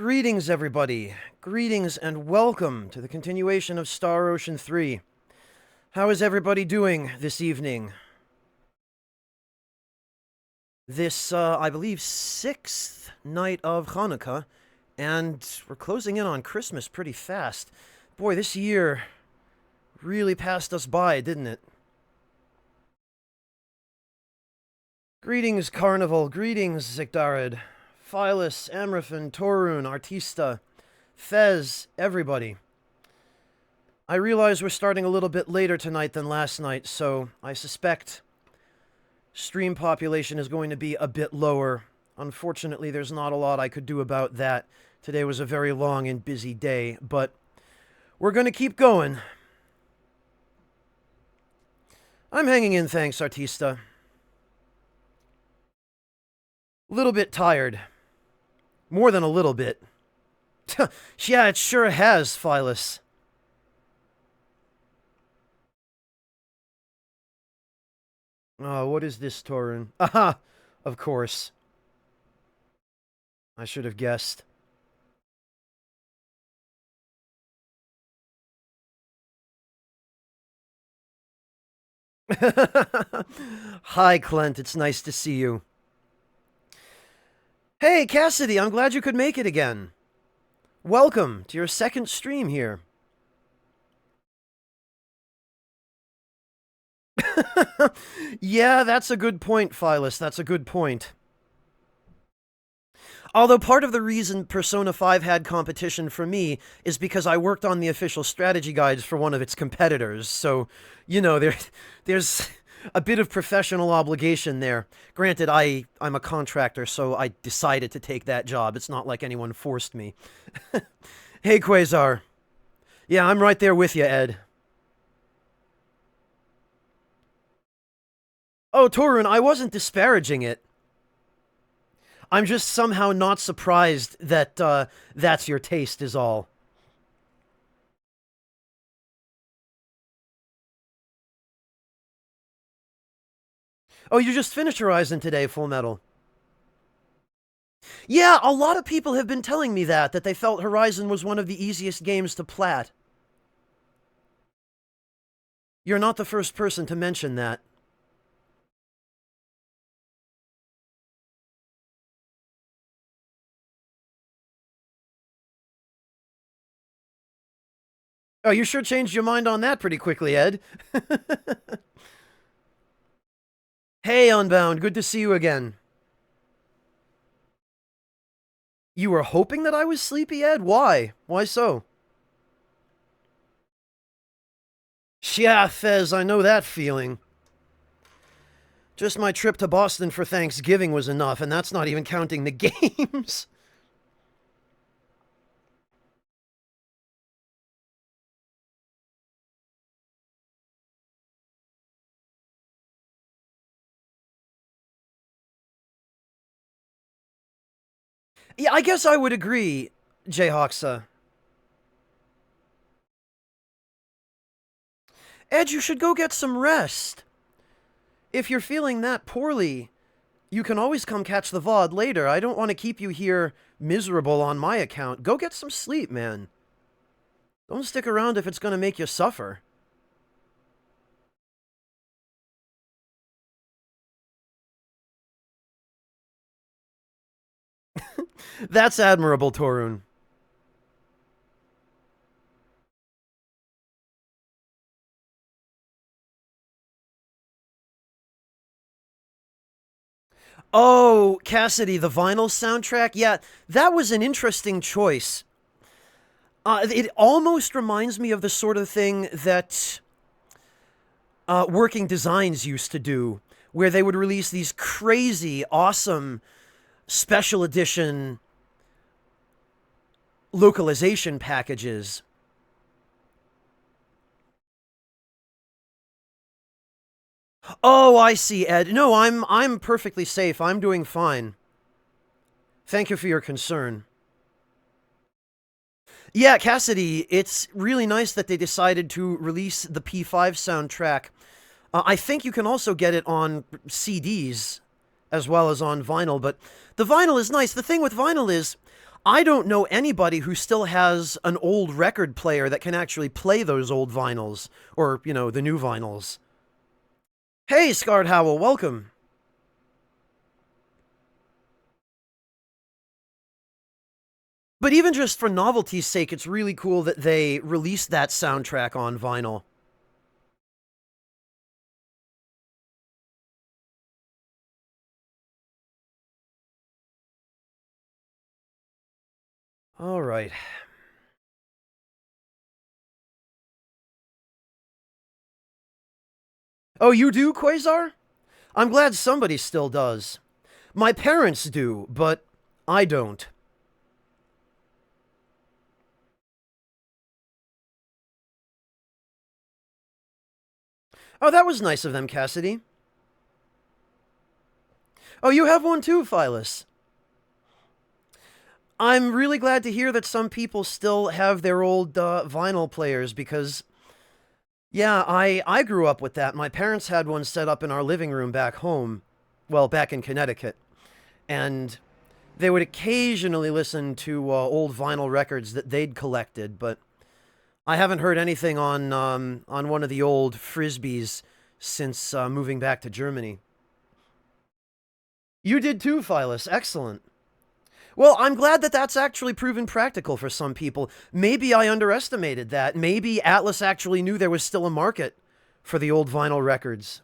Greetings, everybody. Greetings and welcome to the continuation of Star Ocean 3. How is everybody doing this evening? This, I believe, sixth night of Hanukkah, and we're closing in on Christmas pretty fast. Boy, this year really passed us by, didn't it? Greetings, Carnival. Greetings, Zigdarid. Phyllis, Amraphan, Torun, Artista, Fez, everybody. I realize we're starting a little bit later tonight than last night, so I suspect stream population is going to be a bit lower. Unfortunately, there's not a lot I could do about that. Today was a very long and busy day, but we're going to keep going. I'm hanging in, thanks, Artista. A little bit tired. More than a little bit. Yeah, it sure has, Phyllis. Oh, what is this, Torun? Aha! Of course. I should have guessed. Hi, Clint. It's nice to see you. Hey, Cassidy, I'm glad you could make it again. Welcome to your second stream here. Yeah, that's a good point, Phyllis. That's a good point. Although part of the reason Persona 5 had competition for me is because I worked on the official strategy guides for one of its competitors, so, you know, there's a bit of professional obligation there. Granted, I'm a contractor, so I decided to take that job. It's not like anyone forced me. Hey, Quasar. Yeah, I'm right there with you, Ed. Oh, Torun, I wasn't disparaging it. I'm just somehow not surprised that that's your taste is all. Oh, you just finished Horizon today, Full Metal. Yeah, a lot of people have been telling me that they felt Horizon was one of the easiest games to plat. You're not the first person to mention that. Oh, you sure changed your mind on that pretty quickly, Ed. Hey, Unbound, good to see you again. You were hoping that I was sleepy, Ed? Why? Why so? Yeah, Fez, I know that feeling. Just my trip to Boston for Thanksgiving was enough, and that's not even counting the games. Yeah, I guess I would agree, Jayhawksa. Ed, you should go get some rest. If you're feeling that poorly, you can always come catch the VOD later. I don't want to keep you here miserable on my account. Go get some sleep, man. Don't stick around if it's going to make you suffer. That's admirable, Torun. Oh, Cassidy, the vinyl soundtrack? Yeah, that was an interesting choice. It almost reminds me of the sort of thing that Working Designs used to do, where they would release these crazy, awesome special edition localization packages. Oh, I see, Ed. No, I'm perfectly safe. I'm doing fine. Thank you for your concern. Yeah, Cassidy, it's really nice that they decided to release the P5 soundtrack. I think you can also get it on CDs as well as on vinyl, but the vinyl is nice. The thing with vinyl is, I don't know anybody who still has an old record player that can actually play those old vinyls, or, you know, the new vinyls. Hey, Scarred Howell, welcome. But even just for novelty's sake, it's really cool that they released that soundtrack on vinyl. All right. Oh, you do, Quasar? I'm glad somebody still does. My parents do, but I don't. Oh, that was nice of them, Cassidy. Oh, you have one too, Phyllis. I'm really glad to hear that some people still have their old vinyl players because, yeah, I grew up with that. My parents had one set up in our living room back home, well, back in Connecticut, and they would occasionally listen to old vinyl records that they'd collected, but I haven't heard anything on one of the old Frisbees since moving back to Germany. You did too, Phyllis. Excellent. Well, I'm glad that that's actually proven practical for some people. Maybe I underestimated that. Maybe Atlas actually knew there was still a market for the old vinyl records.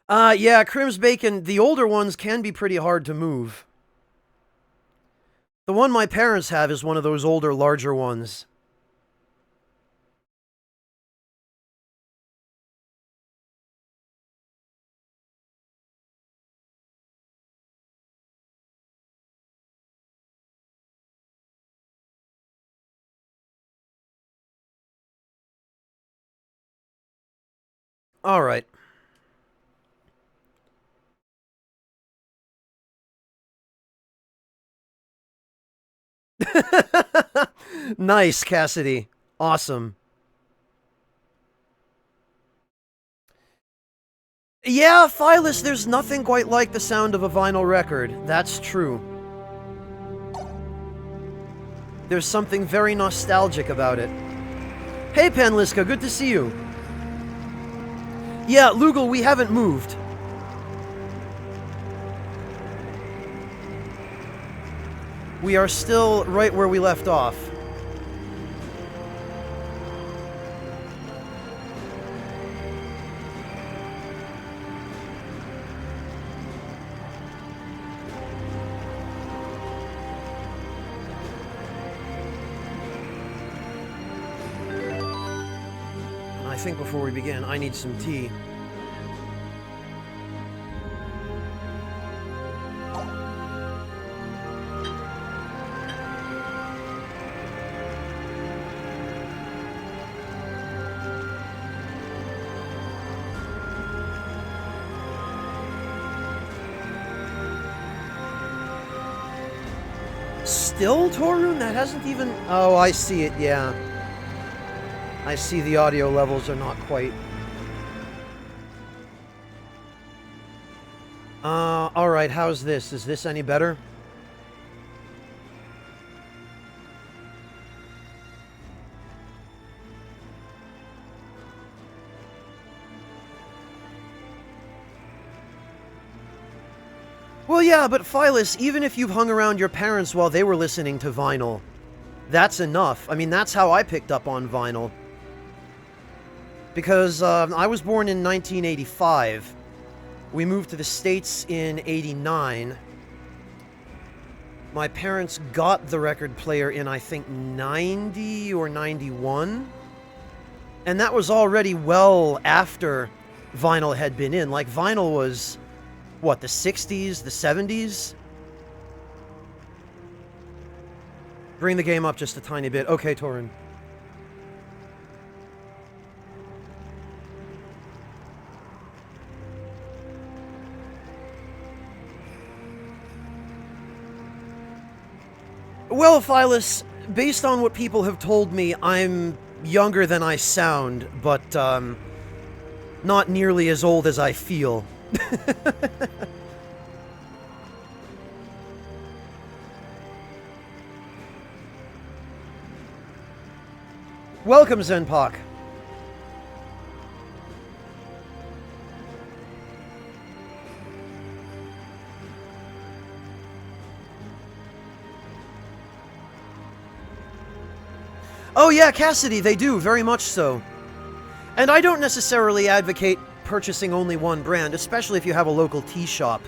Yeah, Crim's Bacon, the older ones can be pretty hard to move. The one my parents have is one of those older, larger ones. All right. Nice, Cassidy. Awesome. Yeah, Phyllis, there's nothing quite like the sound of a vinyl record. That's true. There's something very nostalgic about it. Hey, Panliska, good to see you. Yeah, Lugal, we haven't moved. We are still right where we left off. I think before we begin, I need some tea. Still, Torun? That hasn't even... Oh, I see it, yeah. I see the audio levels are not quite... Alright, how's this? Is this any better? Well, yeah, but Phyllis, even if you've hung around your parents while they were listening to vinyl, that's enough. I mean, that's how I picked up on vinyl. Because I was born in 1985. We moved to the States in 89. My parents got the record player in, I think, 90 or 91. And that was already well after vinyl had been in. Like, vinyl was, what, the 60s, the 70s? Bring the game up just a tiny bit. Okay, Torrin. Well, Phyllis, based on what people have told me, I'm younger than I sound, but, not nearly as old as I feel. Welcome, Zenpak. Oh yeah, Cassidy, they do, very much so. And I don't necessarily advocate purchasing only one brand, especially if you have a local tea shop.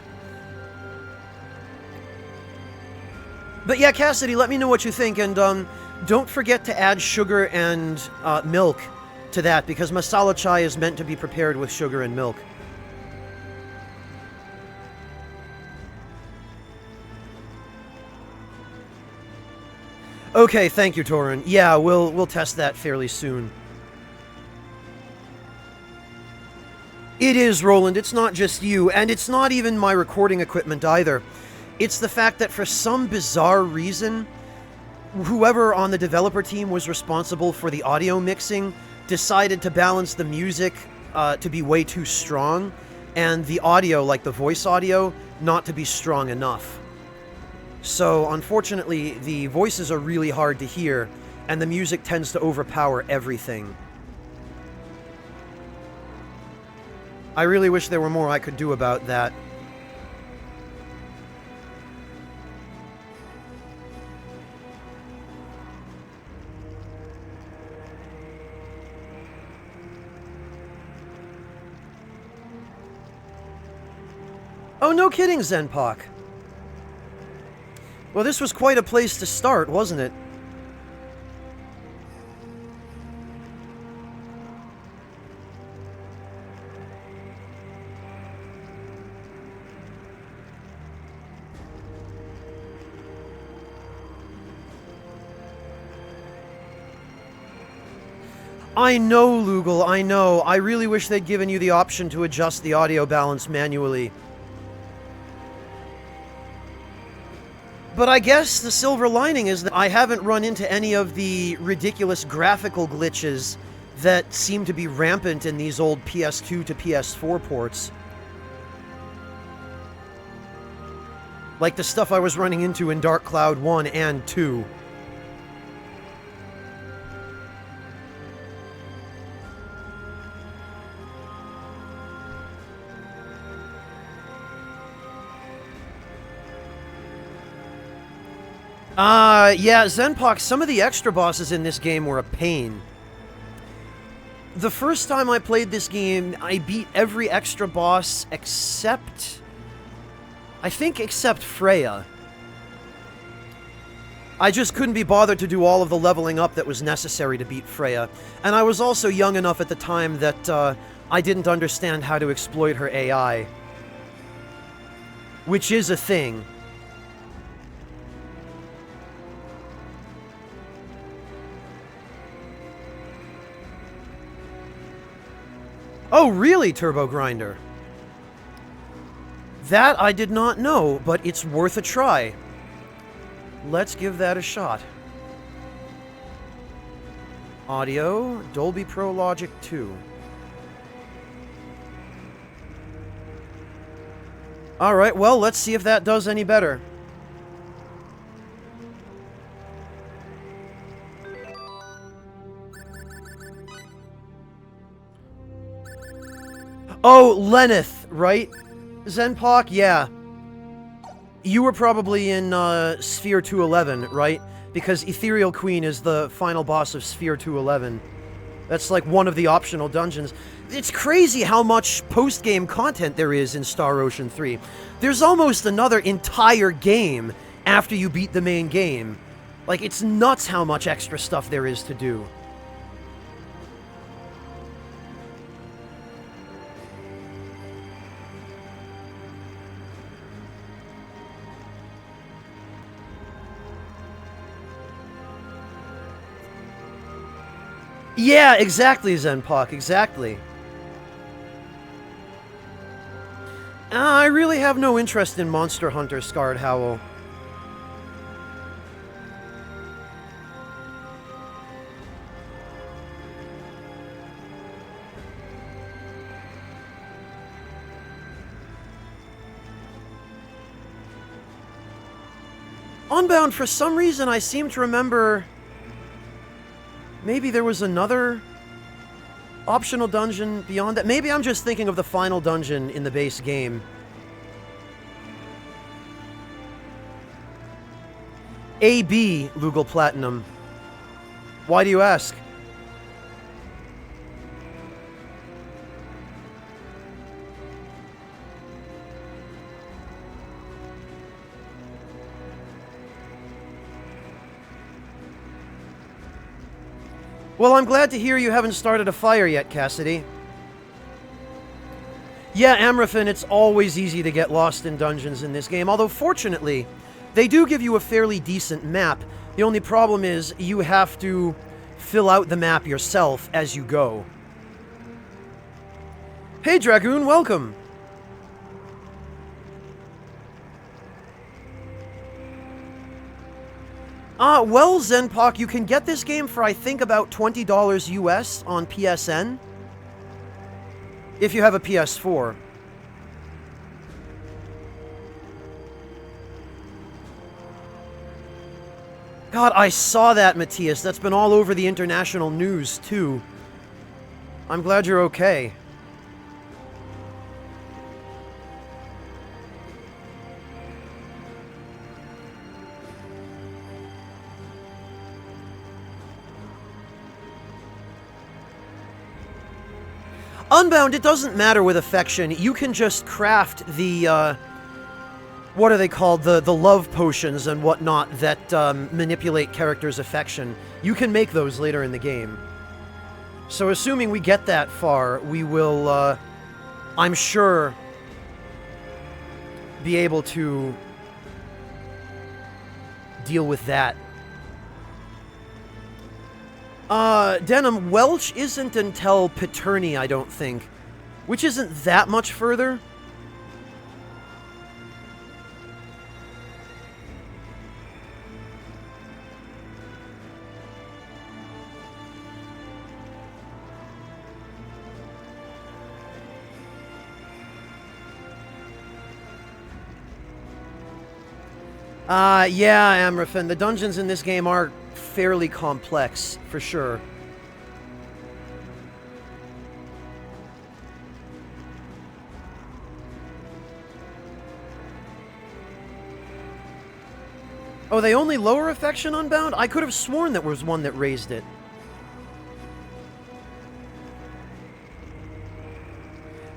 But yeah, Cassidy, let me know what you think, and don't forget to add sugar and milk to that, because masala chai is meant to be prepared with sugar and milk. Okay, thank you, Torun. Yeah, we'll test that fairly soon. It is, Roland. It's not just you, and it's not even my recording equipment either. It's the fact that for some bizarre reason, whoever on the developer team was responsible for the audio mixing decided to balance the music to be way too strong, and the audio, like the voice audio, not to be strong enough. So, unfortunately, the voices are really hard to hear, and the music tends to overpower everything. I really wish there were more I could do about that. Oh, no kidding, Zenpak. Well, this was quite a place to start, wasn't it? I know, Lugal, I know. I really wish they'd given you the option to adjust the audio balance manually. But I guess the silver lining is that I haven't run into any of the ridiculous graphical glitches that seem to be rampant in these old PS2 to PS4 ports. Like the stuff I was running into in Dark Cloud 1 and 2. Yeah, Zenpak, some of the extra bosses in this game were a pain. The first time I played this game, I beat every extra boss except... I think except Freya. I just couldn't be bothered to do all of the leveling up that was necessary to beat Freya. And I was also young enough at the time that I didn't understand how to exploit her AI. Which is a thing. Oh, really, Turbo Grinder? That I did not know, but it's worth a try. Let's give that a shot. Audio, Dolby Pro Logic 2. Alright, well, let's see if that does any better. Oh, Lenneth, right? Zenpak, yeah. You were probably in Sphere 211, right? Because Ethereal Queen is the final boss of Sphere 211. That's like one of the optional dungeons. It's crazy how much post-game content there is in Star Ocean 3. There's almost another entire game after you beat the main game. Like, it's nuts how much extra stuff there is to do. Yeah, exactly, Zenpak, exactly. I really have no interest in Monster Hunter Scarred Howl. Unbound, for some reason, I seem to remember... Maybe there was another optional dungeon beyond that. Maybe I'm just thinking of the final dungeon in the base game. AB, Lugal Platinum. Why do you ask? Well, I'm glad to hear you haven't started a fire yet, Cassidy. Yeah, Amraphin, it's always easy to get lost in dungeons in this game, although fortunately, they do give you a fairly decent map. The only problem is you have to fill out the map yourself as you go. Hey, Dragoon, welcome! Well, Zenpok, you can get this game for, I think, about $20 US on PSN. If you have a PS4. God, I saw that, Matthias. That's been all over the international news, too. I'm glad you're okay. Unbound, it doesn't matter with affection. You can just craft the, what are they called? The love potions and whatnot that manipulate characters' affection. You can make those later in the game. So assuming we get that far, we will, I'm sure, be able to deal with that. Denim, Welch isn't until Paterni, I don't think. Which isn't that much further. Yeah, Amraphin, the dungeons in this game are fairly complex, for sure. Oh, they only lower affection Unbound? I could have sworn there was one that raised it.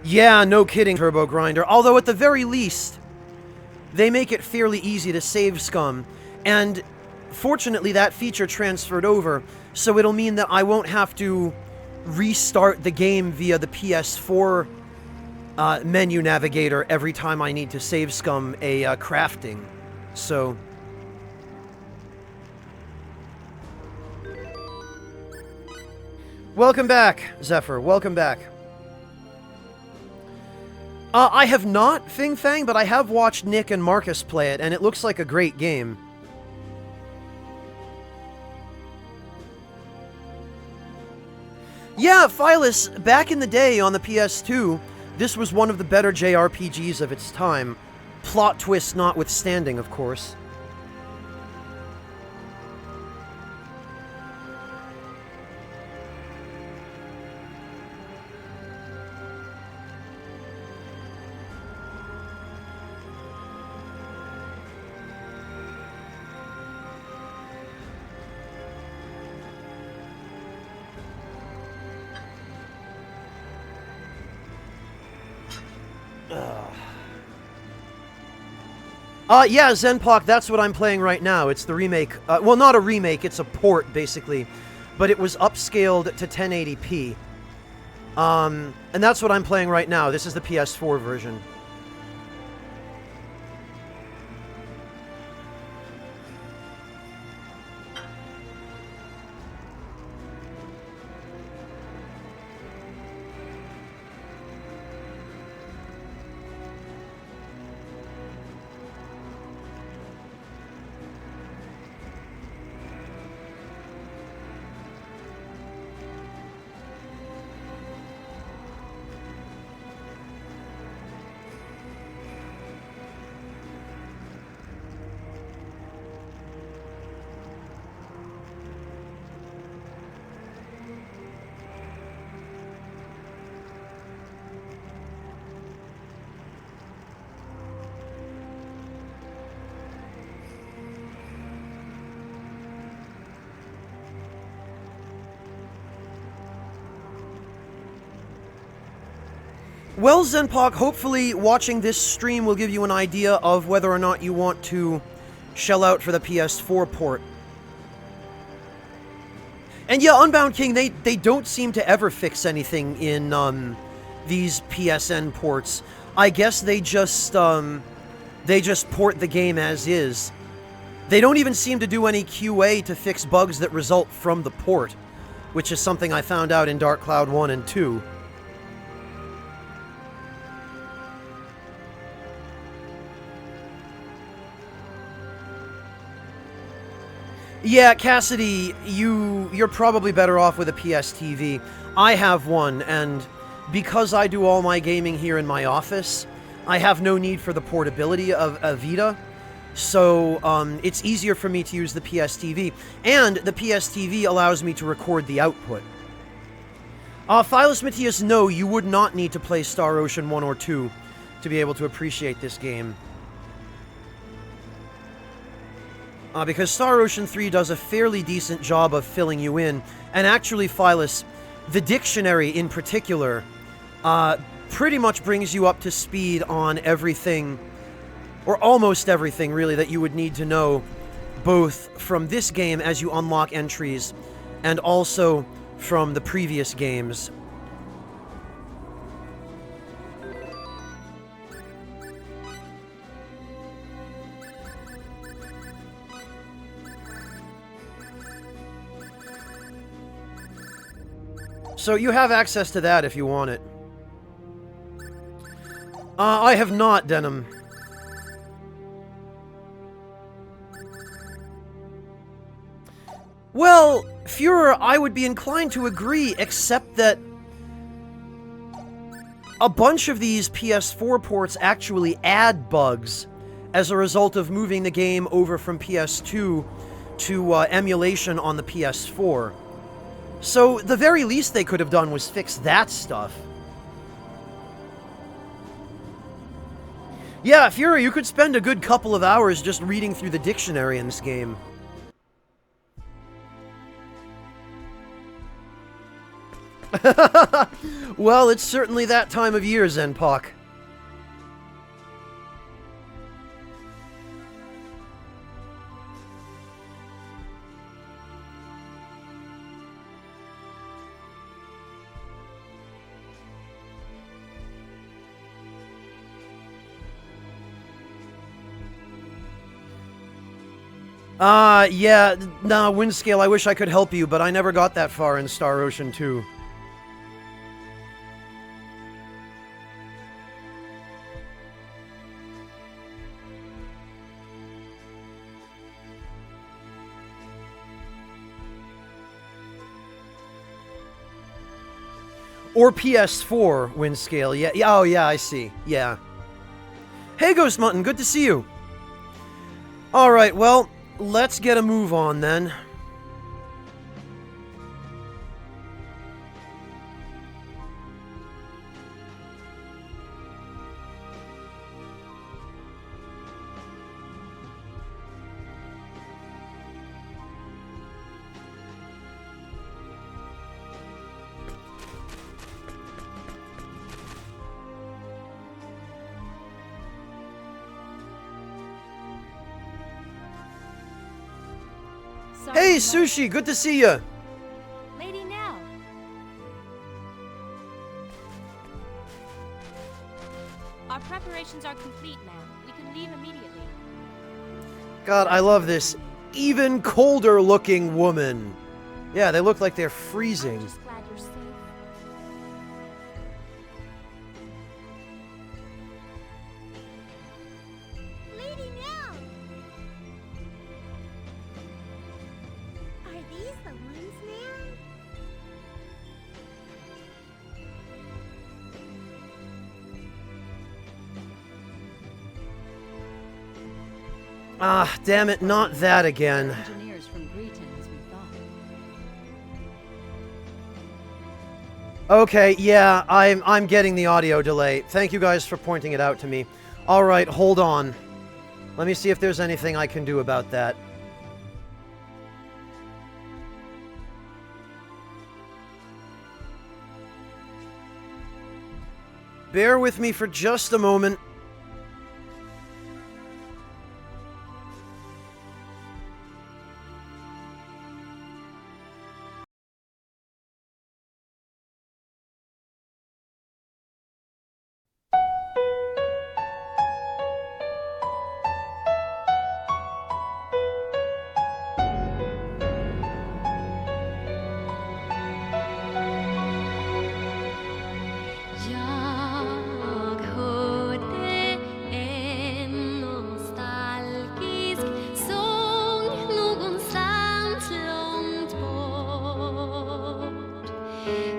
Yeah, no kidding, Turbo Grinder. Although, at the very least, they make it fairly easy to save scum. And fortunately, that feature transferred over, so it'll mean that I won't have to restart the game via the PS4 menu navigator every time I need to save scum a crafting. So... Welcome back, Zephyr. Welcome back. I have not, Fing Fang, but I have watched Nick and Marcus play it, and it looks like a great game. Yeah, Phyllis, back in the day on the PS2, this was one of the better JRPGs of its time. Plot twist notwithstanding, of course. Yeah, Zenpok, that's what I'm playing right now. It's the remake. Well, not a remake, it's a port, basically. But it was upscaled to 1080p. And that's what I'm playing right now. This is the PS4 version. Well, Zenpok, hopefully watching this stream will give you an idea of whether or not you want to shell out for the PS4 port. And yeah, Unbound King, they don't seem to ever fix anything in these PSN ports. I guess they just port the game as is. They don't even seem to do any QA to fix bugs that result from the port, which is something I found out in Dark Cloud 1 and 2. Yeah, Cassidy, you're probably better off with a PS TV. I have one, and because I do all my gaming here in my office, I have no need for the portability of a Vita, so it's easier for me to use the PS TV, and the PS TV allows me to record the output. Phylus Matthias, no, you would not need to play Star Ocean 1 or 2 to be able to appreciate this game. Because Star Ocean 3 does a fairly decent job of filling you in, and actually, Phylus, the dictionary in particular, pretty much brings you up to speed on everything, or almost everything, really, that you would need to know, both from this game as you unlock entries, and also from the previous games. So you have access to that if you want it. I have not, Denim. Well, Führer, I would be inclined to agree, except that a bunch of these PS4 ports actually add bugs as a result of moving the game over from PS2 to emulation on the PS4. So, the very least they could have done was fix that stuff. Yeah, Fury, you could spend a good couple of hours just reading through the dictionary in this game. Well, it's certainly that time of year, Zenpok. Yeah, nah, Windscale, I wish I could help you, but I never got that far in Star Ocean 2. Or PS4, Windscale, yeah, oh yeah, I see, yeah. Hey, Ghost Mutton, good to see you. Alright, well, let's get a move on, then. Hey, Sushi, good to see you. Lady Nell. Our preparations are complete, ma'am. We can leave immediately. God, I love this even colder looking woman. Yeah, they look like they're freezing. I'm just glad you're safe. Lady Nell! Are these the ones, ma'am? Ah, damn it, not that again. Engineers from Greeton as we thought. Okay, yeah, I'm getting the audio delay. Thank you guys for pointing it out to me. Alright, hold on. Let me see if there's anything I can do about that. Bear with me for just a moment. Jag hörde en nostalgisk sång någonstans långt bort.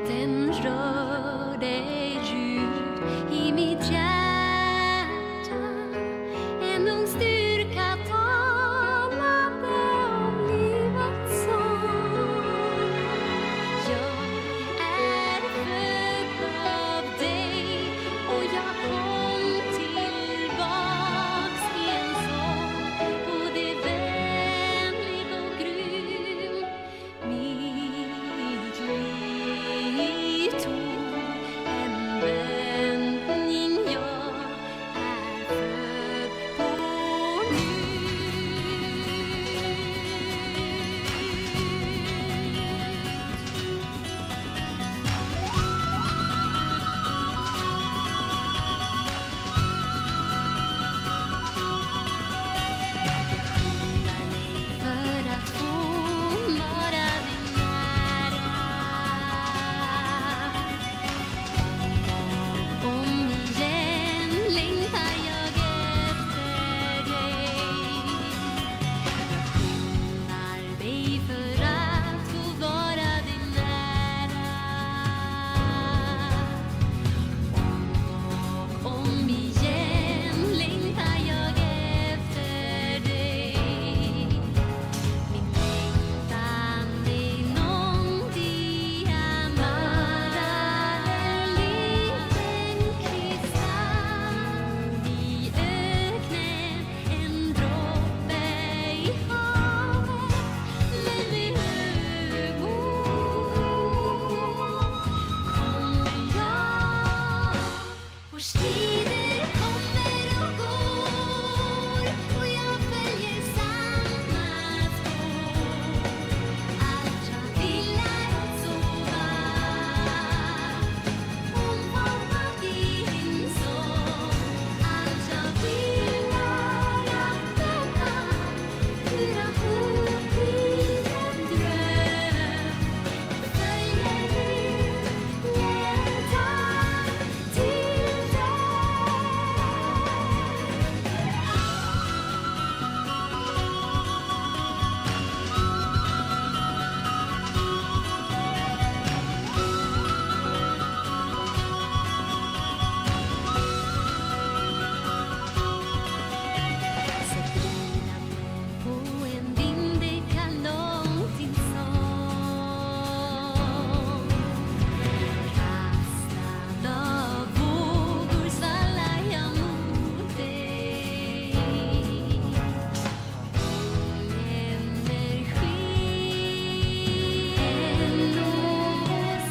Den rörde djupt i mitt hjärta. En ung styrka talade om livets sång. Jag är född av dig och jag kom tillbaks i en sång, både vänlig och grym. Mitt liv tog en vändning, jag är född på för att få vara dig nära. Om igen längtar jag efter dig. Jag skyndar dig för att få vara dig nära. Om igen längtar jag efter dig. Min längtan är någon diamant, en liten kristall i öknen, en droppe i havet. Men vid högmod kommer jag. Vår strider kommer och går och jag följer samma spår. Allt jag vill är att sova, omfamnad i din sång. Allt jag vill är att vänta, fyra upp i en dröm. Jag följer din längtan till dig. Sätt dina på en vind, det kan långt din sång. Kastad av vågor svallar jag mot dig. Energi, en nostalgisk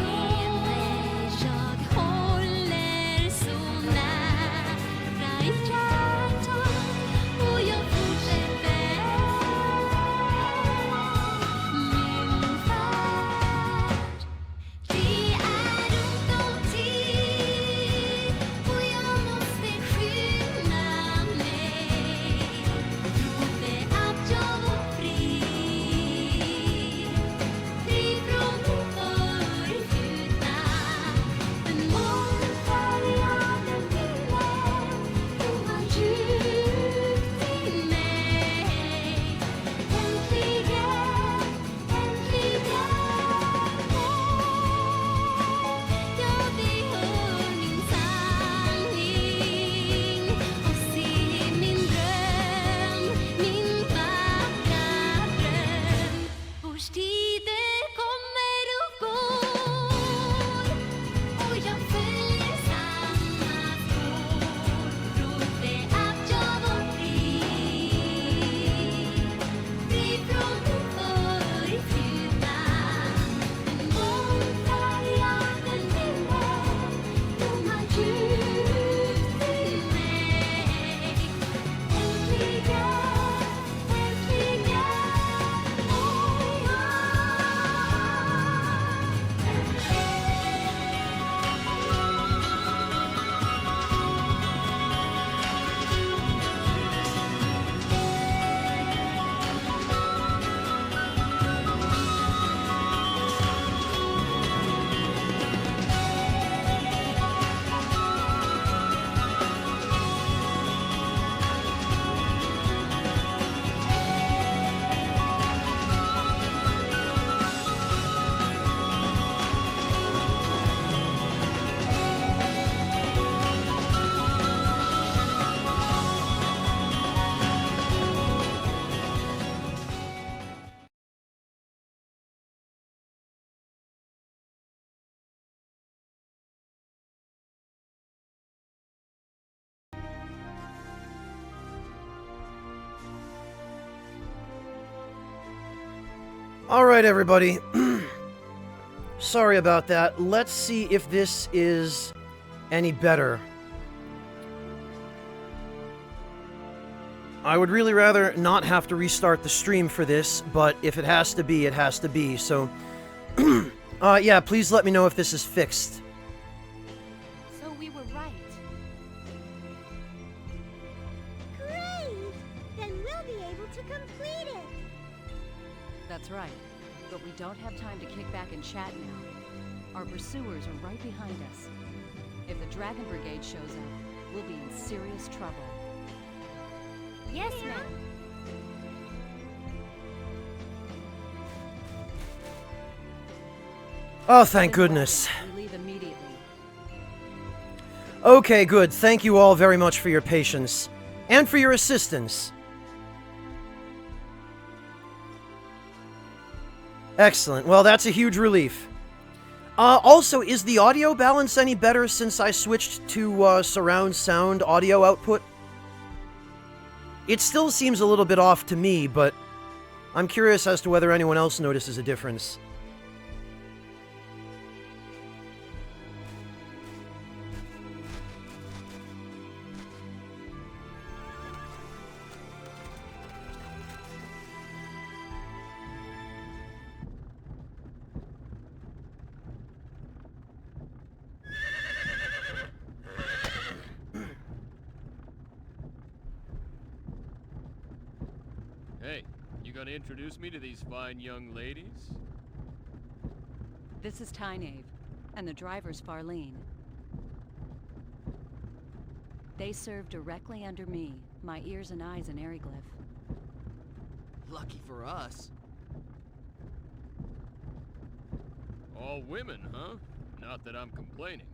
leende. Jag håller så nära i hjärtat och jag fortsätter min färd. Det är ont om tid och jag måste skynda mig. Trodde att jag var fri, fri från mitt förflutna. Men morgonfärgade minnen bommar djupt i mig. Äntligen, ja, det hör min sanning och se min dröm, min vackra dröm. Årstider kommer och går och jag följer samma spår. Trodde att jag var fri, fri från mitt förflutna. Men morgonfärgade minnen Alright, everybody. Sorry about that. Let's see if this is any better. I would really rather not have to restart the stream for this, but if it has to be, it has to be. So, yeah, please let me know if this is fixed. So we were right. Great! Then we'll be able to complete it. That's right. But we don't have time to kick back and chat now. Our pursuers are right behind us. If the Dragon Brigade shows up, we'll be in serious trouble. Yes, ma'am. Oh, thank goodness. We leave immediately. Okay, good. Thank you all very much for your patience. And for your assistance. Excellent. Well, that's a huge relief. Also, is the audio balance any better since I switched to surround sound audio output? It still seems a little bit off to me, but I'm curious as to whether anyone else notices a difference. Hey, you gonna introduce me to these fine young ladies? This is Tynave, and the driver's Farlene. They serve directly under me, my ears and eyes in Eriglyph. Lucky for us. All women, huh? Not that I'm complaining.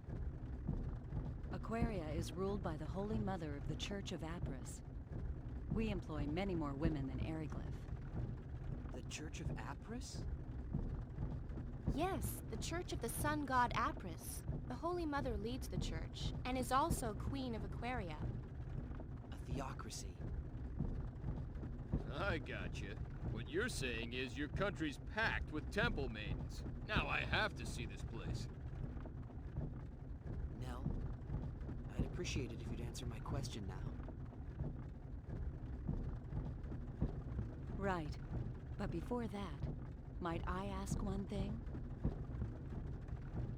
Aquaria is ruled by the Holy Mother of the Church of Apris. We employ many more women than Eriglyph. The Church of Apris? Yes, the Church of the Sun God Apris. The Holy Mother leads the church, and is also Queen of Aquaria. A theocracy. I gotcha. What you're saying is your country's packed with temple maidens. Now I have to see this place. Nell, I'd appreciate it if you'd answer my question now. Right. But before that, might I ask one thing?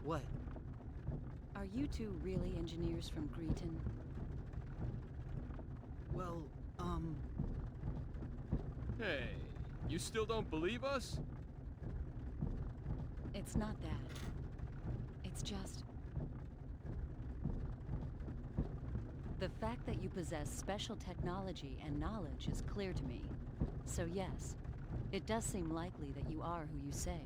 What? Are you two really engineers from Greeton? Well, Hey, you still don't believe us? It's not that. It's just... the fact that you possess special technology and knowledge is clear to me. So yes, it does seem likely that you are who you say.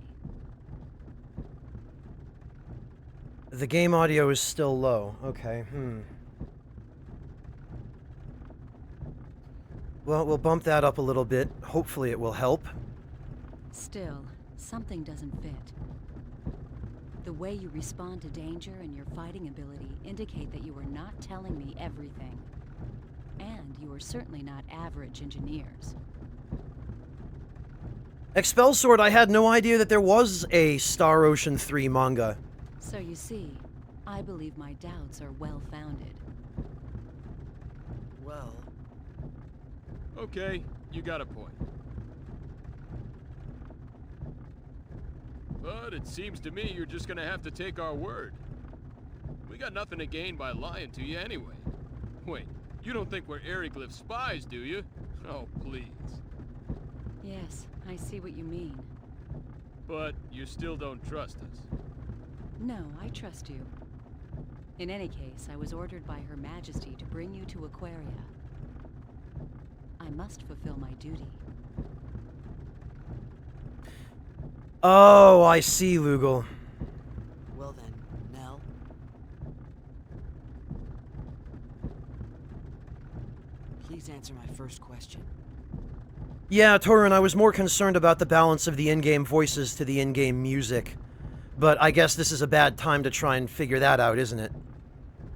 The game audio is still low. Okay, Well, we'll bump that up a little bit. Hopefully it will help. Still, something doesn't fit. The way you respond to danger and your fighting ability indicate that you are not telling me everything. And you are certainly not average engineers. Expel Sword, I had no idea that there was a Star Ocean 3 manga. So you see, I believe my doubts are well-founded. well... Okay, you got a point. But it seems to me you're just gonna have to take our word. We got nothing to gain by lying to you anyway. Wait, you don't think we're Eriglyph spies, do you? Oh, please. Yes, I see what you mean. But you still don't trust us. No, I trust you. In any case, I was ordered by Her Majesty to bring you to Aquaria. I must fulfill my duty. Oh, I see, Lugal. Well then, Nell. Please answer my first question. Yeah, Torun, I was more concerned about the balance of the in-game voices to the in-game music. But I guess this is a bad time to try and figure that out, isn't it?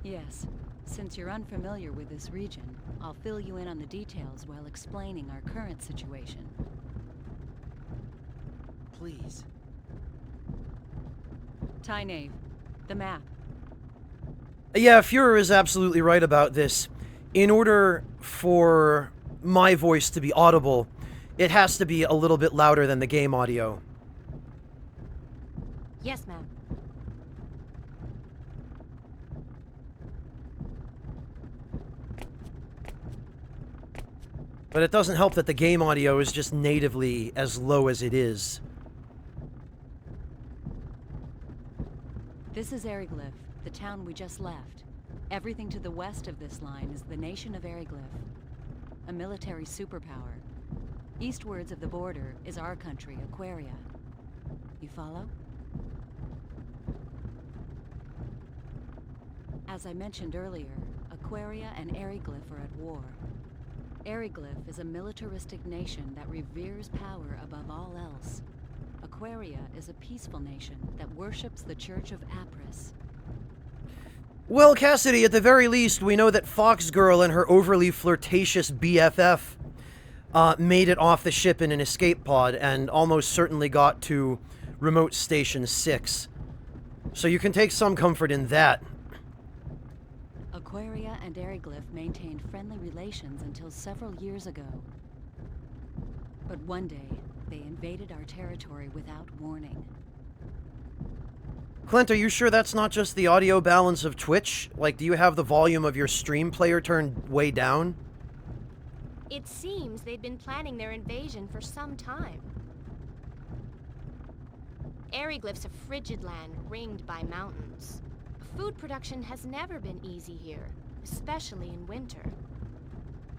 Yes. Since you're unfamiliar with this region, I'll fill you in on the details while explaining our current situation. please. Tynev, the map. Yeah, Führer is absolutely right about this. In order for my voice to be audible, it has to be a little bit louder than the game audio. Yes, ma'am. But it doesn't help that the game audio is just natively as low as it is. This is Eriglyph, the town we just left. Everything to the west of this line is the nation of Eriglyph, a military superpower. Eastwards of the border is our country, Aquaria. You follow? As I mentioned earlier, Aquaria and Eriglyph are at war. Eriglyph is a militaristic nation that reveres power above all else. Aquaria is a peaceful nation that worships the Church of Apris. Well, Cassidy, at the very least, we know that Foxgirl and her overly flirtatious BFF made it off the ship in an escape pod and almost certainly got to Remote Station 6. So you can take some comfort in that. Aquaria and Eriglyph maintained friendly relations until several years ago. But one day, they invaded our territory without warning. Clint, are you sure that's not just the audio balance of Twitch? Like, do you have the volume of your stream player turned way down? It seems they'd been planning their invasion for some time. Eriglyph's a frigid land ringed by mountains. Food production has never been easy here, especially in winter.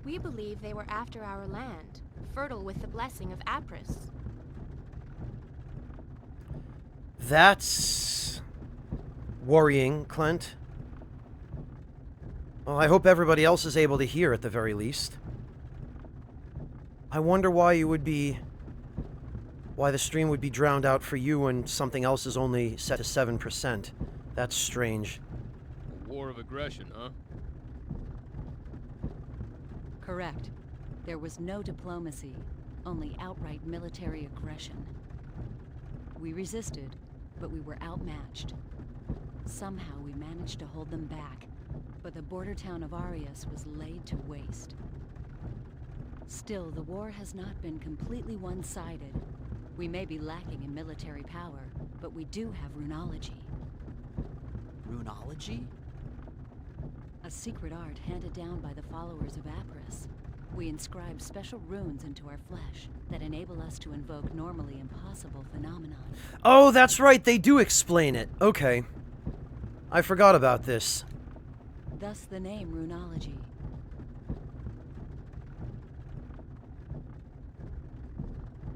We believe they were after our land, fertile with the blessing of Apris. That's worrying, Clint. Well, I hope everybody else is able to hear at the very least. I wonder why the stream would be drowned out for you when something else is only set to 7%. That's strange. A war of aggression, huh? Correct. There was no diplomacy, only outright military aggression. We resisted, but we were outmatched. Somehow we managed to hold them back, but the border town of Arius was laid to waste. Still, the war has not been completely one-sided. We may be lacking in military power, but we do have runology. Runology? A secret art handed down by the followers of Apris. We inscribe special runes into our flesh that enable us to invoke normally impossible phenomenon. Oh, that's right, they do explain it. Okay. I forgot about this. Thus the name runology.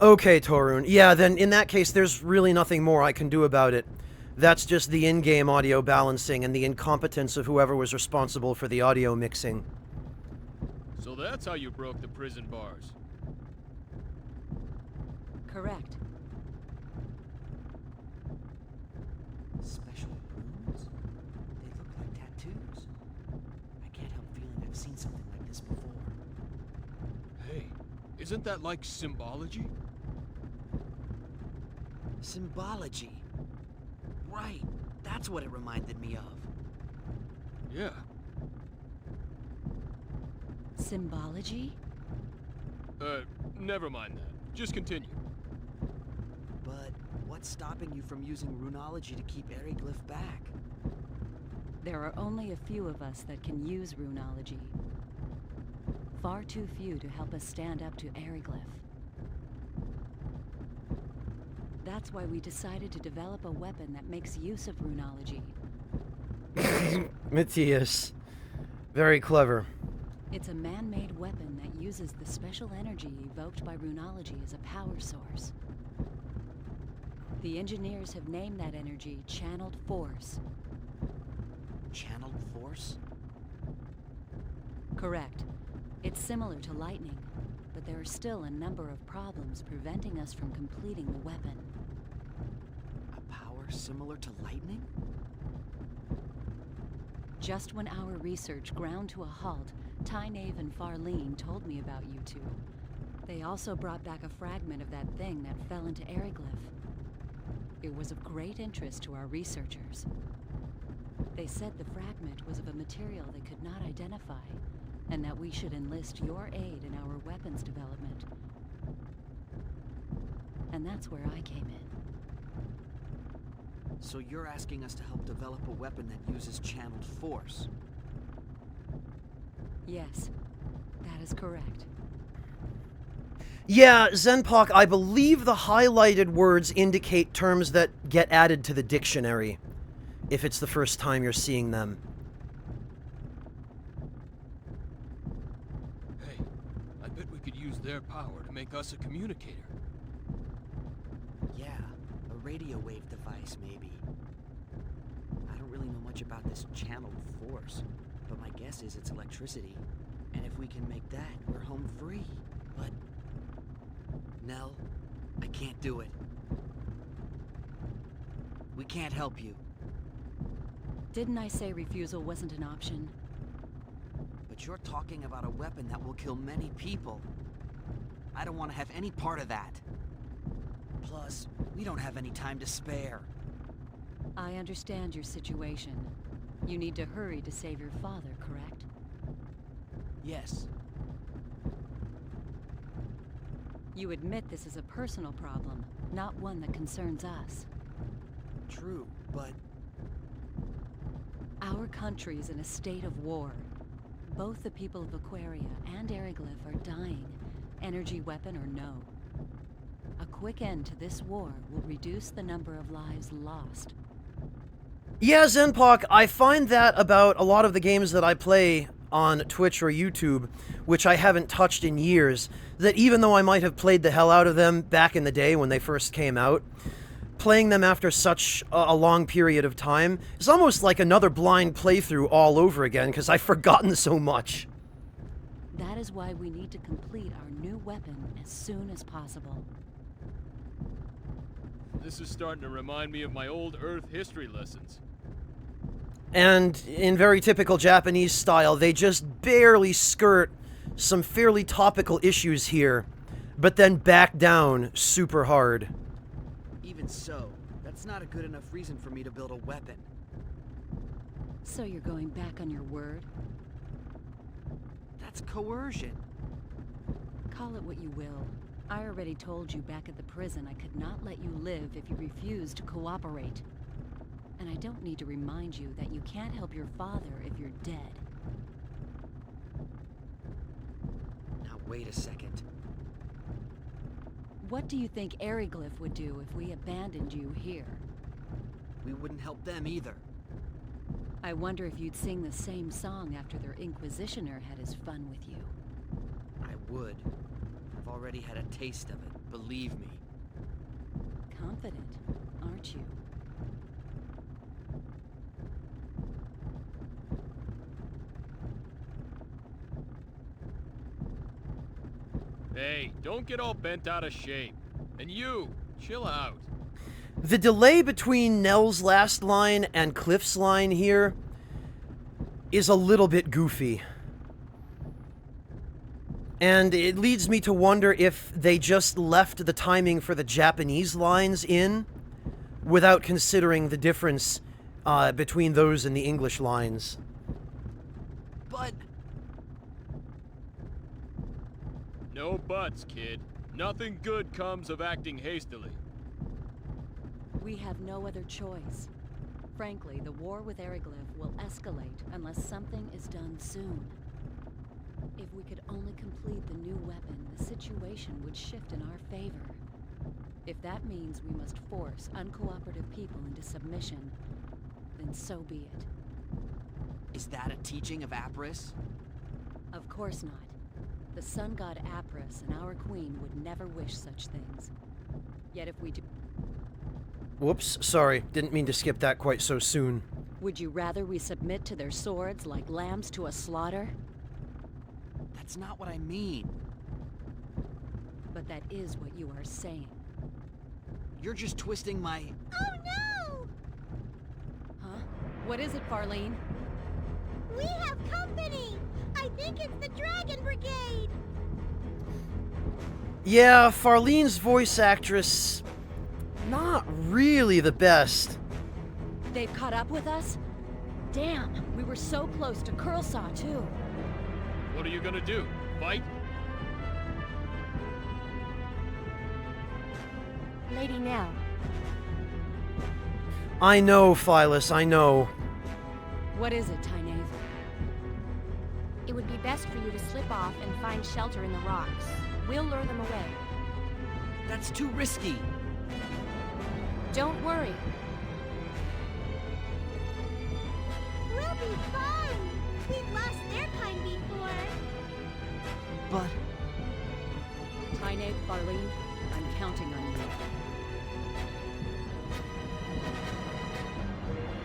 Okay, Torun. Yeah, then in that case, there's really nothing more I can do about it. That's just the in-game audio balancing and the incompetence of whoever was responsible for the audio mixing. So that's how you broke the prison bars. Correct. Special runes? They look like tattoos. I can't help feeling I've seen something like this before. Hey, isn't that like symbology? Symbology. Right. That's what it reminded me of. Yeah. Symbology? Never mind that. Just continue. But what's stopping you from using runology to keep Eriglyph back? There are only a few of us that can use runology. Far too few to help us stand up to Eriglyph. That's why we decided to develop a weapon that makes use of runology. Matthias. Very clever. It's a man-made weapon that uses the special energy evoked by runology as a power source. The engineers have named that energy Channeled Force. Channeled force? Correct. It's similar to lightning, but there are still a number of problems preventing us from completing the weapon. A power similar to lightning? Just when our research ground to a halt, Tynev and Farlene told me about you two. They also brought back a fragment of that thing that fell into Eriglyph. It was of great interest to our researchers. They said the fragment was of a material they could not identify, and that we should enlist your aid in our weapons development. And that's where I came in. So you're asking us to help develop a weapon that uses channeled force? Yes, that is correct. Yeah, Zenpak, I believe the highlighted words indicate terms that get added to the dictionary, if it's the first time you're seeing them. Hey, I bet we could use their power to make us a communicator. Yeah, a radio wave device, maybe. I don't really know much about this channeled force, but my guess is it's electricity. And if we can make that, we're home free. But... Nell, I can't do it. We can't help you. Didn't I say refusal wasn't an option? But you're talking about a weapon that will kill many people. I don't want to have any part of that. Plus, we don't have any time to spare. I understand your situation. You need to hurry to save your father, correct? Yes. You admit this is a personal problem, not one that concerns us. True, but... Our country is in a state of war. Both the people of Aquaria and Eriglyph are dying, energy weapon or no. A quick end to this war will reduce the number of lives lost. Yeah, Zenpak, I find that about a lot of the games that I play on Twitch or YouTube, which I haven't touched in years, that even though I might have played the hell out of them back in the day when they first came out, playing them after such a long period of time is almost like another blind playthrough all over again, because I've forgotten so much. That is why we need to complete our new weapon as soon as possible. This is starting to remind me of my old Earth history lessons. And in very typical Japanese style, they just barely skirt some fairly topical issues here, but then back down super hard. Even so, that's not a good enough reason for me to build a weapon. So you're going back on your word? That's coercion. Call it what you will. I already told you back at the prison I could not let you live if you refused to cooperate. And I don't need to remind you that you can't help your father if you're dead. Now wait a second. What do you think Eriglyph would do if we abandoned you here? We wouldn't help them either. I wonder if you'd sing the same song after their Inquisitioner had his fun with you. I would. I've already had a taste of it, believe me. Confident, aren't you? Hey, don't get all bent out of shape. And you, chill out. The delay between Nell's last line and Cliff's line here is a little bit goofy. And it leads me to wonder if they just left the timing for the Japanese lines in without considering the difference between those and the English lines. But... No buts, kid. Nothing good comes of acting hastily. We have no other choice. Frankly, the war with Eriglyph will escalate unless something is done soon. If we could only complete the new weapon, the situation would shift in our favor. If that means we must force uncooperative people into submission, then so be it. is that a teaching of Apris? Of course not. The sun god Apris and our queen would never wish such things. Yet if we do... Whoops, sorry. Didn't mean to skip that quite so soon. Would you rather we submit to their swords like lambs to a slaughter? That's not what I mean. But that is what you are saying. You're just twisting my... Oh no! Huh? What is it, Farlene? We have company! I think it's the Dragon Brigade! Yeah, Farlene's voice actress not really the best. They've caught up with us? Damn, we were so close to Curlsaw, too. What are you gonna do? Fight? Lady Nell, I know, Phyllis, I know. What is it, Tynaeve? it would be best for you to slip off and find shelter in the rocks. We'll lure them away. That's too risky. Don't worry. We'll be fine. We've lost their kind before. But Tynaeve, Barlene, I'm counting on you.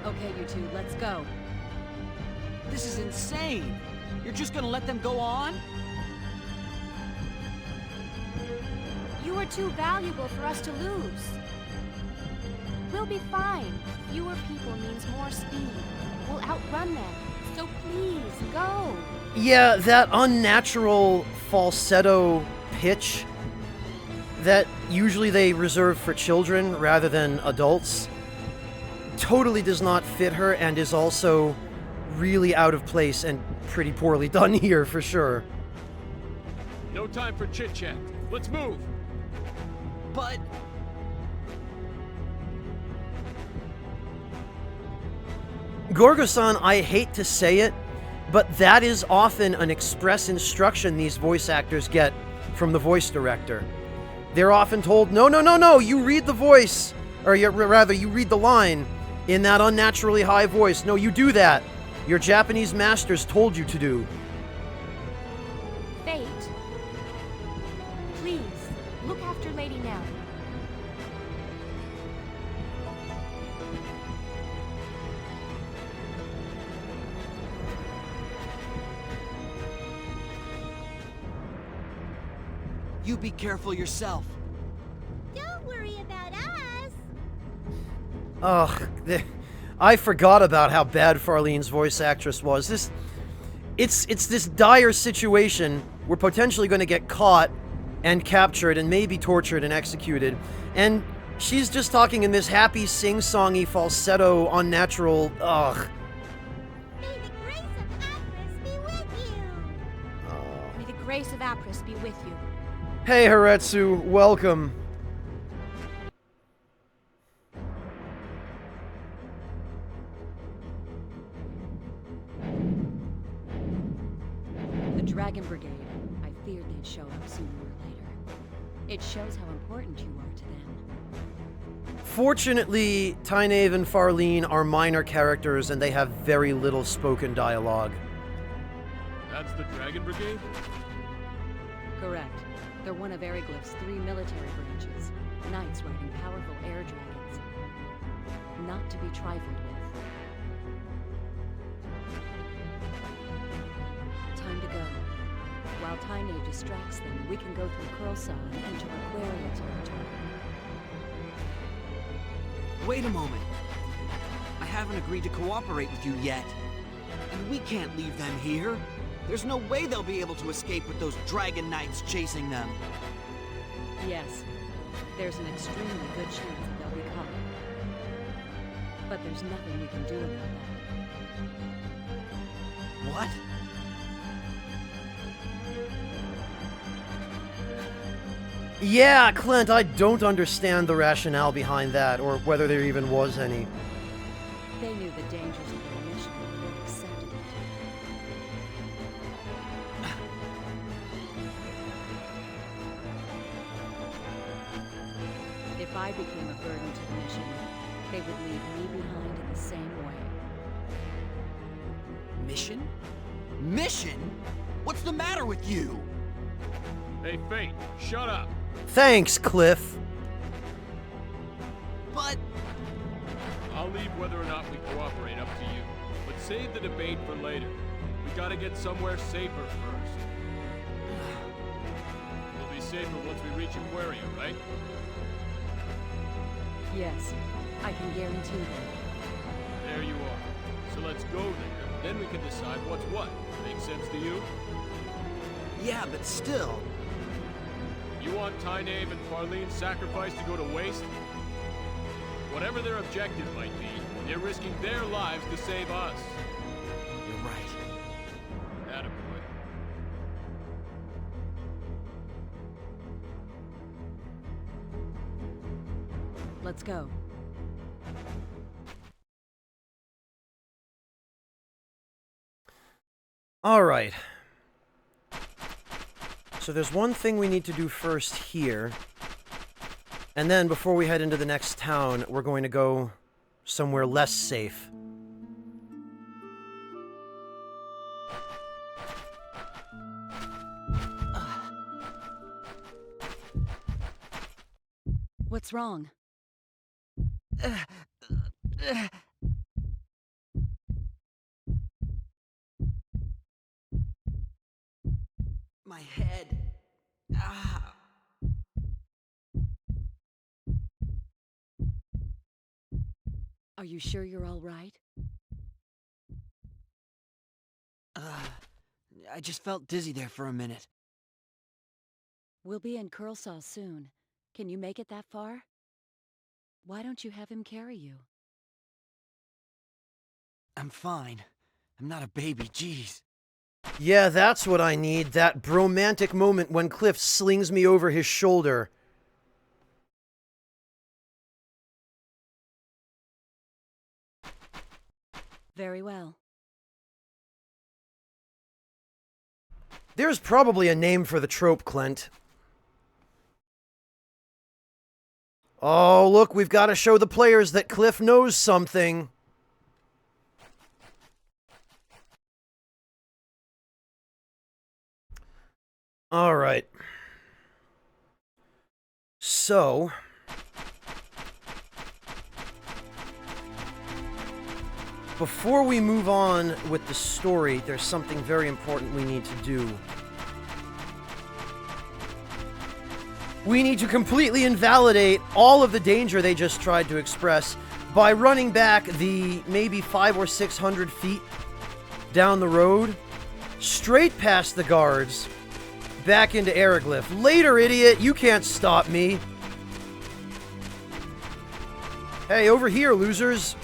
Okay, you two, let's go. this is insane. You're just gonna let them go on? You are too valuable for us to lose. We'll be fine. Fewer people means more speed. We'll outrun them. So please, go. Yeah, that unnatural falsetto pitch that usually they reserve for children rather than adults totally does not fit her and is also really out of place and pretty poorly done here for sure. No time for chit-chat. Let's move. But Gorgo-san, I hate to say it, but that is often an express instruction these voice actors get from the voice director. They're often told, no, you read the voice, or rather, you read the line in that unnaturally high voice. No, you do that. Your Japanese masters told you to do. Fate, please, look after Lady Nell. you be careful yourself. Don't worry about us. Ugh, I forgot about how bad Farlene's voice actress was. It's this dire situation. We're potentially going to get caught and captured and maybe tortured and executed. And she's just talking in this happy, sing-songy, falsetto, unnatural, ugh. May the grace of Atlas be with you. May the grace of Apris be with you. Hey, Haretsu, welcome. The Dragon Brigade. I feared they'd show up sooner or later. It shows how important you are to them. Fortunately, Tynaeve and Farlene are minor characters and they have very little spoken dialogue. That's the Dragon Brigade? Correct. They're one of Eriglyph's 3 military branches. Knights riding powerful air dragons. Not to be trifled with. Time to go. While Tynaeve distracts them, we can go through Curlsaw and enter Aquaria territory. Wait a moment. I haven't agreed to cooperate with you yet. And we can't leave them here. There's no way they'll be able to escape with those Dragon Knights chasing them. Yes, there's an extremely good chance that they'll be caught. But there's nothing we can do about that. What? Yeah, Clint, I don't understand the rationale behind that, or whether there even was any. They knew the dangers of their mission and they accepted it. If I became a burden to the mission, they would leave me behind in the same way. Mission? Mission? What's the matter with you? Hey, Fate, shut up. Thanks, Cliff. But I'll leave whether or not we cooperate up to you. But save the debate for later. We gotta get somewhere safer first. We'll be safer once we reach Aquaria, right? Yes, I can guarantee that. There you are. So let's go there. Then we can decide what's what. Make sense to you? yeah, but still. You want Tynaeve and Farlene's sacrifice to go to waste? whatever their objective might be, they're risking their lives to save us. You're right. Attaboy. Let's go. All right. So there's one thing we need to do first here. And then before we head into the next town, we're going to go somewhere less safe. What's wrong? My head. Ah. Are you sure you're all right? I just felt dizzy there for a minute. We'll be in Curlsaw soon. Can you make it that far? Why don't you have him carry you? I'm fine. I'm not a baby, jeez. Yeah, that's what I need. That bromantic moment when Cliff slings me over his shoulder. Very well. There's probably a name for the trope, Clint. Oh, look, we've got to show the players that Cliff knows something. All right. So, before we move on with the story, there's something very important we need to do. We need to completely invalidate all of the danger they just tried to express by running back the maybe 500 or 600 feet down the road, straight past the guards, back into Eriglyph. Later, idiot, you can't stop me. Hey, over here, losers.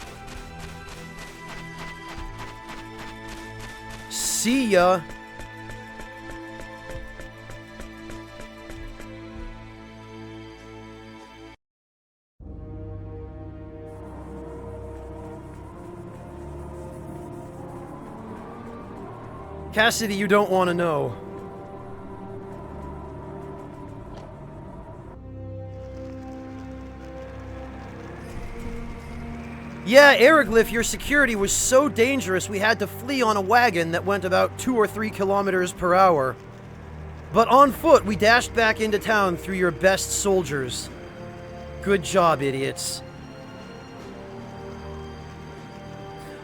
See ya. Cassidy, you don't want to know. Yeah, Eriglyph, your security was so dangerous we had to flee on a wagon that went about 2 or 3 kilometers per hour. But on foot, we dashed back into town through your best soldiers. Good job, idiots.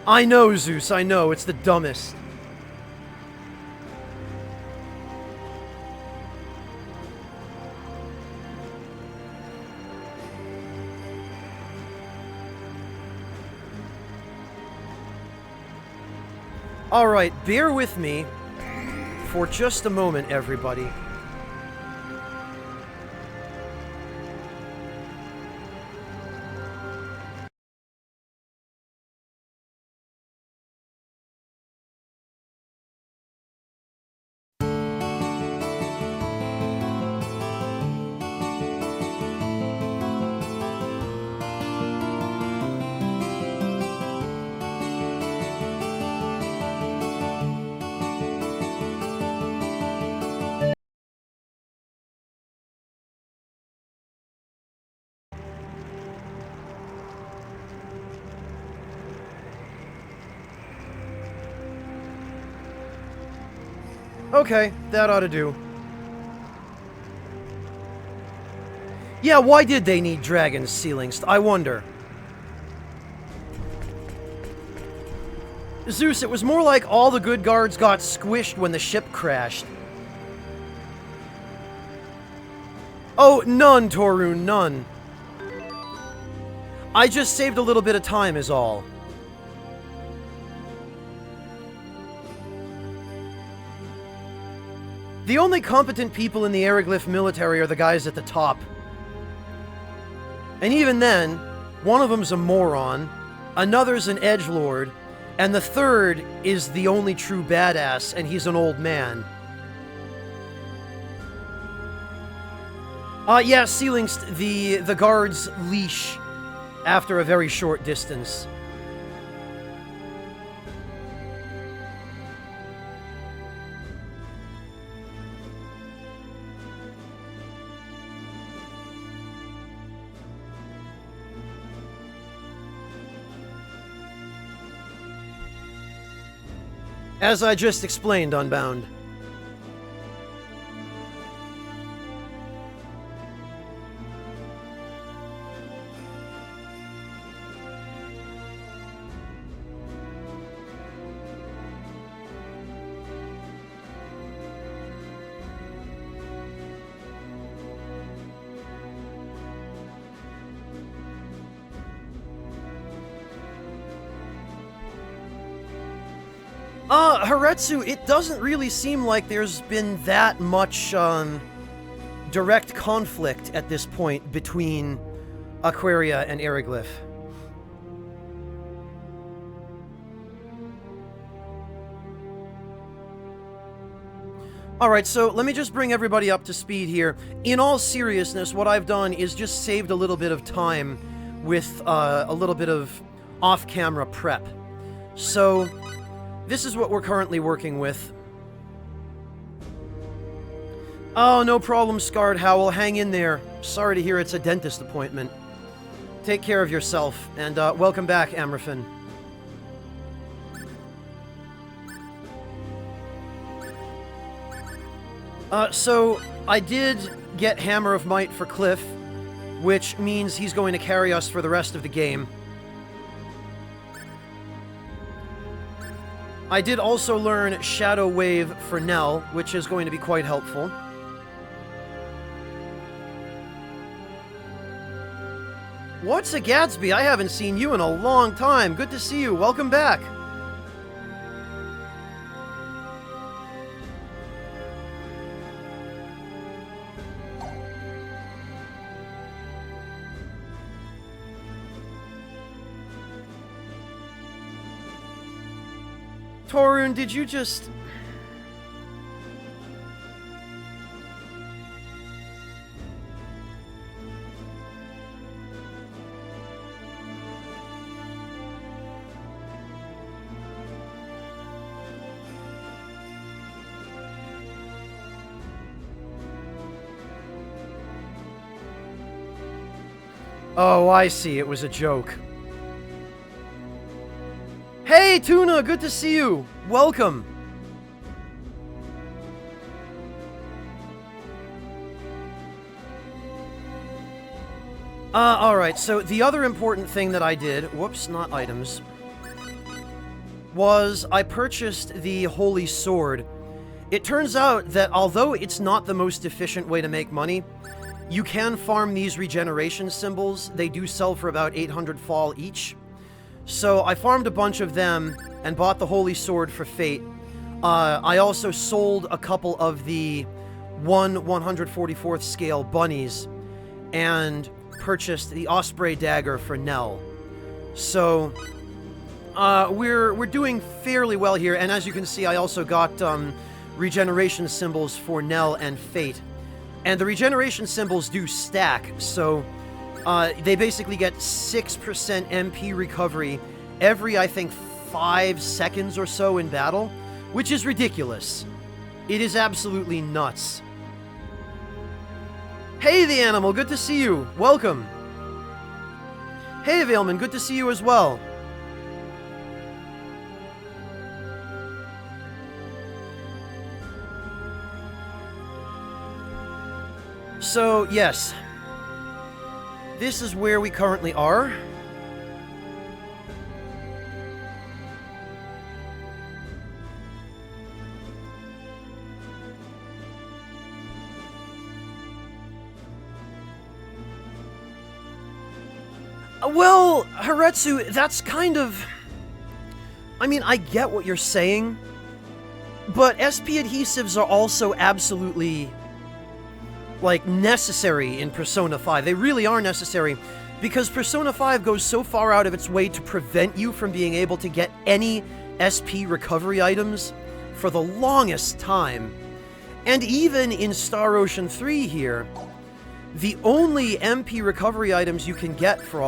I know, Zeus, I know, it's the dumbest. Alright, bear with me for just a moment, everybody. Okay, that ought to do. Yeah, why did they need dragon ceilings? I wonder. Zeus, it was more like all the good guards got squished when the ship crashed. Oh, none, Torun, none. I just saved a little bit of time is all. The only competent people in the Eriglyph military are the guys at the top. And even then, one of them's a moron, another's an edgelord, and the third is the only true badass, and he's an old man. Yeah, ceilings, the guards leash after a very short distance. As I just explained, Unbound. Haretsu, it doesn't really seem like there's been that much, direct conflict at this point between Aquaria and Eriglyph. Alright, so let me just bring everybody up to speed here. In all seriousness, what I've done is just saved a little bit of time with a little bit of off-camera prep. So, this is what we're currently working with. Oh, no problem, Scarred Howl. Hang in there. Sorry to hear it's a dentist appointment. Take care of yourself, and welcome back, Amrafin. So, I did get Hammer of Might for Cliff, which means he's going to carry us for the rest of the game. I did also learn Shadow Wave for Nell, which is going to be quite helpful. What's a Gatsby? I haven't seen you in a long time. Good to see you. Welcome back. Torun, did you just... Oh, I see. It was a joke. Hey, Tuna! Good to see you! Welcome! Alright, so the other important thing that I did, whoops, not items, was I purchased the Holy Sword. It turns out that although it's not the most efficient way to make money, you can farm these regeneration symbols. They do sell for about 800 fall each. So I farmed a bunch of them and bought the Holy Sword for Fate. I also sold a couple of the 1/144th scale bunnies and purchased the Osprey Dagger for Nell. So we're doing fairly well here, and as you can see, I also got regeneration symbols for Nell and Fate. And the regeneration symbols do stack, so they basically get 6% MP recovery every, I think, 5 seconds or so in battle, which is ridiculous. It is absolutely nuts. Hey, the animal, good to see you. Welcome. Hey, Veilman, good to see you as well. So, yes. This is where we currently are. Well, Haretsu, that's kind of... I mean, I get what you're saying, but SP adhesives are also absolutely, like, necessary in Persona 5. They really are necessary. because Persona 5 goes so far out of its way to prevent you from being able to get any SP recovery items for the longest time. And even in Star Ocean 3 here, the only MP recovery items you can get for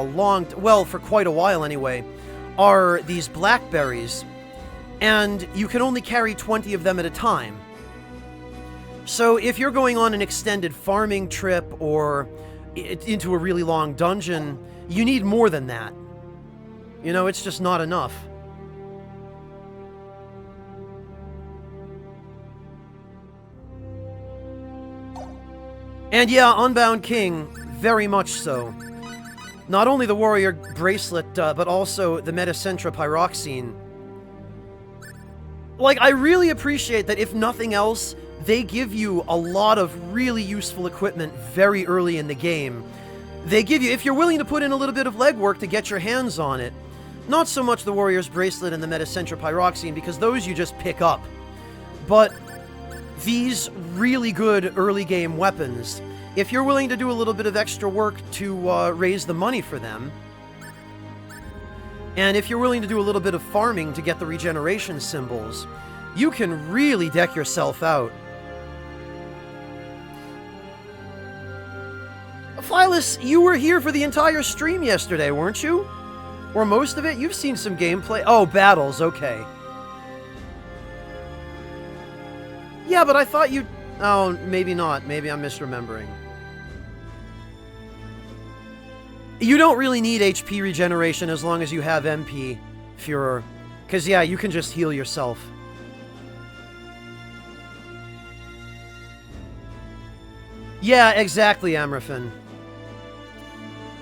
for quite a while anyway, are these blackberries, and you can only carry 20 of them at a time. So if you're going on an extended farming trip or into a really long dungeon, you need more than that. You know, it's just not enough. And yeah, Unbound King, very much so. Not only the warrior bracelet, but also the Metacentra pyroxene. Like, I really appreciate that, if nothing else, they give you a lot of really useful equipment very early in the game. They give you, if you're willing to put in a little bit of legwork to get your hands on it, not so much the warrior's bracelet and the Metacentra pyroxene, because those you just pick up, but these really good early game weapons, if you're willing to do a little bit of extra work to raise the money for them, and if you're willing to do a little bit of farming to get the regeneration symbols, you can really deck yourself out. Phyllis, you were here for the entire stream yesterday, weren't you? Or most of it? You've seen some gameplay. Oh, battles, okay. Yeah, but I thought you... Oh, maybe not. Maybe I'm misremembering. You don't really need HP regeneration as long as you have MP, Führer. Because, yeah, you can just heal yourself. Yeah, exactly, Amrafin.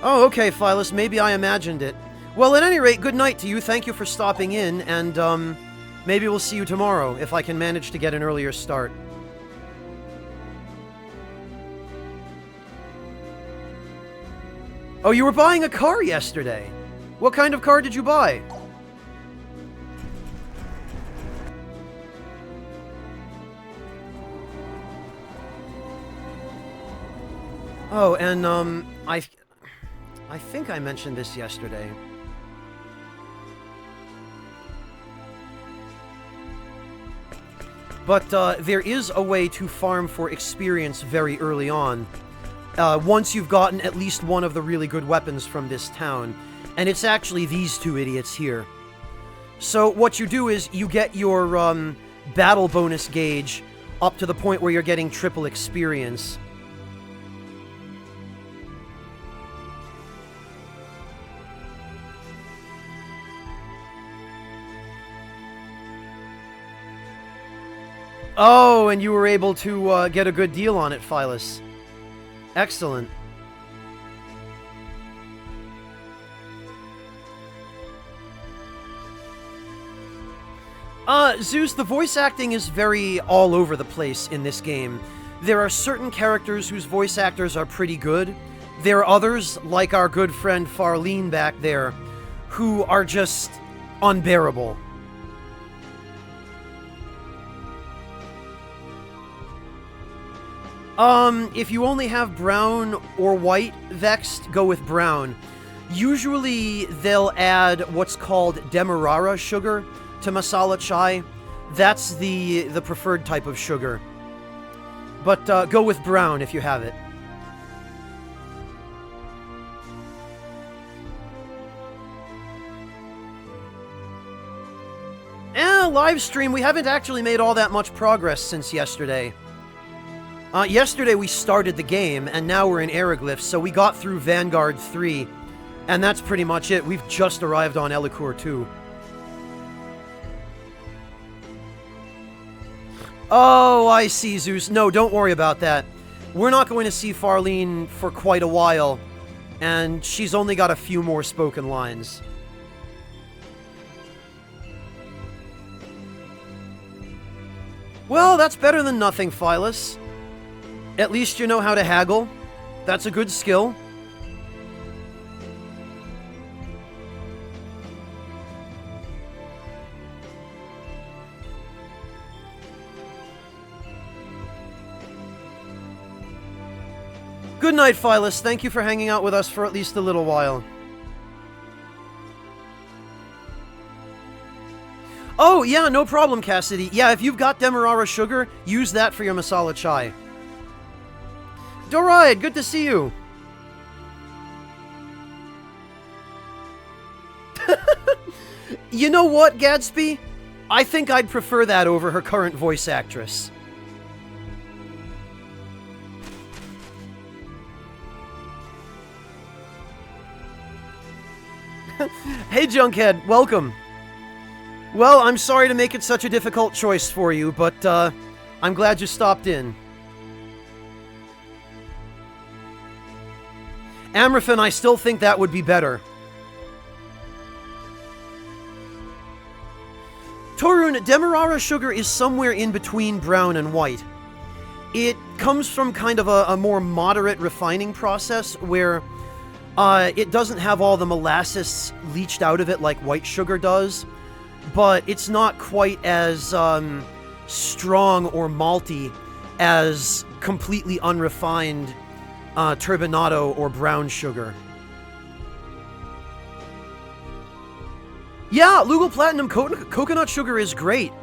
Oh, okay, Phyllis, maybe I imagined it. Well, at any rate, good night to you. Thank you for stopping in, and, maybe we'll see you tomorrow, if I can manage to get an earlier start. Oh, you were buying a car yesterday. What kind of car did you buy? Oh, and, I think I mentioned this yesterday. But, there is a way to farm for experience very early on. Once you've gotten at least one of the really good weapons from this town. And it's actually these two idiots here. So, what you do is, you get your, battle bonus gauge up to the point where you're getting triple experience. Oh, and you were able to get a good deal on it, Phyllis. Excellent. Zeus, the voice acting is very all over the place in this game. There are certain characters whose voice actors are pretty good. There are others, like our good friend Farlene back there, who are just unbearable. If you only have brown or white vexed, go with brown. Usually, they'll add what's called demerara sugar to masala chai. That's the preferred type of sugar. But, go with brown if you have it. Live stream, we haven't actually made all that much progress since yesterday. Yesterday we started the game, and now we're in Aeroglyphs, so we got through Vanguard 3, and that's pretty much it. We've just arrived on Elicour 2. Oh, I see, Zeus. No, don't worry about that. We're not going to see Farlene for quite a while, and she's only got a few more spoken lines. Well, that's better than nothing, Phyllis. At least you know how to haggle. That's a good skill. Good night, Phyllis. Thank you for hanging out with us for at least a little while. Oh, yeah, no problem, Cassidy. Yeah, if you've got Demerara sugar, use that for your masala chai. Doride, good to see you. You know what, Gadsby? I think I'd prefer that over her current voice actress. Hey, Junkhead, welcome. Well, I'm sorry to make it such a difficult choice for you, but I'm glad you stopped in. Amraphin, I still think that would be better. Torun, Demerara sugar is somewhere in between brown and white. It comes from kind of a more moderate refining process where it doesn't have all the molasses leached out of it like white sugar does, but it's not quite as strong or malty as completely unrefined turbinado or brown sugar. Yeah, Lugal Platinum coconut sugar is great.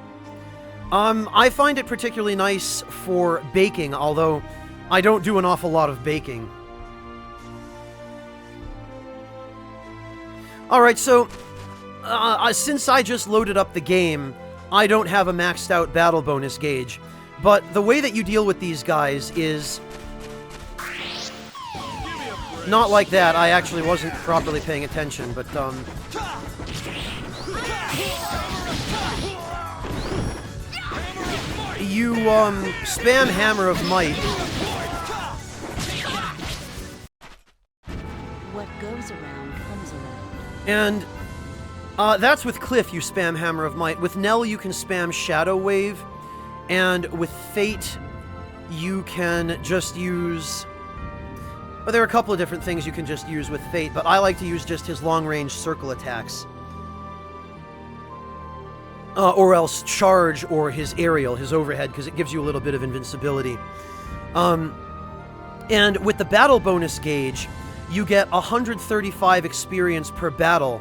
I find it particularly nice for baking, although I don't do an awful lot of baking. Alright, so since I just loaded up the game, I don't have a maxed out battle bonus gauge. But the way that you deal with these guys is not like that. I actually wasn't properly paying attention, but you spam Hammer of Might. What goes around comes around. And that's with Cliff, you spam Hammer of Might. With Nell, you can spam Shadow Wave. And with Fate, you can just use... Well, there are a couple of different things you can just use with Fate, but I like to use just his long-range circle attacks. Or else Charge or his Aerial, his Overhead, because it gives you a little bit of invincibility. And with the battle bonus gauge, you get 135 experience per battle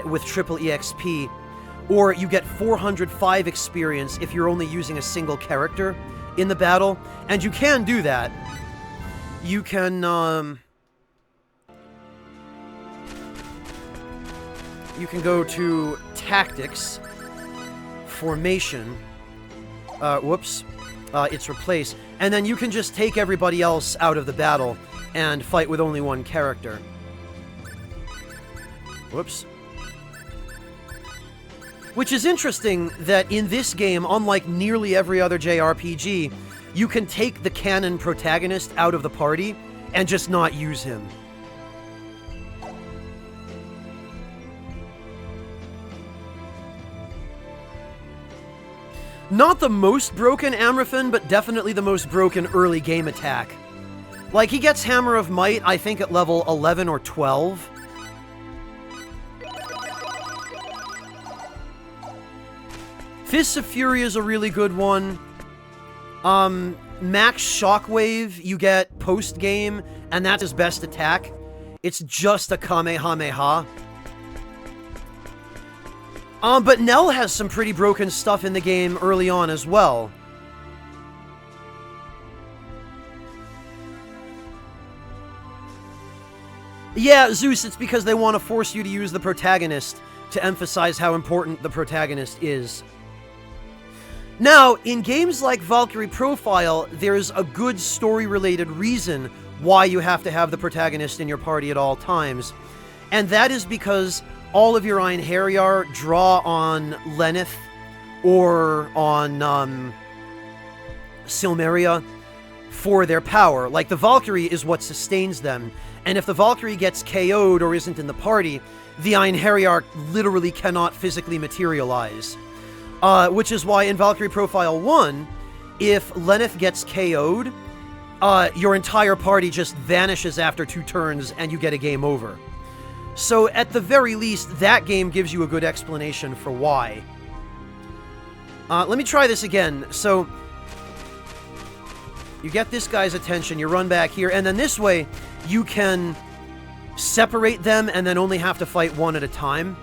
with triple EXP, or you get 405 experience if you're only using a single character in the battle, and you can do that. You can, you can go to Tactics, Formation, it's Replace, and then you can just take everybody else out of the battle and fight with only one character. Whoops. Which is interesting that in this game, unlike nearly every other JRPG, you can take the canon protagonist out of the party and just not use him. Not the most broken Amraphin, but definitely the most broken early game attack. Like, he gets Hammer of Might, I think, at level 11 or 12. Fists of Fury is a really good one. Max Shockwave, you get post-game, and that's his best attack. It's just a Kamehameha. But Nell has some pretty broken stuff in the game early on as well. Yeah, Zeus, it's because they want to force you to use the protagonist to emphasize how important the protagonist is. Now, in games like Valkyrie Profile, there's a good story-related reason why you have to have the protagonist in your party at all times. And that is because all of your Einherjar draw on Lenneth or on Silmeria for their power. Like, the Valkyrie is what sustains them. And if the Valkyrie gets KO'd or isn't in the party, the Einherjar literally cannot physically materialize. Which is why in Valkyrie Profile 1, if Lenneth gets KO'd, your entire party just vanishes after 2 turns and you get a game over. So at the very least, that game gives you a good explanation for why. Let me try this again. So, You get this guy's attention, you run back here, and then this way, you can separate them and then only have to fight one at a time.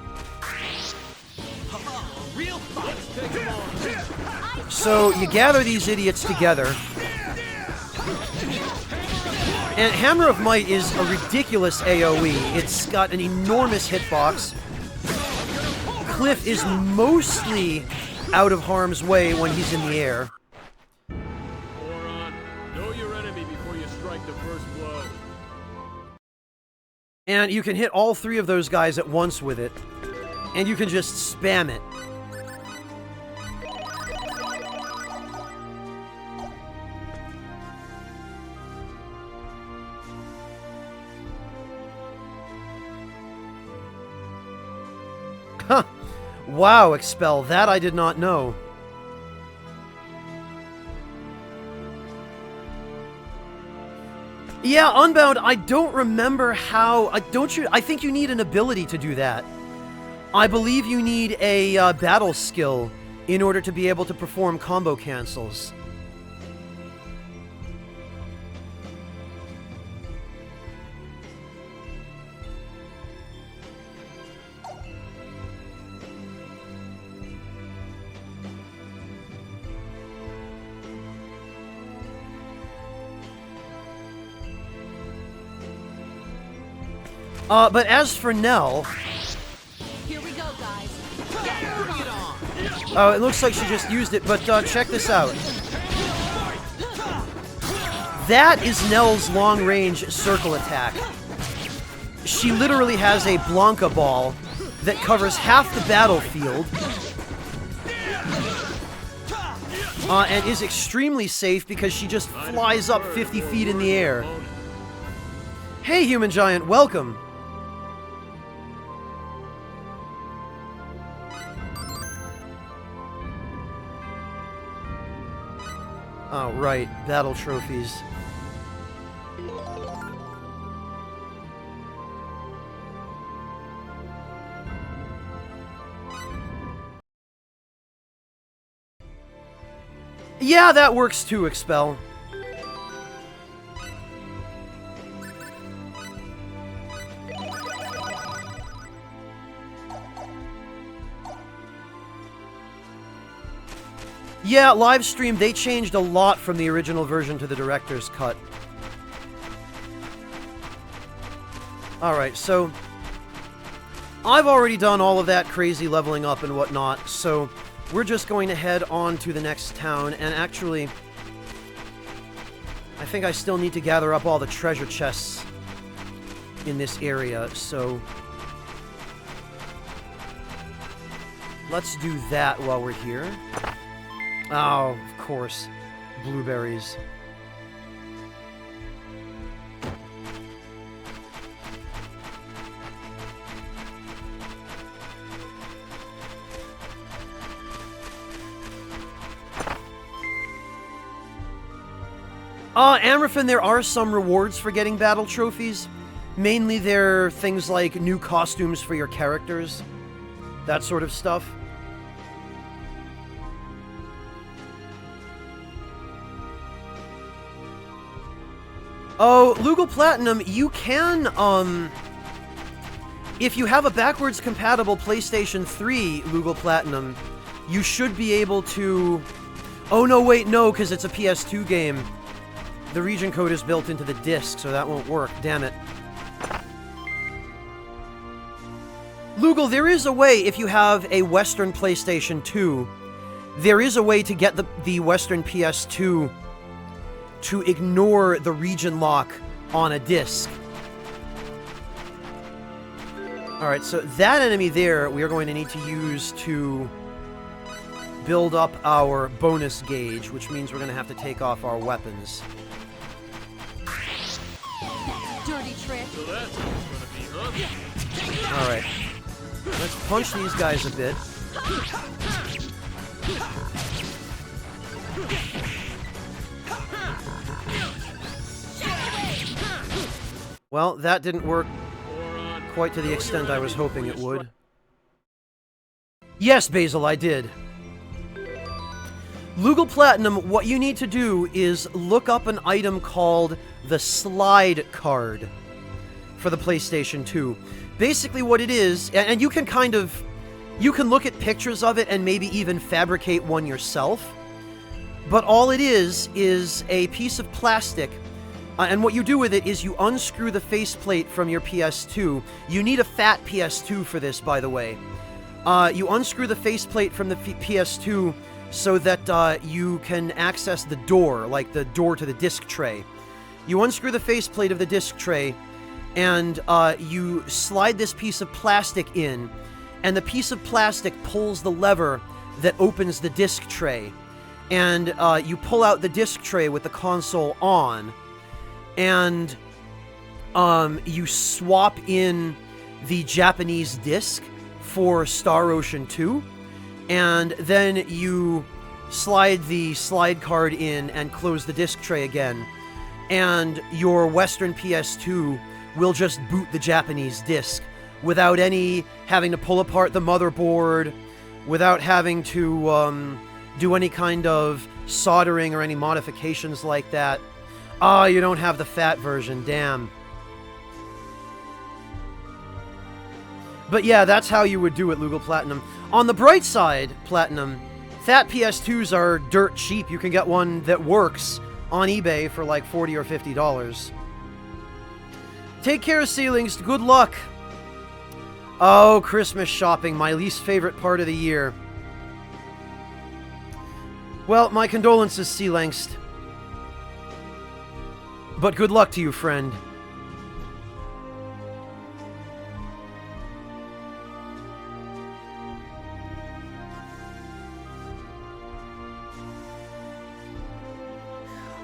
So you gather these idiots together. And Hammer of Might is a ridiculous AoE. It's got an enormous hitbox. Cliff is mostly out of harm's way when he's in the air. Moron, know your enemy before you strike the first blow. And you can hit all three of those guys at once with it. And you can just spam it. Huh. Wow, Expel, that I did not know. Yeah, Unbound, I don't remember how... I think you need an ability to do that. I believe you need a battle skill in order to be able to perform combo cancels. But as for Nell... Here we go, guys. Oh, it looks like she just used it, but check this out. That is Nell's long-range circle attack. She literally has a Blanca ball that covers half the battlefield. And is extremely safe because she just flies up 50 feet in the air. Hey, Human Giant, welcome! Oh, right. Battle trophies. Yeah, that works too, Expel. Yeah, livestream, they changed a lot from the original version to the director's cut. Alright, so... I've already done all of that crazy leveling up and whatnot, so we're just going to head on to the next town, and actually... I think I still need to gather up all the treasure chests in this area, so... Let's do that while we're here. Oh, of course. Blueberries. Amraphin, there are some rewards for getting battle trophies. Mainly they're things like new costumes for your characters. That sort of stuff. Oh, Lugal Platinum, you can, if you have a backwards compatible PlayStation 3 Lugal Platinum, you should be able to... Oh, no, wait, no, because it's a PS2 game. The region code is built into the disc, so that won't work. Damn it. Lugal, there is a way, if you have a Western PlayStation 2, there is a way to get the Western PS2 to ignore the region lock on a disc. Alright, so that enemy there we are going to need to use to build up our bonus gauge, which means we're going to have to take off our weapons. Dirty trick. So that's how it's gonna be, huh? Alright. Let's punch these guys a bit. Well, that didn't work quite to the extent I was hoping it would. Yes, Basil, I did. Lugal Platinum, what you need to do is look up an item called the slide card for the PlayStation 2. Basically what it is, and you can kind of, you can look at pictures of it and maybe even fabricate one yourself, but all it is a piece of plastic, and what you do with it is you unscrew the faceplate from your PS2. You need a fat PS2 for this, by the way. You unscrew the faceplate from the PS2 so that you can access the door, like the door to the disc tray. You unscrew the faceplate of the disc tray, and you slide this piece of plastic in, and the piece of plastic pulls the lever that opens the disc tray. And you pull out the disc tray with the console on, and you swap in the Japanese disc for Star Ocean 2, and then you slide the slide card in and close the disc tray again, and your Western PS2 will just boot the Japanese disc without any having to pull apart the motherboard, without having to do any kind of soldering or any modifications like that. Ah, you don't have the fat version, damn. But yeah, that's how you would do it, Lugal Platinum. On the bright side, Platinum, fat PS2s are dirt cheap. You can get one that works on eBay for like $40 or $50. Take care, Ceilings. Good luck. Oh, Christmas shopping, my least favorite part of the year. Well, my condolences, Ceilings. But good luck to you, friend.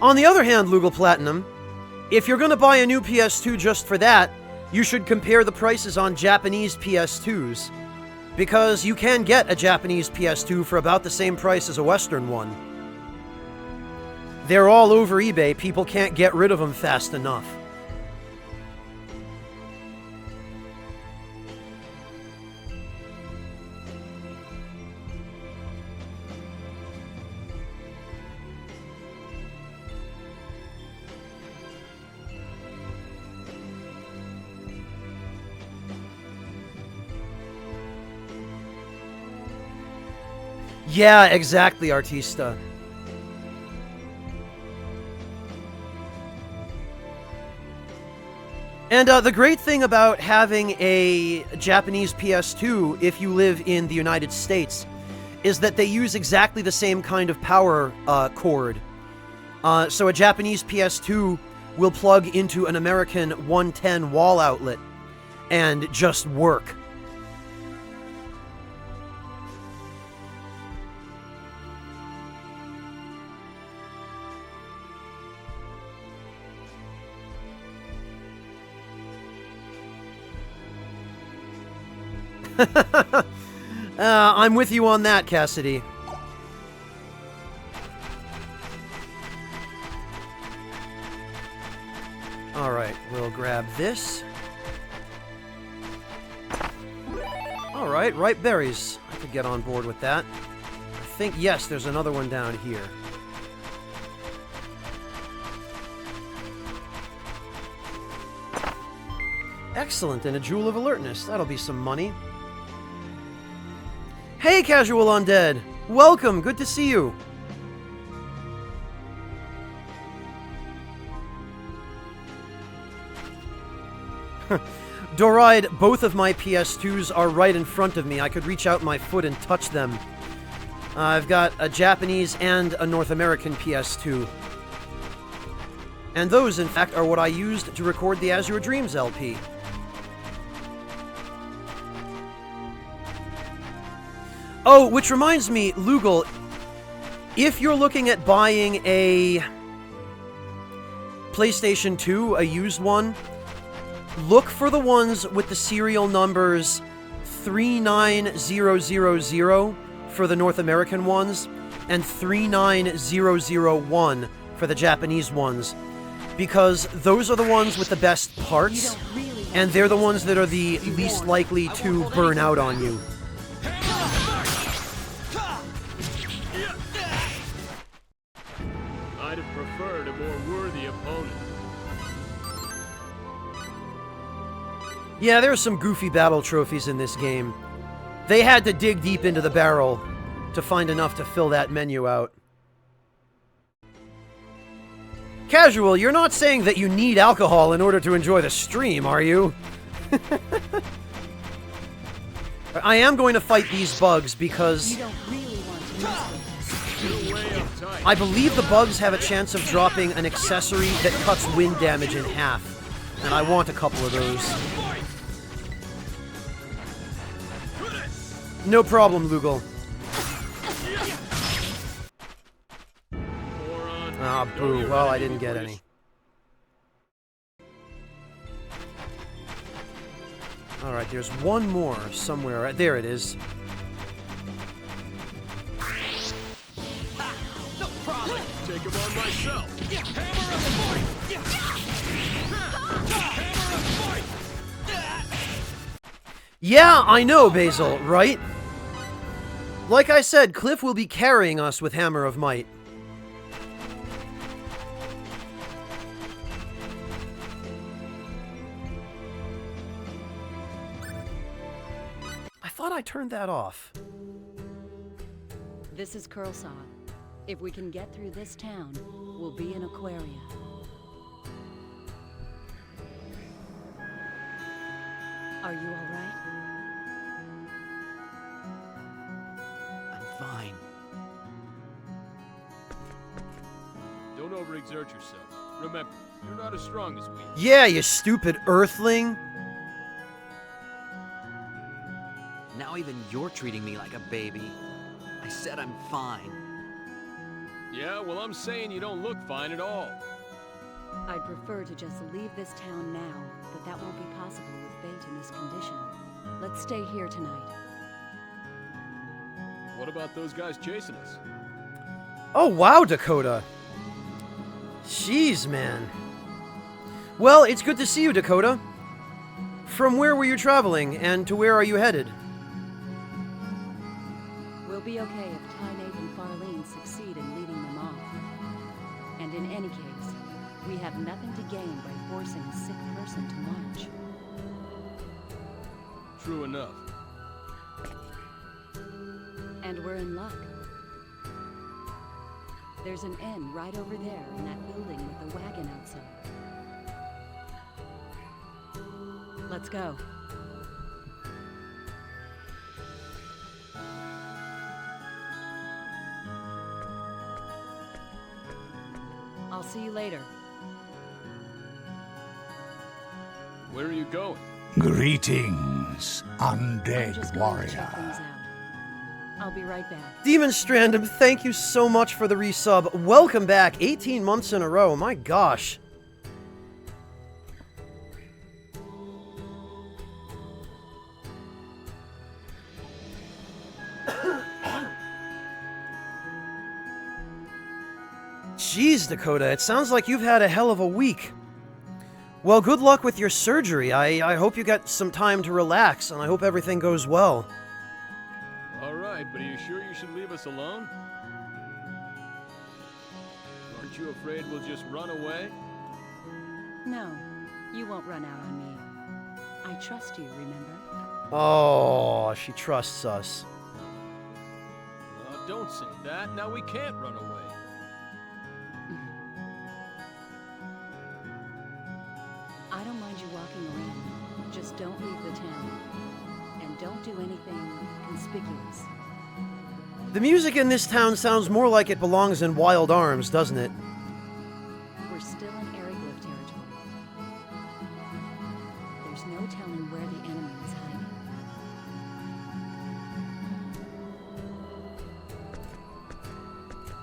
On the other hand, Lugal Platinum, if you're going to buy a new PS2 just for that, you should compare the prices on Japanese PS2s. Because you can get a Japanese PS2 for about the same price as a Western one. They're all over eBay. People can't get rid of them fast enough. Yeah, exactly, Artista. And the great thing about having a Japanese PS2, if you live in the United States, is that they use exactly the same kind of power cord. So a Japanese PS2 will plug into an American 110 wall outlet and just work. I'm with you on that, Cassidy. Alright, we'll grab this. Alright, ripe berries. I could get on board with that. I think, yes, there's another one down here. Excellent, and a Jewel of Alertness. That'll be some money. Hey, Casual Undead! Welcome! Good to see you! Doride, both of my PS2s are right in front of me. I could reach out my foot and touch them. I've got a Japanese and a North American PS2. And those, in fact, are what I used to record the As Your Dreams LP. Oh, which reminds me, Lugal, if you're looking at buying a PlayStation 2, a used one, look for the ones with the serial numbers 39000 for the North American ones and 39001 for the Japanese ones, because those are the ones with the best parts, and they're the ones that are the least likely to burn out on you. Own it. Yeah, there's some goofy battle trophies in this game. They had to dig deep into the barrel to find enough to fill that menu out. Casual, you're not saying that you need alcohol in order to enjoy the stream, are you? I am going to fight these bugs because You don't really want to miss this. You're way uptight. I believe the bugs have a chance of dropping an accessory that cuts wind damage in half, and I want a couple of those. No problem, Lugal. Ah, boo. Well, I didn't get any. Alright, there's one more somewhere. There it is. Take him on myself. Yeah, I know, Basil, right? Like I said, Cliff will be carrying us with Hammer of Might. I thought I turned that off. This is Curlsaw. If we can get through this town, we'll be in Aquaria. Are you all right? I'm fine. Don't overexert yourself. Remember, you're not as strong as we are. Yeah, you stupid earthling. Now even you're treating me like a baby. I said I'm fine. Yeah, well, I'm saying you don't look fine at all. I'd prefer to just leave this town now, but that won't be possible with Bait in this condition. Let's stay here tonight. What about those guys chasing us? Oh, wow, Dakota. Jeez, man. Well, it's good to see you, Dakota. From where were you traveling, and to where are you headed? We'll be okay if Tynape and Farlene succeed in leading them off. And in any case, we have nothing to gain by forcing a sick person to march. True enough. And we're in luck. There's an inn right over there in that building with the wagon outside. Let's go. I'll see you later. Where are you going? Greetings, I'm undead just going to check warrior. things out. I'll be right back. Demon Strandom, thank you so much for the resub. Welcome back. 18 months in a row. My gosh. Jeez, Dakota, it sounds like you've had a hell of a week. Well, good luck with your surgery. I hope you get some time to relax, and I hope everything goes well. All right, but are you sure you should leave us alone? Aren't you afraid we'll just run away? No, you won't run out on me. I trust you, remember? Oh, she trusts us. Don't say that. Now we can't run away. I don't mind you walking around. Just don't leave the town. And don't do anything conspicuous. The music in this town sounds more like it belongs in Wild Arms, doesn't it? We're still in Eriglyph territory. There's no telling where the enemy is hiding.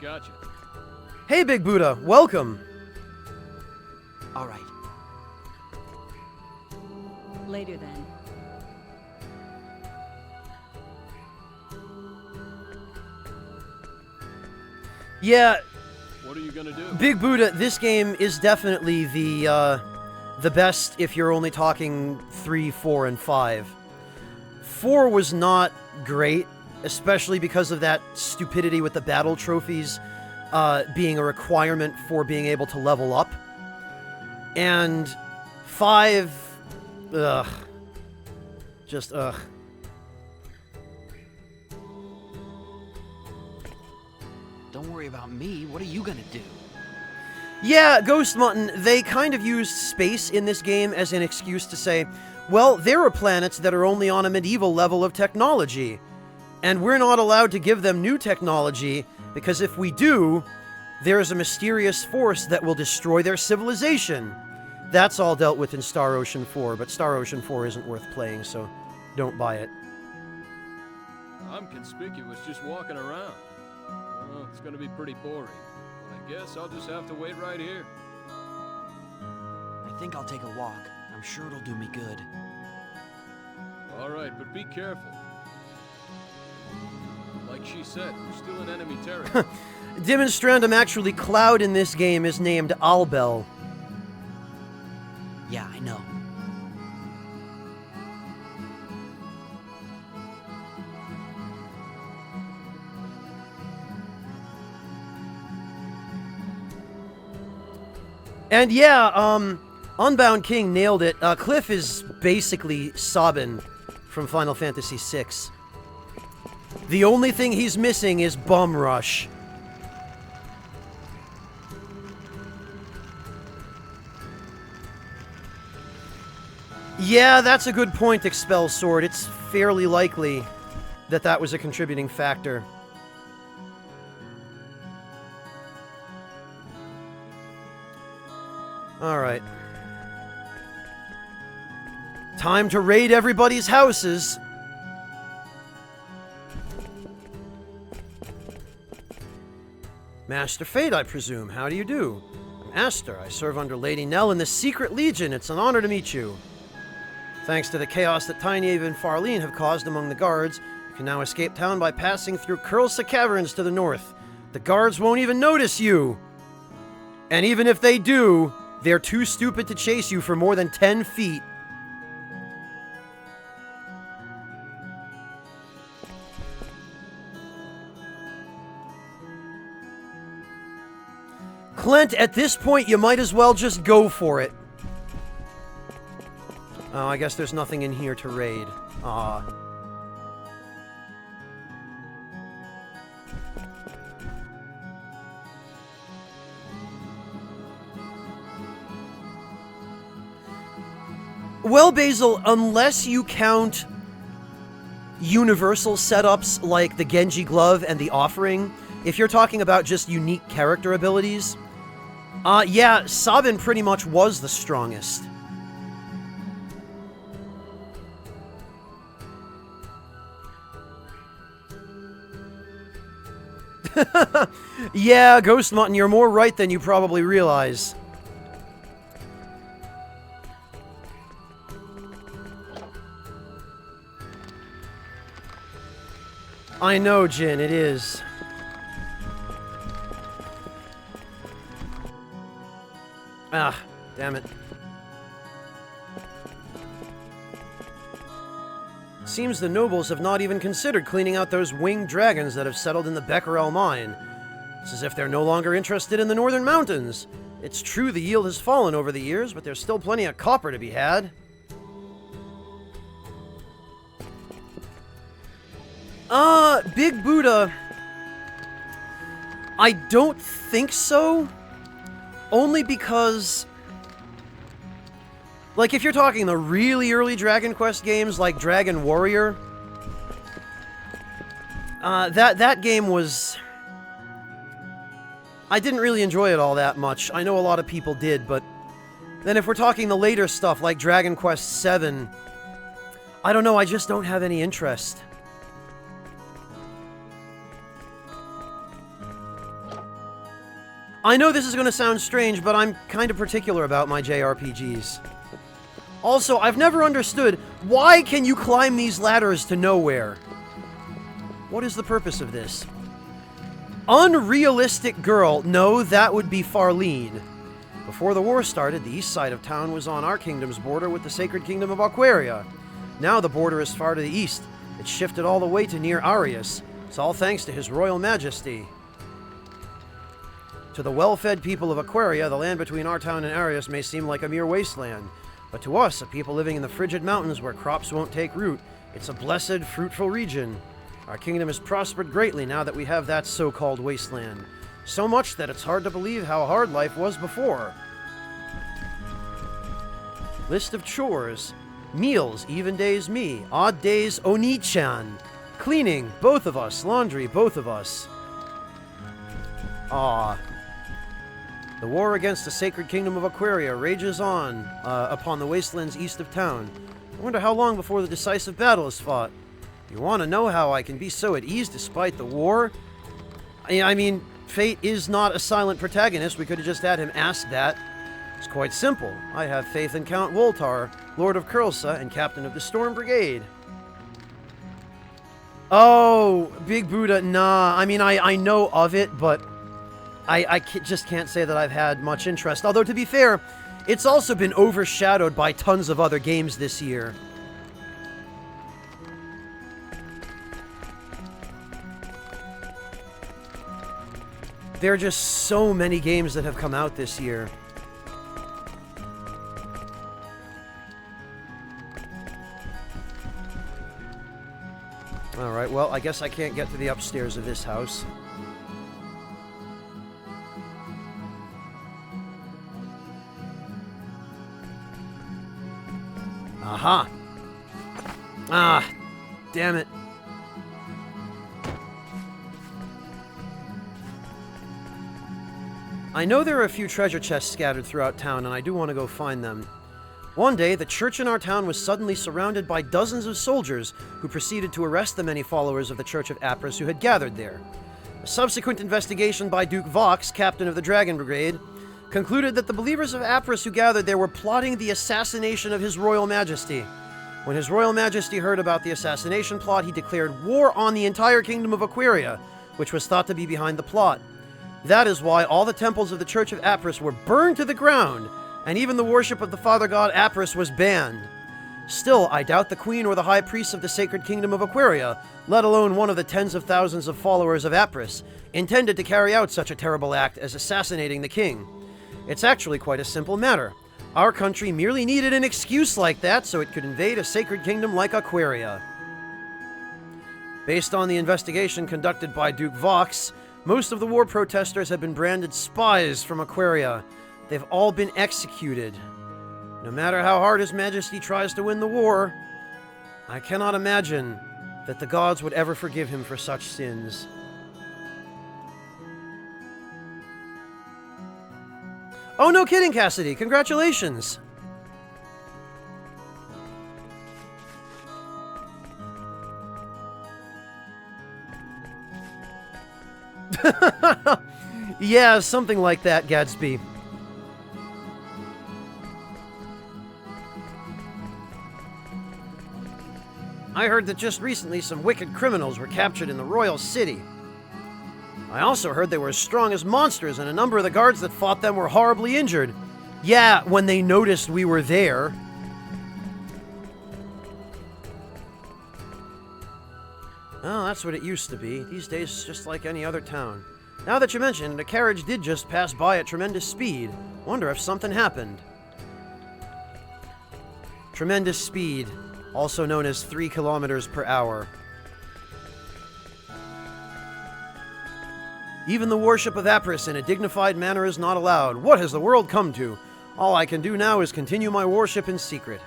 Gotcha. Hey, Big Buddha, welcome. All right. Later then. Yeah, What are you gonna do? Big Buddha, this game is definitely the best if you're only talking 3, 4, and 5. 4 was not great, especially because of that stupidity with the battle trophies being a requirement for being able to level up. And 5... Ugh. Just, ugh. Don't worry about me. What are you gonna do? Yeah, Ghost Mutton, they kind of used space in this game as an excuse to say, well, there are planets that are only on a medieval level of technology, and we're not allowed to give them new technology, because if we do, there's a mysterious force that will destroy their civilization. That's all dealt with in Star Ocean 4, but Star Ocean 4 isn't worth playing, so don't buy it. I'm conspicuous just walking around. Well, it's gonna be pretty boring. I guess I'll just have to wait right here. I think I'll take a walk. I'm sure it'll do me good. All right, but be careful. Like she said, we're still in enemy territory. Demonstrandum actually, Cloud in this game is named Albel. Yeah, I know. And yeah, Unbound King nailed it. Cliff is basically Sabin from Final Fantasy VI. The only thing he's missing is Bum Rush. Yeah, that's a good point, Expel Sword. It's fairly likely that that was a contributing factor. Alright. Time to raid everybody's houses. Master Fate, I presume. How do you do? I'm Aster. I serve under Lady Nell in the Secret Legion. It's an honor to meet you. Thanks to the chaos that Tiny Ava and Farlene have caused among the guards, you can now escape town by passing through Kurlsa Caverns to the north. The guards won't even notice you. And even if they do, they're too stupid to chase you for more than 10 feet. Clint, at this point, you might as well just go for it. Oh, I guess there's nothing in here to raid. Aw. Well, Basil, unless you count universal setups like the Genji Glove and the Offering, if you're talking about just unique character abilities, yeah, Sabin pretty much was the strongest. Yeah, Ghost Mutton, you're more right than you probably realize. I know, Jin, it is. Ah, damn it. Seems the nobles have not even considered cleaning out those winged dragons that have settled in the Becquerel mine. It's as if they're no longer interested in the northern mountains. It's true the yield has fallen over the years, but there's still plenty of copper to be had. Big Buddha... I don't think so. Only because... like, if you're talking the really early Dragon Quest games, like Dragon Warrior... that game was... I didn't really enjoy it all that much. I know a lot of people did, but... then if we're talking the later stuff, like Dragon Quest VII... I don't know, I just don't have any interest. I know this is going to sound strange, but I'm kind of particular about my JRPGs. Also, I've never understood, why can you climb these ladders to nowhere? What is the purpose of this? Unrealistic girl. No, that would be Farlene. Before the war started, the east side of town was on our kingdom's border with the sacred kingdom of Aquaria. Now the border is far to the east. It's shifted all the way to near Arius. It's all thanks to his royal majesty. To the well-fed people of Aquaria, the land between our town and Arius may seem like a mere wasteland. But to us, a people living in the frigid mountains where crops won't take root, it's a blessed, fruitful region. Our kingdom has prospered greatly now that we have that so-called wasteland. So much that it's hard to believe how hard life was before. List of chores. Meals, even days me. Odd days, Oni-chan. Cleaning, both of us. Laundry, both of us. Ah. The war against the sacred kingdom of Aquaria rages on upon the wastelands east of town. I wonder how long before the decisive battle is fought. You want to know how I can be so at ease despite the war? I mean, fate is not a silent protagonist. We could have just had him ask that. It's quite simple. I have faith in Count Woltar, Lord of Kurlsa and Captain of the Storm Brigade. Oh, Big Buddha, nah. I mean, I know of it, but just can't say that I've had much interest. Although, to be fair, it's also been overshadowed by tons of other games this year. There are just so many games that have come out this year. Alright, well, I guess I can't get to the upstairs of this house. Aha! Ah! Damn it. I know there are a few treasure chests scattered throughout town, and I do want to go find them. One day, the church in our town was suddenly surrounded by dozens of soldiers who proceeded to arrest the many followers of the Church of Apris who had gathered there. A subsequent investigation by Duke Vox, captain of the Dragon Brigade, concluded that the believers of Apris who gathered there were plotting the assassination of His Royal Majesty. When His Royal Majesty heard about the assassination plot, he declared war on the entire kingdom of Aquaria, which was thought to be behind the plot. That is why all the temples of the Church of Apris were burned to the ground, and even the worship of the father god Apris was banned. Still, I doubt the queen or the high priest of the sacred kingdom of Aquaria, let alone one of the tens of thousands of followers of Apris, intended to carry out such a terrible act as assassinating the king. It's actually quite a simple matter. Our country merely needed an excuse like that so it could invade a sacred kingdom like Aquaria. Based on the investigation conducted by Duke Vox, most of the war protesters have been branded spies from Aquaria. They've all been executed. No matter how hard His Majesty tries to win the war, I cannot imagine that the gods would ever forgive him for such sins. Oh, no kidding, Cassidy! Congratulations! Yeah, something like that, Gadsby. I heard that just recently some wicked criminals were captured in the royal city. I also heard they were as strong as monsters, and a number of the guards that fought them were horribly injured. Yeah, when they noticed we were there. Oh, that's what it used to be. These days, it's just like any other town. Now that you mention it, a carriage did just pass by at tremendous speed. Wonder if something happened. Tremendous speed, also known as 3 kilometers per hour. Even the worship of Apris in a dignified manner is not allowed. What has the world come to? All I can do now is continue my worship in secret.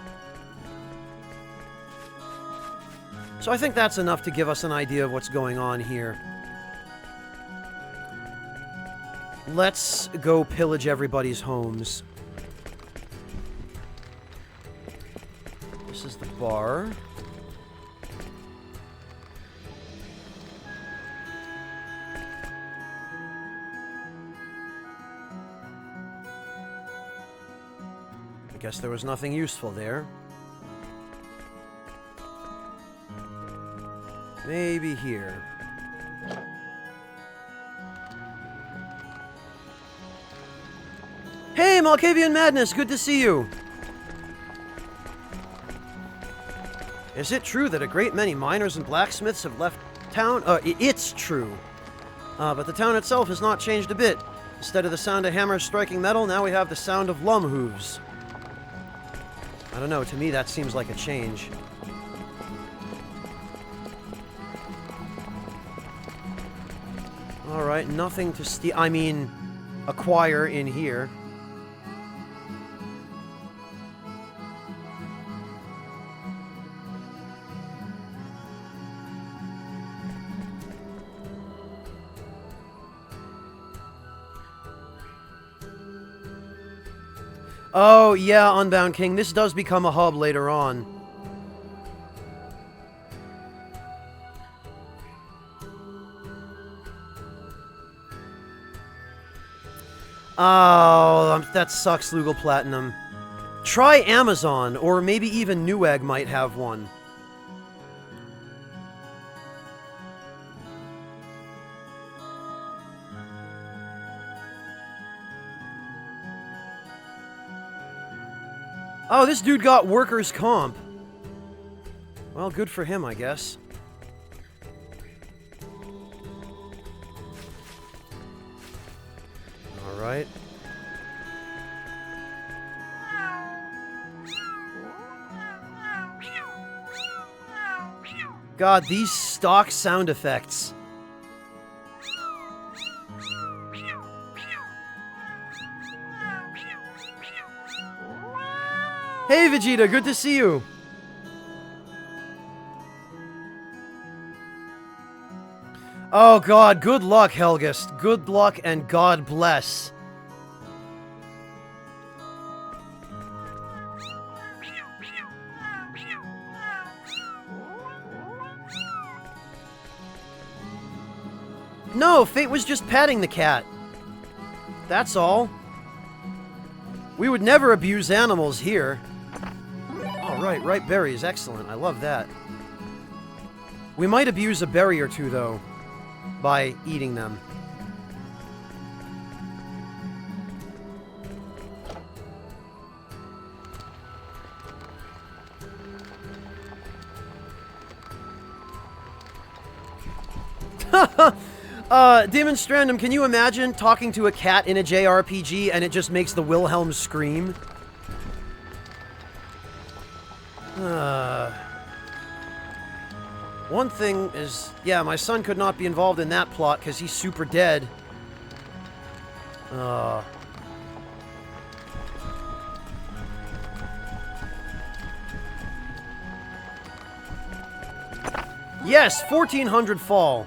So I think that's enough to give us an idea of what's going on here. Let's go pillage everybody's homes. This is the bar. I guess there was nothing useful there. Maybe here. Hey, Malkavian Madness, good to see you! Is it true that a great many miners and blacksmiths have left town? It's true. But the town itself has not changed a bit. Instead of the sound of hammers striking metal, now we have the sound of lum hooves. I don't know, to me that seems like a change. Alright, nothing to steal. I mean, acquire in here. Oh, yeah, Unbound King. This does become a hub later on. Oh, that sucks, Lugal Platinum. Try Amazon, or maybe even Newegg might have one. Oh, this dude got workers' comp. Well, good for him, I guess. Alright. God, these stock sound effects. Hey, Vegeta, good to see you. Oh, God, good luck, Helgist. Good luck and God bless. No, Fate was just patting the cat. That's all. We would never abuse animals here. All right, ripe berries, excellent. I love that. We might abuse a berry or two, though, by eating them. Demon Strandum, can you imagine talking to a cat in a JRPG and it just makes the Wilhelm scream? One thing is, yeah, my son could not be involved in that plot because he's super dead. Yes, 1400 fall.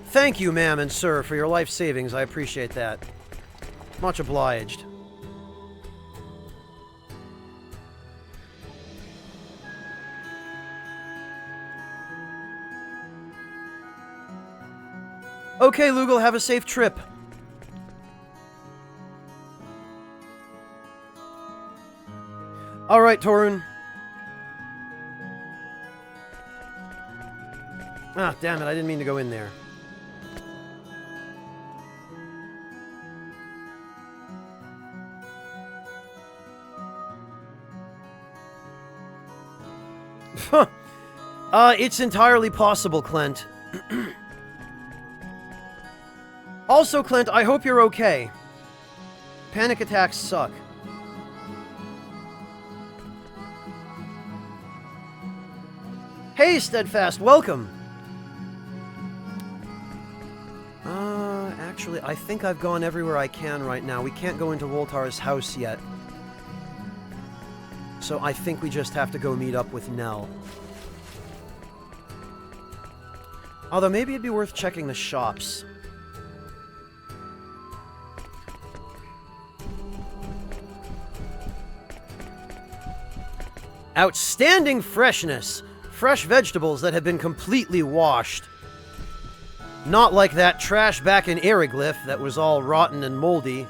Thank you, ma'am and sir, for your life savings. I appreciate that. Much obliged. Okay, Lugal, have a safe trip. Alright, Torun. Ah, damn it, I didn't mean to go in there. It's entirely possible, Clint. Also, Clint, I hope you're okay. Panic attacks suck. Hey, Steadfast, welcome! Actually, I think I've gone everywhere I can right now. We can't go into Woltar's house yet. So I think we just have to go meet up with Nell. Although maybe it'd be worth checking the shops. Outstanding freshness! Fresh vegetables that have been completely washed. Not like that trash back in Eriglyph that was all rotten and moldy.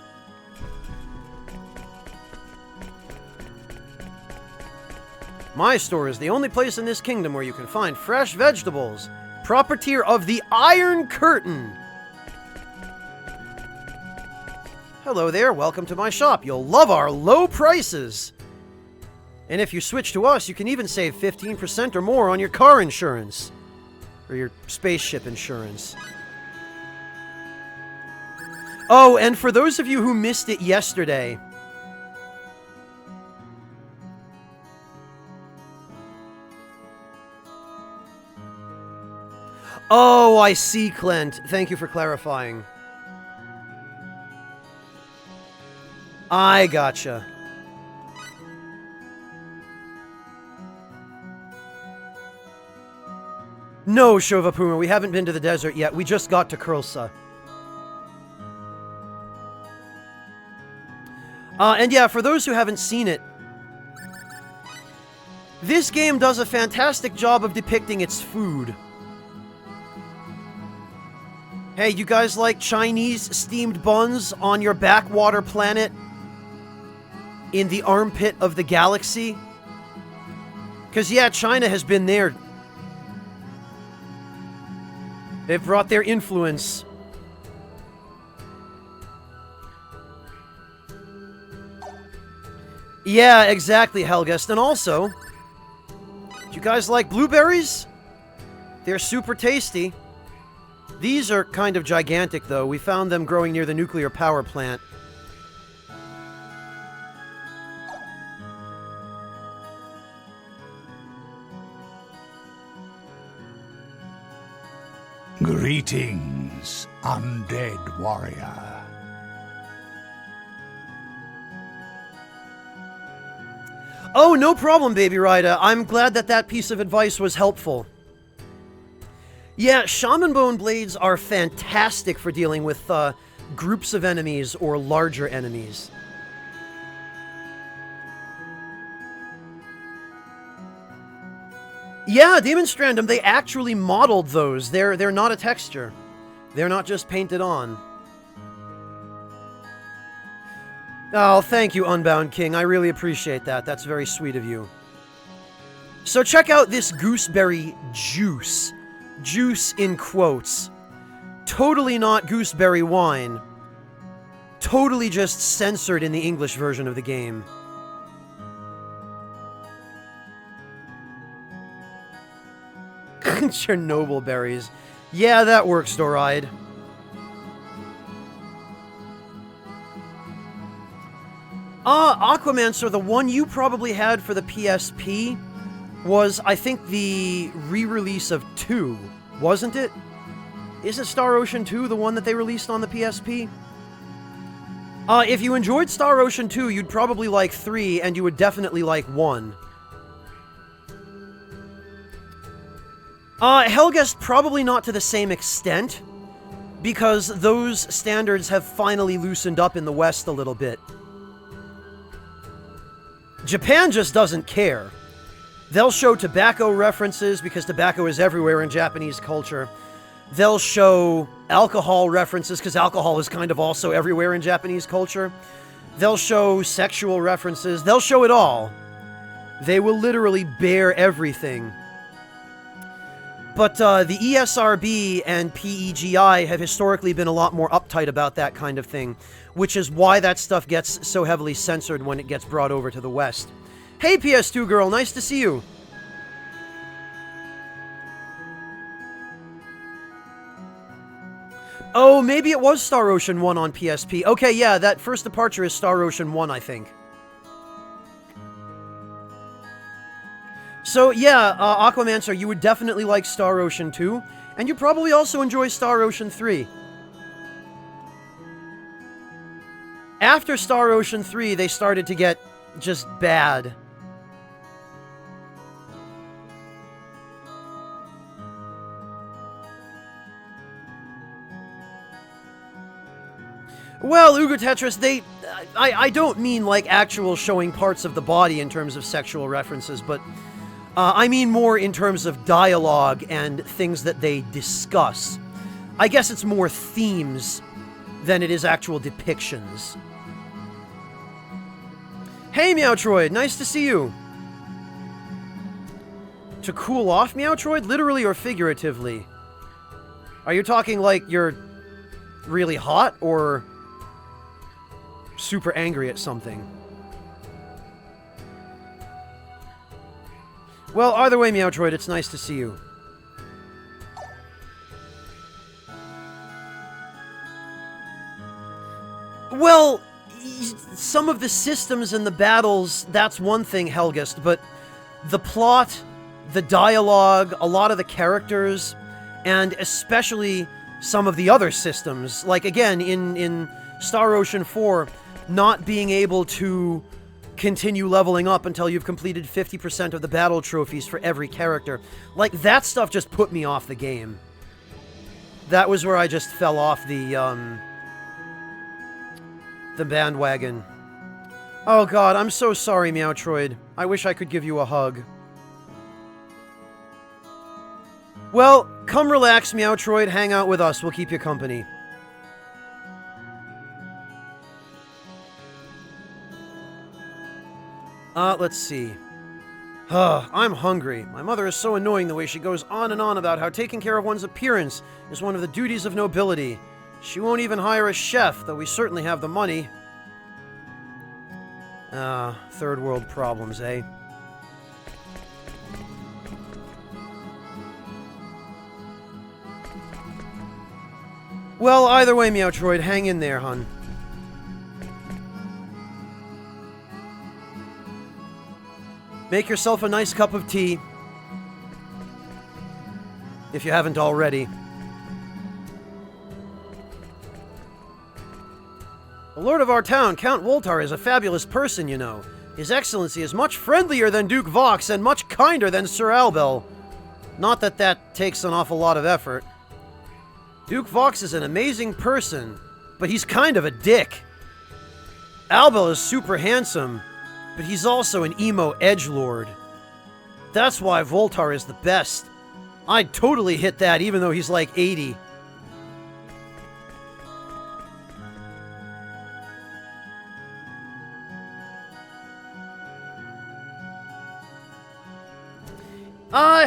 My store is the only place in this kingdom where you can find fresh vegetables. Propertier of the Iron Curtain. Hello there, welcome to my shop. You'll love our low prices. And if you switch to us, you can even save 15% or more on your car insurance. Or your spaceship insurance. Oh, and for those of you who missed it yesterday... Oh, I see, Clint. Thank you for clarifying. I gotcha. No, Shova Puma, we haven't been to the desert yet. We just got to Kurlsa. And yeah, for those who haven't seen it, this game does a fantastic job of depicting its food. Hey, you guys like Chinese steamed buns on your backwater planet in the armpit of the galaxy? Because, yeah, China has been there. They've brought their influence. Yeah, exactly, Helgest. And also, do you guys like blueberries? They're super tasty. These are kind of gigantic, though. We found them growing near the nuclear power plant. Greetings, undead warrior. Oh, no problem, Baby Rida. I'm glad that that piece of advice was helpful. Yeah, Shaman Bone Blades are fantastic for dealing with groups of enemies or larger enemies. Yeah, Demonstrandum, they actually modeled those. They're not a texture. They're not just painted on. Oh, thank you, Unbound King. I really appreciate that. That's very sweet of you. So check out this gooseberry juice. Juice in quotes. Totally not gooseberry wine. Totally just censored in the English version of the game. Chernobyl berries. Yeah, that works, Doride. Aquamancer, the one you probably had for the PSP was, I think, the re-release of 2, wasn't it? Is it Star Ocean 2, the one that they released on the PSP? If you enjoyed Star Ocean 2, you'd probably like 3, and you would definitely like 1. Helgest, probably not to the same extent, because those standards have finally loosened up in the West a little bit. Japan just doesn't care. They'll show tobacco references, because tobacco is everywhere in Japanese culture. They'll show alcohol references, because alcohol is kind of also everywhere in Japanese culture. They'll show sexual references. They'll show it all. They will literally bear everything. But the ESRB and PEGI have historically been a lot more uptight about that kind of thing, which is why that stuff gets so heavily censored when it gets brought over to the West. Hey, PS2 girl, nice to see you. Oh, maybe it was Star Ocean 1 on PSP. Okay, yeah, that first departure is Star Ocean 1, I think. So, yeah, Aquamancer, you would definitely like Star Ocean 2, and you probably also enjoy Star Ocean 3. After Star Ocean 3, they started to get just bad. Well, Ugo Tetris, I don't mean like actual showing parts of the body in terms of sexual references, but I mean more in terms of dialogue and things that they discuss. I guess it's more themes than it is actual depictions. Hey, Meowtroid, nice to see you. To cool off, Meowtroid? Literally or figuratively? Are you talking like you're really hot or super angry at something? Well, either way, Meowtroid, it's nice to see you. Well, some of the systems and the battles, that's one thing, Helgest, but the plot, the dialogue, a lot of the characters, and especially some of the other systems, like, again, in Star Ocean 4, not being able to continue leveling up until you've completed 50% of the battle trophies for every character. Like, that stuff just put me off the game. That was where I just fell off the bandwagon. Oh god, I'm so sorry, Meowtroid. I wish I could give you a hug. Well, come relax, Meowtroid. Hang out with us. We'll keep you company. Let's see. I'm hungry. My mother is so annoying the way she goes on and on about how taking care of one's appearance is one of the duties of nobility. She won't even hire a chef, though we certainly have the money. Third world problems, eh? Well, either way, Meowtroid, hang in there, hun. Make yourself a nice cup of tea. If you haven't already. The lord of our town, Count Woltar, is a fabulous person, you know. His Excellency is much friendlier than Duke Vox and much kinder than Sir Albel. Not that that takes an awful lot of effort. Duke Vox is an amazing person, but he's kind of a dick. Albel is super handsome, but he's also an emo edgelord. That's why Voltar is the best. I'd totally hit that even though he's like 80.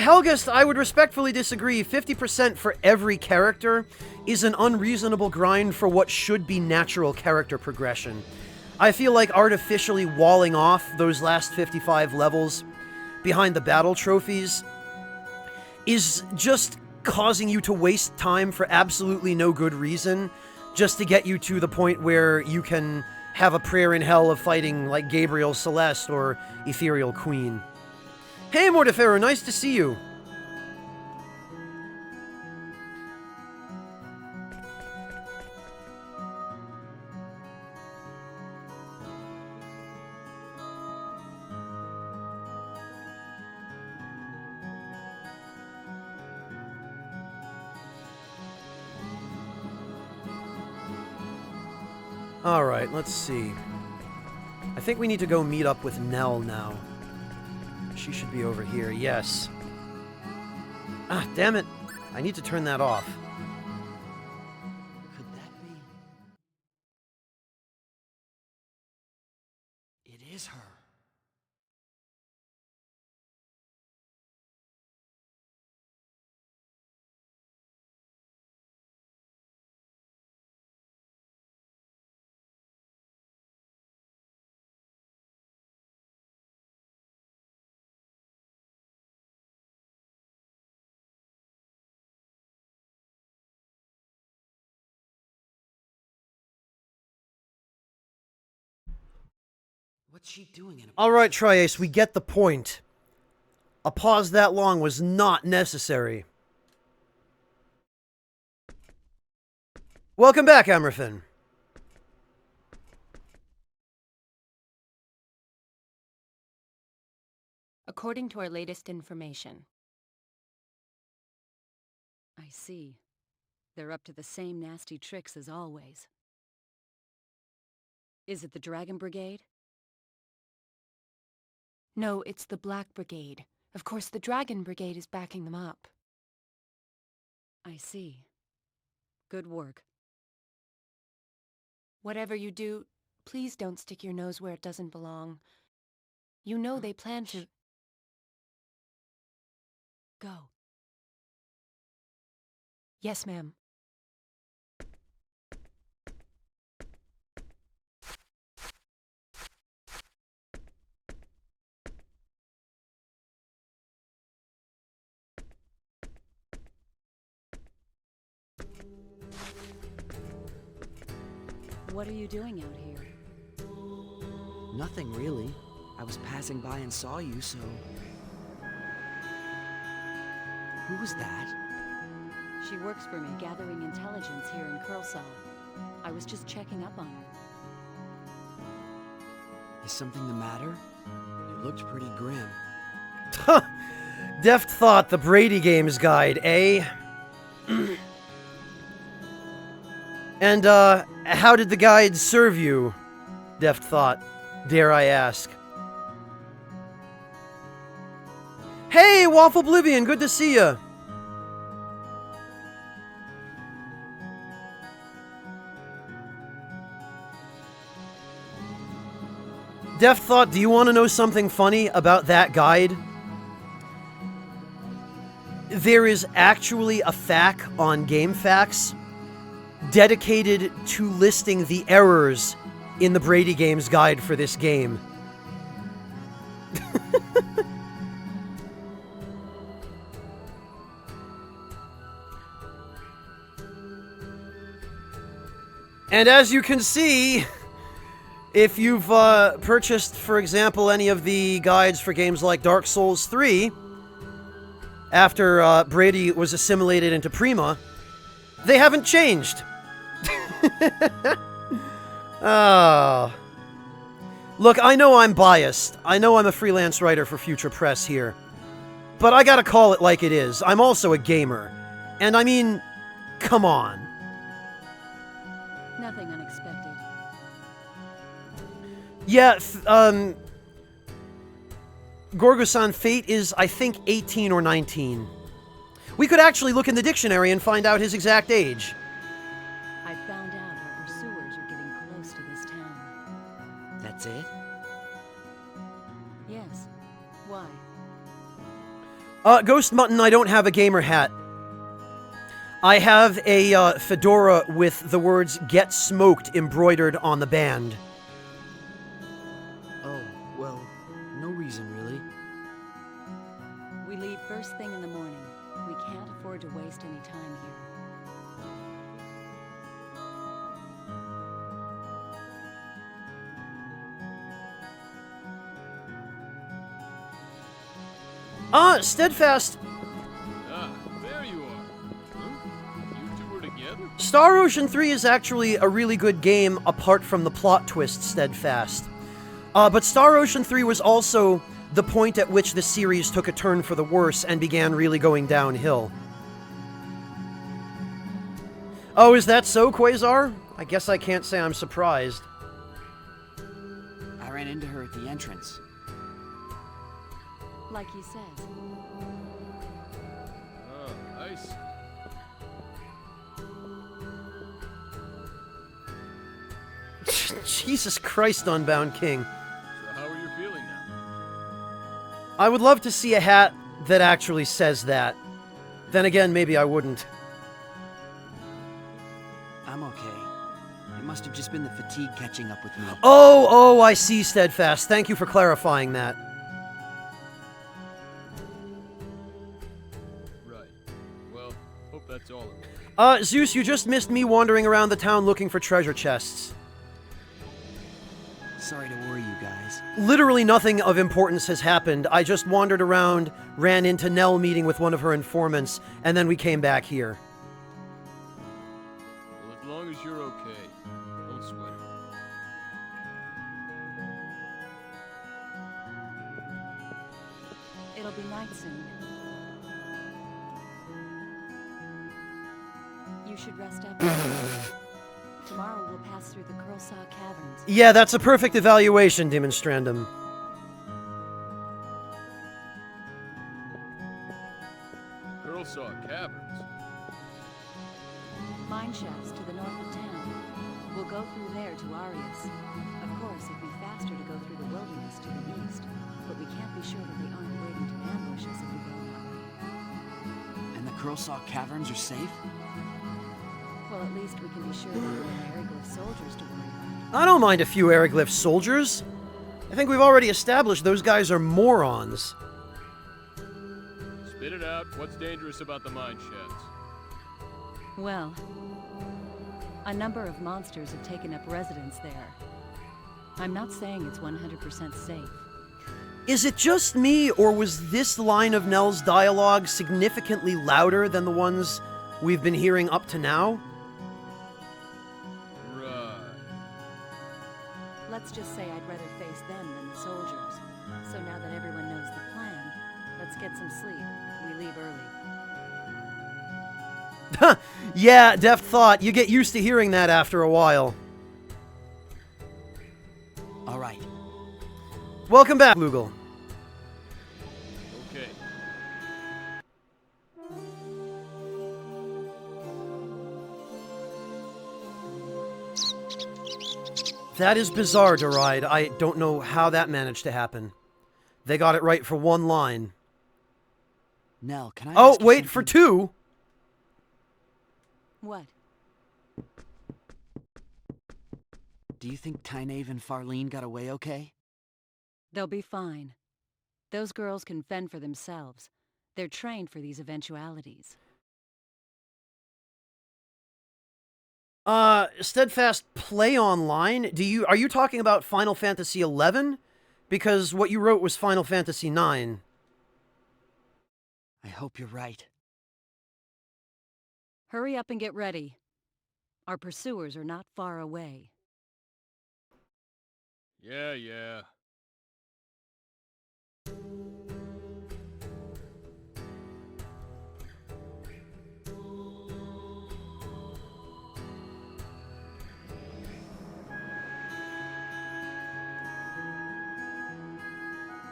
Helgest, I would respectfully disagree. 50% for every character is an unreasonable grind for what should be natural character progression. I feel like artificially walling off those last 55 levels behind the battle trophies is just causing you to waste time for absolutely no good reason, just to get you to the point where you can have a prayer in hell of fighting like Gabriel Celeste or Ethereal Queen. Hey, Mortefero, nice to see you. Alright, let's see. I think we need to go meet up with Nell now. She should be over here, yes. Ah, damn it. I need to turn that off. Could that be? It is her. What's she doing in a... Alright, Triace, we get the point. A pause that long was not necessary. Welcome back, Amerfin. According to our latest information. I see. They're up to the same nasty tricks as always. Is it the Dragon Brigade? No, it's the Black Brigade. Of course, the Dragon Brigade is backing them up. I see. Good work. Whatever you do, please don't stick your nose where it doesn't belong. You know they plan to... Go. Yes, ma'am. What are you doing out here? Nothing really. I was passing by and saw you, so... Who was that? She works for me, gathering intelligence here in Curlsaw. I was just checking up on her. Is something the matter? You looked pretty grim. Deft Thought, the Brady Games Guide, eh? And, how did the guide serve you, Deft Thought, dare I ask? Hey, Waffle Oblivion, good to see ya! Deft Thought, do you want to know something funny about that guide? There is actually a FAQ on GameFAQs dedicated to listing the errors in the Brady Games Guide for this game. And as you can see, if you've purchased, for example, any of the guides for games like Dark Souls 3, after Brady was assimilated into Prima, they haven't changed. Oh. Look, I know I'm biased. I know I'm a freelance writer for Future Press here. But I gotta call it like it is. I'm also a gamer. And I mean, come on. Nothing unexpected. Yeah, Gorgo-san, Fate is, I think, 18 or 19. We could actually look in the dictionary and find out his exact age. I found out our pursuers are getting close to this town. That's it? Yes. Why? Ghost Mutton, I don't have a gamer hat. I have a fedora with the words "Get Smoked" embroidered on the band. Oh, well, no reason really. We leave first thing in the morning. We can't afford to waste any time here. Steadfast. Ah, there you are. Huh? You two were together? Star Ocean 3 is actually a really good game apart from the plot twist, Steadfast. But Star Ocean 3 was also the point at which the series took a turn for the worse and began really going downhill. Oh, is that so, Quasar? I guess I can't say I'm surprised. I ran into her at the entrance. Like he says. Oh, I see. Jesus Christ, Unbound King. So how are you feeling now? I would love to see a hat that actually says that. Then again, maybe I wouldn't. I'm okay. It must have just been the fatigue catching up with me. Oh, I see, Steadfast. Thank you for clarifying that. Right. Well, hope that's all of it. Zeus, you just missed me wandering around the town looking for treasure chests. Sorry to worry you guys. Literally nothing of importance has happened. I just wandered around, ran into Nell meeting with one of her informants, and then we came back here. Well, as long as you're okay, don't sweat it. It'll be night soon. You should rest up. Tomorrow we'll pass through the Curlsaw Caverns. Yeah, that's a perfect evaluation, Demonstrandum. Curlsaw Caverns. Mine shafts to the north of town. We'll go through there to Arius. Of course, it'd be faster to go through the wilderness to the east, but we can't be sure that they aren't waiting to ambush us if we go that way. And the Curlsaw Caverns are safe? Well, at least we can be sure there are no Aryglyph soldiers to worry about. I don't mind a few Aryglyph soldiers. I think we've already established those guys are morons. Spit it out. What's dangerous about the mine shafts? Well, A number of monsters have taken up residence there. I'm not saying it's 100% safe. Is it just me, or was this line of Nell's dialogue significantly louder than the ones we've been hearing up to now? Right. Let's just say I'd rather face them than the soldiers. So now that everyone knows the plan, let's get some sleep. We leave early. Yeah, deft thought. You get used to hearing that after a while. All right. Welcome back, Lugal. Okay. That is bizarre, Deride. I don't know how that managed to happen. They got it right for one line. Nell, can I Oh, ask you wait, for something? two? What? Do you think Tynaeve and Farlene got away okay? They'll be fine. Those girls can fend for themselves. They're trained for these eventualities. Steadfast play online? Are you talking about Final Fantasy XI? Because what you wrote was Final Fantasy IX. I hope you're right. Hurry up and get ready. Our pursuers are not far away. Yeah.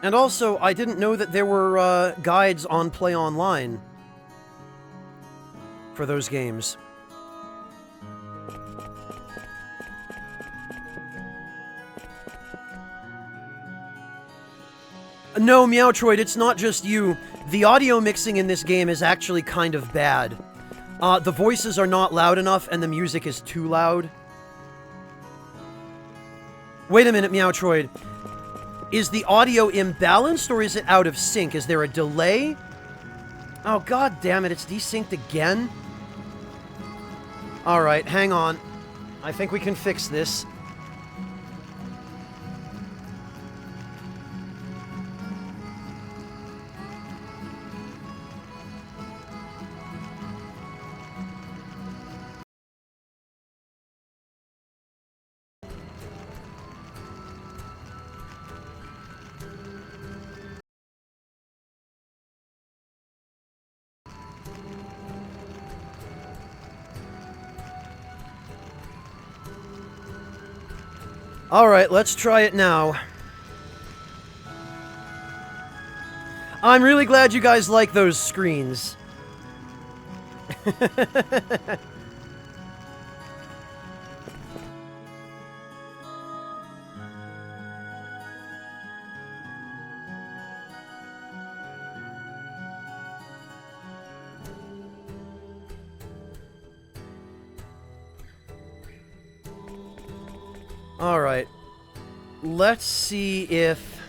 And also, I didn't know that there were guides on Play Online for those games. No, Meowtroid, it's not just you. The audio mixing in this game is actually kind of bad. The voices are not loud enough, and the music is too loud. Wait a minute, Meowtroid. Is the audio imbalanced, or is it out of sync? Is there a delay? Oh, god damn it, it's desynced again? Alright, hang on. I think we can fix this. Alright, let's try it now. I'm really glad you guys like those screens. Alright. Let's see if...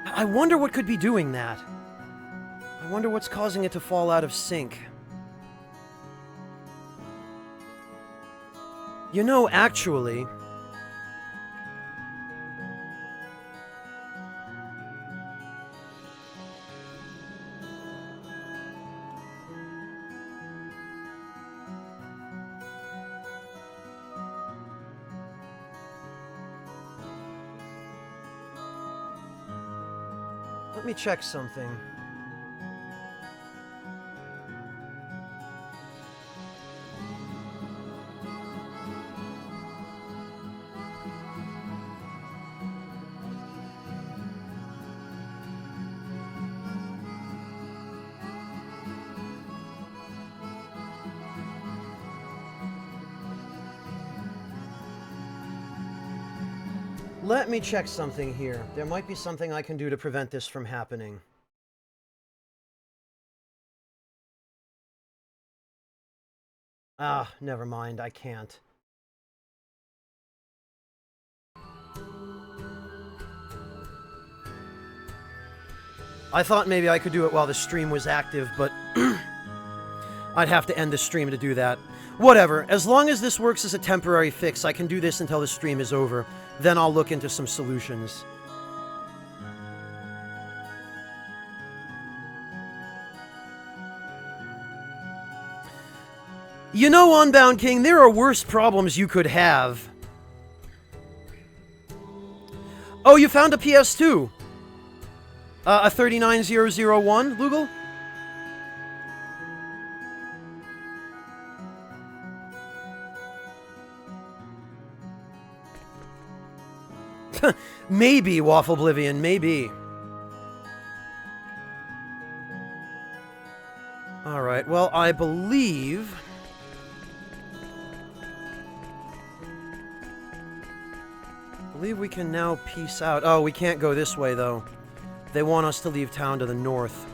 I wonder what could be doing that. I wonder what's causing it to fall out of sync. You know, actually... Let me check something. Let me check something here. There might be something I can do to prevent this from happening. Ah, never mind. I can't. I thought maybe I could do it while the stream was active, but... I'd have to end the stream to do that. Whatever. As long as this works as a temporary fix, I can do this until the stream is over. Then I'll look into some solutions. You know, Unbound King, there are worse problems you could have. Oh, you found a PS2? A 39001, Lugal? Maybe, Waffle Oblivion, maybe. Alright, well, I believe we can now peace out. Oh, we can't go this way, though. They want us to leave town to the north.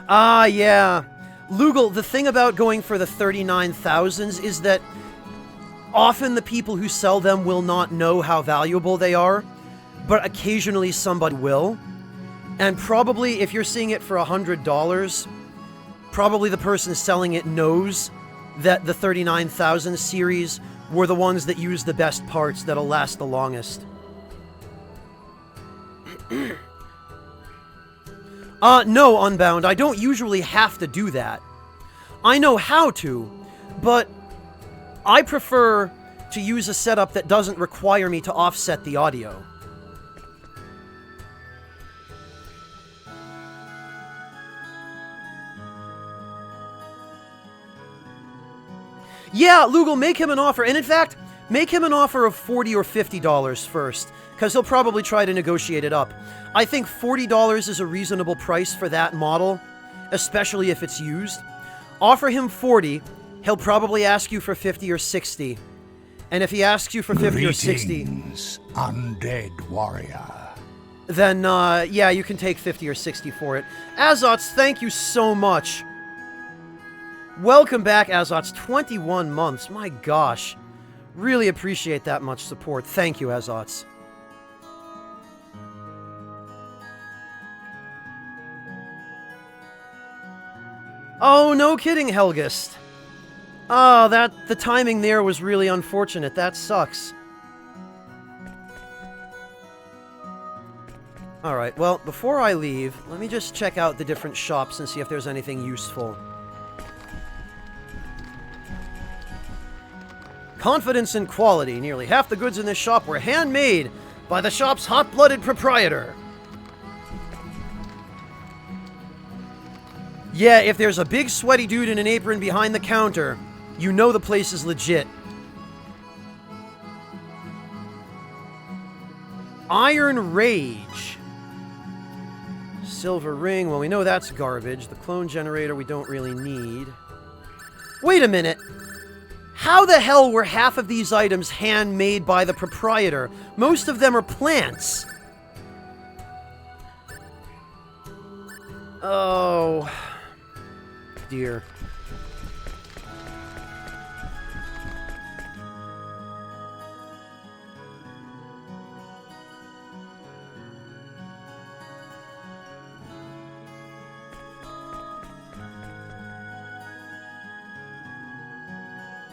Ah, yeah. Lugal, the thing about going for the 39,000s is that often the people who sell them will not know how valuable they are, but occasionally somebody will. And probably, if you're seeing it for $100, probably the person selling it knows that the 39,000 series were the ones that use the best parts that'll last the longest. No, Unbound, I don't usually have to do that. I know how to, but I prefer to use a setup that doesn't require me to offset the audio. Yeah, Lugal, make him an offer. And in fact, make him an offer of $40 or $50 first, because he'll probably try to negotiate it up. I think $40 is a reasonable price for that model, especially if it's used. Offer him 40, he'll probably ask you for 50 or 60. And if he asks you for 50 or 60... Greetings, undead warrior. Then, yeah, you can take 50 or 60 for it. Azots, thank you so much. Welcome back, Azots. 21 months. My gosh. Really appreciate that much support. Thank you, Azots. Oh, no kidding, Helgist. Oh, the timing there was really unfortunate. That sucks. Alright, well, before I leave, let me just check out the different shops and see if there's anything useful. Confidence and quality. Nearly half the goods in this shop were handmade by the shop's hot-blooded proprietor. Yeah, if there's a big sweaty dude in an apron behind the counter, you know the place is legit. Iron Rage. Silver ring. Well, we know that's garbage. The clone generator we don't really need. Wait a minute. How the hell were half of these items handmade by the proprietor? Most of them are plants. Oh, dear.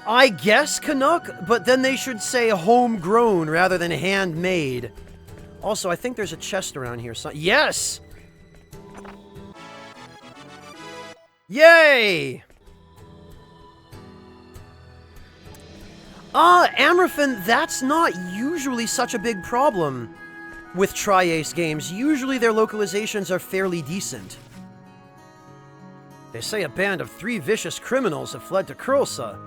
I guess Canuck, but then they should say homegrown rather than handmade. Also, I think there's a chest around here. So yes! Yay! Amraphin, that's not usually such a big problem with Tri-Ace games. Usually their localizations are fairly decent. They say a band of 3 vicious criminals have fled to Kurlsa.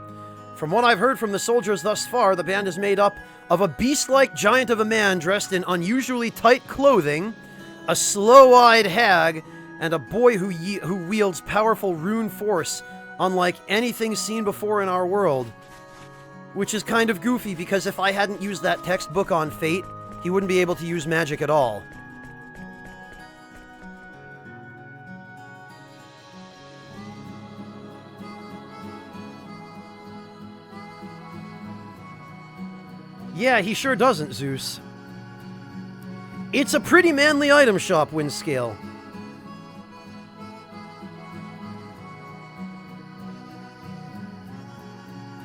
From what I've heard from the soldiers thus far, the band is made up of a beast-like giant of a man dressed in unusually tight clothing, a slow-eyed hag, and a boy who wields powerful rune force unlike anything seen before in our world. Which is kind of goofy, because if I hadn't used that textbook on Fate, he wouldn't be able to use magic at all. Yeah, he sure doesn't, Zeus. It's a pretty manly item shop, Windscale.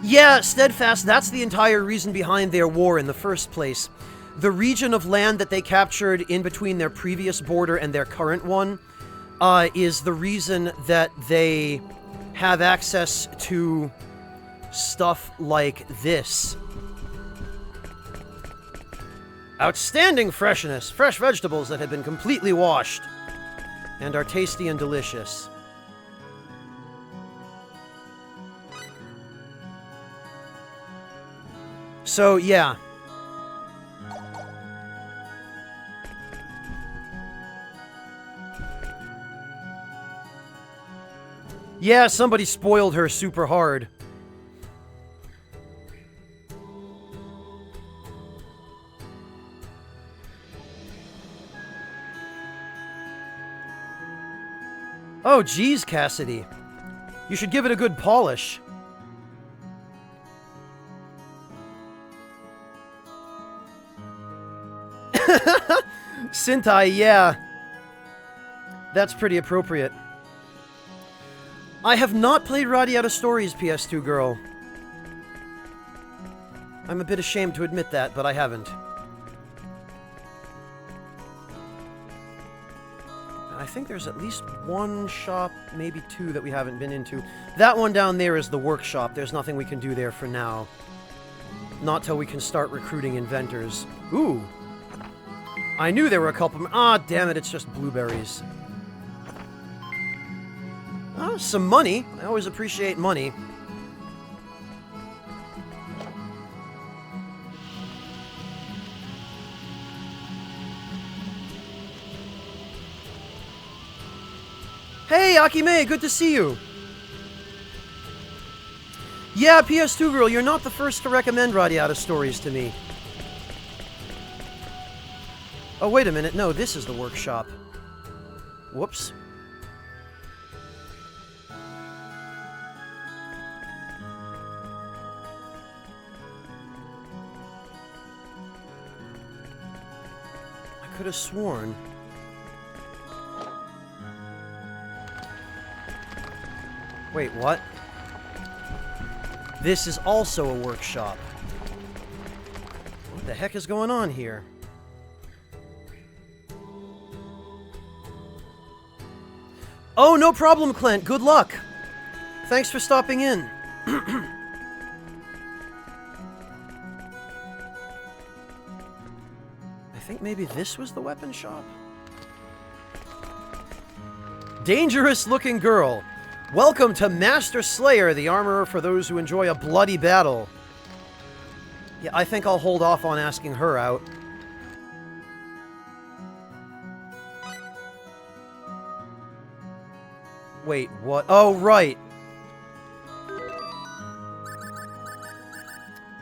Yeah, Steadfast, that's the entire reason behind their war in the first place. The region of land that they captured in between their previous border and their current one is the reason that they have access to stuff like this. Outstanding freshness. Fresh vegetables that have been completely washed and are tasty and delicious. So, yeah. Yeah, somebody spoiled her super hard. Oh, geez, Cassidy. You should give it a good polish. Sentai, yeah. That's pretty appropriate. I have not played Radiata Stories, PS2 girl. I'm a bit ashamed to admit that, but I haven't. I think there's at least one shop, maybe two, that we haven't been into. That one down there is the workshop. There's nothing we can do there for now. Not till we can start recruiting inventors. Ooh. I knew there were a couple... Ah, damn it, it's just blueberries. Ah, some money. I always appreciate money. Hey, Akime, good to see you. Yeah, PS2 girl, you're not the first to recommend Radiata Stories to me. Oh, wait a minute. No, this is the workshop. Whoops. I could have sworn. Wait, what? This is also a workshop. What the heck is going on here? Oh, no problem, Clint. Good luck. Thanks for stopping in. I think maybe this was the weapon shop? Dangerous-looking girl. Welcome to Master Slayer, the armorer for those who enjoy a bloody battle. Yeah, I think I'll hold off on asking her out. Wait, what? Oh, right.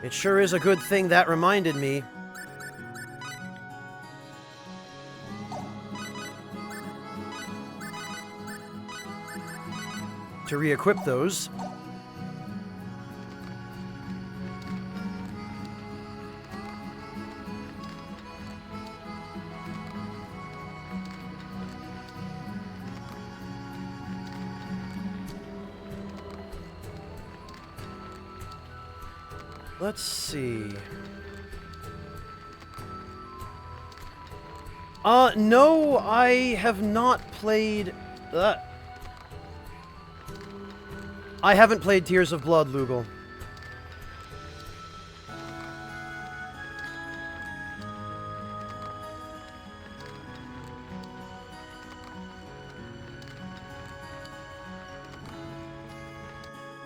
It sure is a good thing that reminded me. To re-equip those. Let's see. No, I have not played... I haven't played Tears of Blood, Lugal.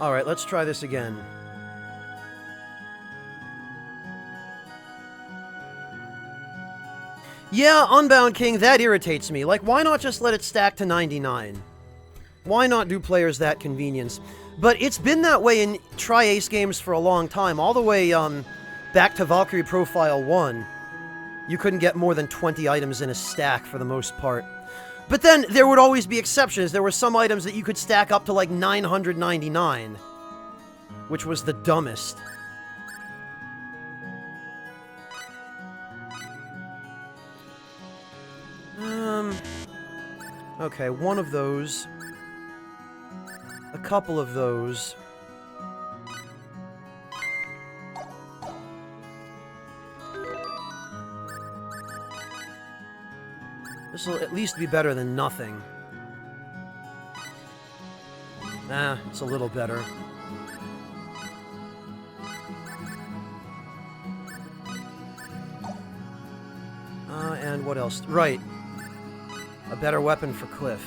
Alright, let's try this again. Yeah, Unbound King, that irritates me. Like, why not just let it stack to 99? Why not do players that convenience? But it's been that way in Tri-Ace games for a long time, all the way, back to Valkyrie Profile 1. You couldn't get more than 20 items in a stack for the most part. But then, there would always be exceptions. There were some items that you could stack up to, like, 999. Which was the dumbest. Okay, one of those. A couple of those. This will at least be better than nothing. Nah, it's a little better. And what else? Right. A better weapon for Cliff.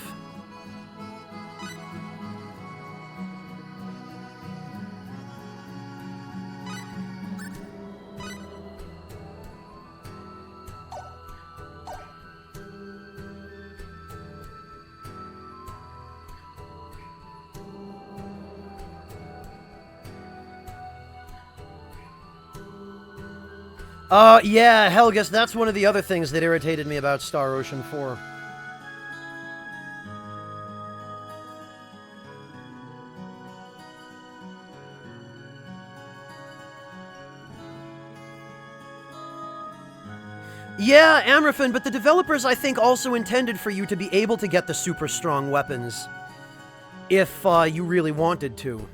Yeah, Helgus, that's one of the other things that irritated me about Star Ocean 4. Yeah, Amraphin, but the developers, I think, also intended for you to be able to get the super strong weapons. If, you really wanted to.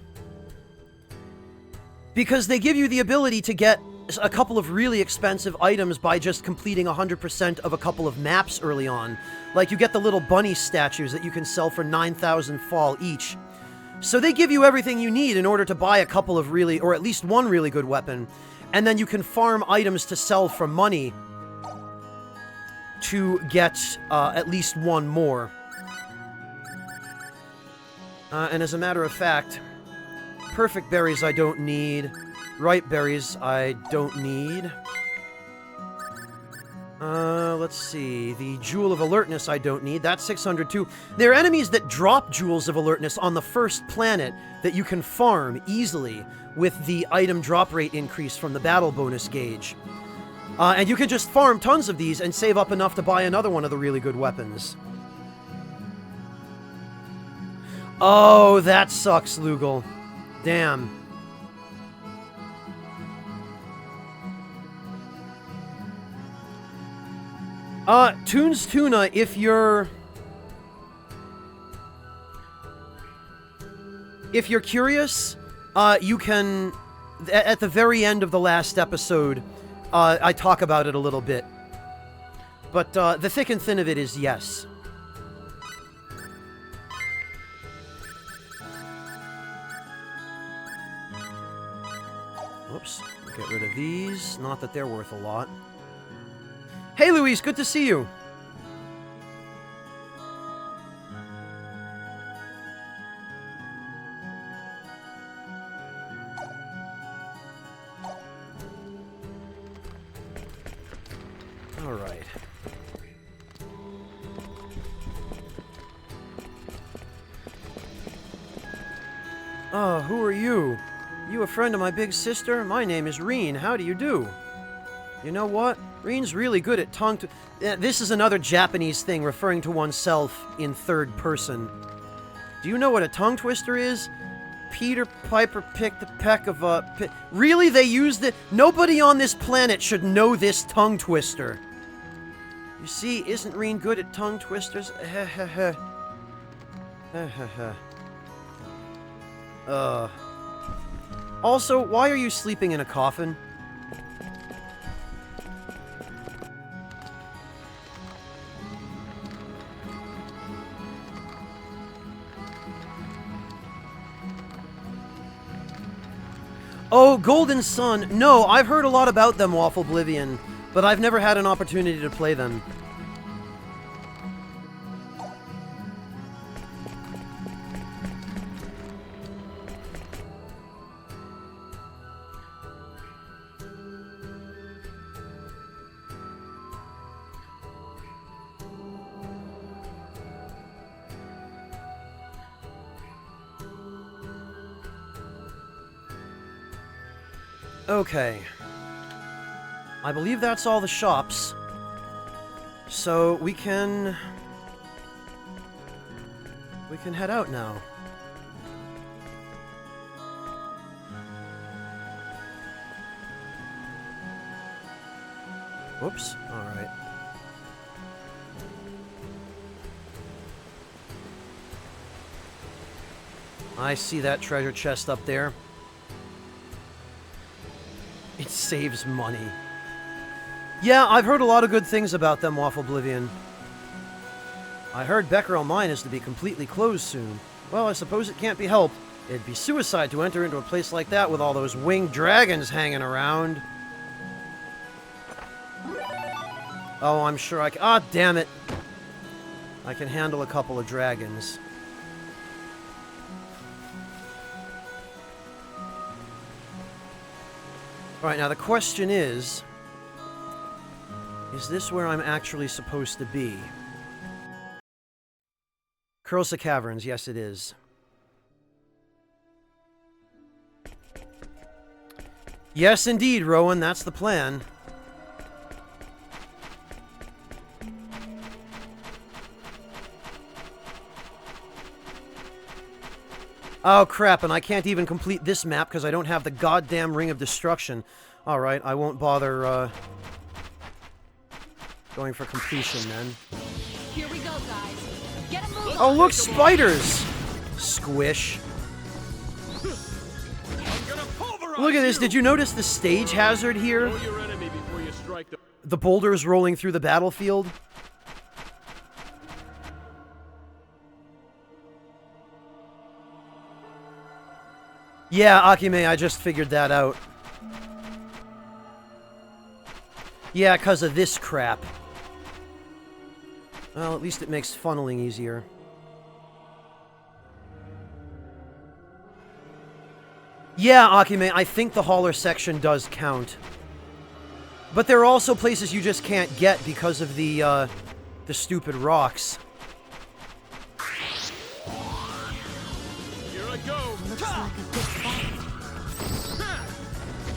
Because they give you the ability to get a couple of really expensive items by just completing 100% of a couple of maps early on. Like, you get the little bunny statues that you can sell for 9,000 fall each. So they give you everything you need in order to buy a couple of really, or at least one really good weapon. And then you can farm items to sell for money to get at least one more. And as a matter of fact, perfect berries I don't need. Ripe berries I don't need. Let's see. The Jewel of Alertness I don't need. That's 600 too. There are enemies that drop Jewels of Alertness on the first planet that you can farm easily with the item drop rate increase from the battle bonus gauge. And you can just farm tons of these and save up enough to buy another one of the really good weapons. Oh, that sucks, Lugal. Damn. Toons Tuna, if you're curious, you can, at the very end of the last episode, I talk about it a little bit. But, the thick and thin of it is yes. Oops. Get rid of these. Not that they're worth a lot. Hey, Luis, good to see you. All right. Oh, who are you? You a friend of my big sister? My name is Reen. How do you do? You know what? Reen's really good at tongue tw- This is another Japanese thing, referring to oneself in third person. Do you know what a tongue twister is? Peter Piper picked a peck of Really? They used it? Nobody on this planet should know this tongue twister. You see, isn't Reen good at tongue twisters? Also, why are you sleeping in a coffin? Oh, Golden Sun. No, I've heard a lot about them, Waffle Oblivion, but I've never had an opportunity to play them. Okay. I believe that's all the shops. So we can head out now. Whoops. All right. I see that treasure chest up there. It saves money. Yeah, I've heard a lot of good things about them, Waffle Oblivion. I heard Becquerel Mine is to be completely closed soon. Well, I suppose it can't be helped. It'd be suicide to enter into a place like that with all those winged dragons hanging around. Oh, I'm sure I can... Ah, damn it. I can handle a couple of dragons. Alright, now the question is this where I'm actually supposed to be? Cursa Caverns, yes it is. Yes indeed, Rowan, that's the plan. Oh crap, and I can't even complete this map because I don't have the goddamn Ring of Destruction. Alright, I won't bother, going for completion then. Here we go, guys. Get a move. Oh look, spiders! Squish. Look at this, did you notice the stage hazard here? Know your enemy before you strike the... The boulders rolling through the battlefield? Yeah, Akime, I just figured that out. Yeah, because of this crap. Well, at least it makes funneling easier. Yeah, Akime, I think the hauler section does count. But there are also places you just can't get because of the stupid rocks. Here I go! Looks like a good fight.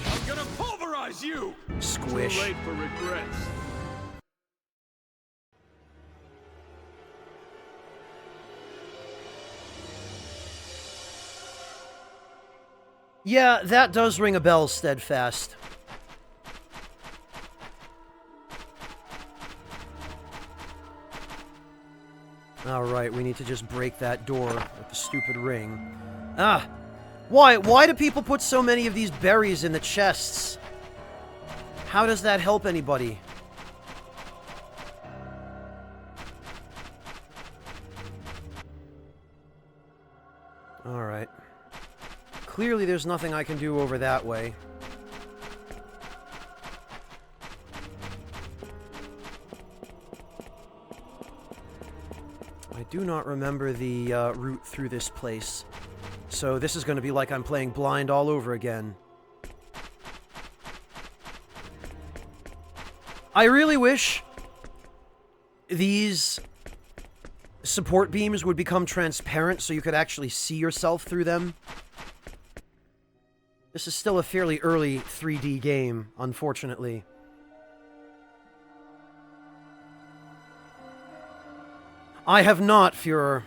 I'm gonna pulverize you! Squish. Too late for regrets. Yeah, that does ring a bell, Steadfast. Alright, we need to just break that door with the stupid ring. Ah! Why do people put so many of these berries in the chests? How does that help anybody? Alright. Clearly there's nothing I can do over that way. I do not remember the route through this place. So this is going to be like I'm playing blind all over again. I really wish these support beams would become transparent so you could actually see yourself through them. This is still a fairly early 3D game, unfortunately. I have not, Führer.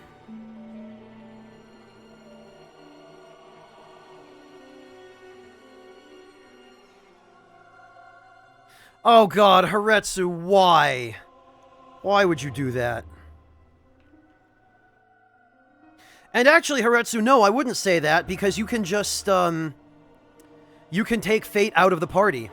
Oh god, Haretsu, why? Why would you do that? And actually, Haretsu, no, I wouldn't say that, because you can just, you can take Fate out of the party.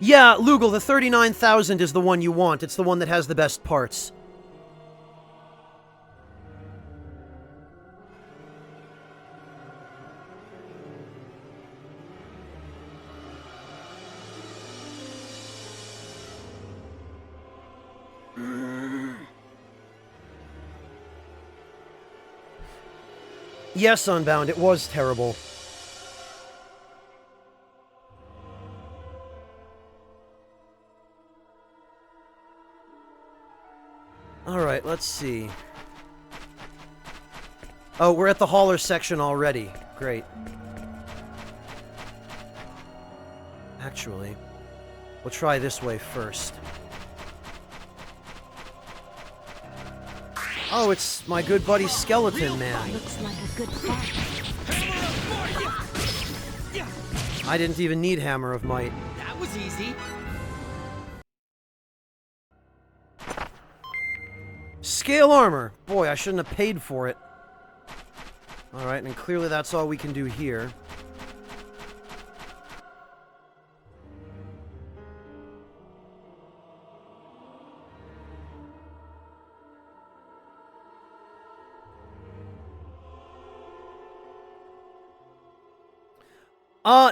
Yeah, Lugal, the 39,000 is the one you want. It's the one that has the best parts. Yes, Unbound, it was terrible. Alright, let's see. Oh, we're at the hauler section already. Great. Actually, we'll try this way first. Oh, it's my good buddy Skeleton Man. Looks like a good fight. I didn't even need Hammer of Might. That was easy. scale armor. Boy, I shouldn't have paid for it. Alright, and clearly that's all we can do here.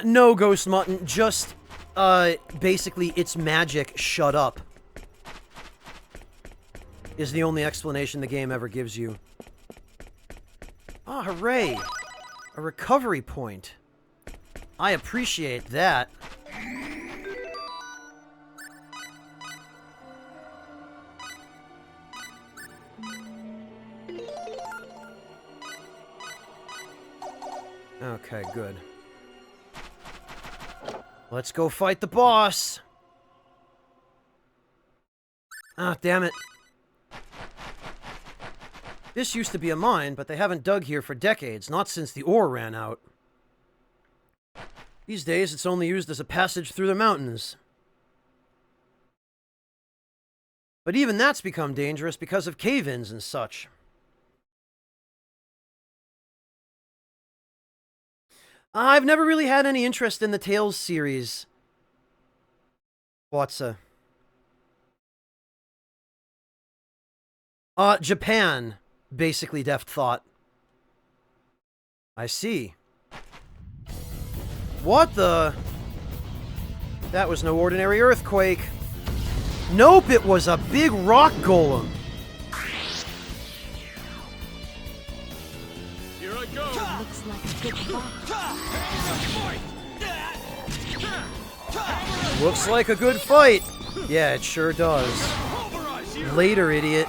No, Ghost Mutton. Just, basically, it's magic. Shut up. Is the only explanation the game ever gives you. Ah, hooray! A recovery point. I appreciate that. Okay, good. Let's go fight the boss! Ah, damn it. This used to be a mine, but they haven't dug here for decades, not since the ore ran out. These days, it's only used as a passage through the mountains. But even that's become dangerous because of cave-ins and such. I've never really had any interest in the Tales series. What's Japan, basically, Deft thought. I see. What the? That was no ordinary earthquake. Nope, it was a big rock golem. Here I go. Looks like a good fight. Looks like a good fight. Yeah, it sure does. Later, idiot.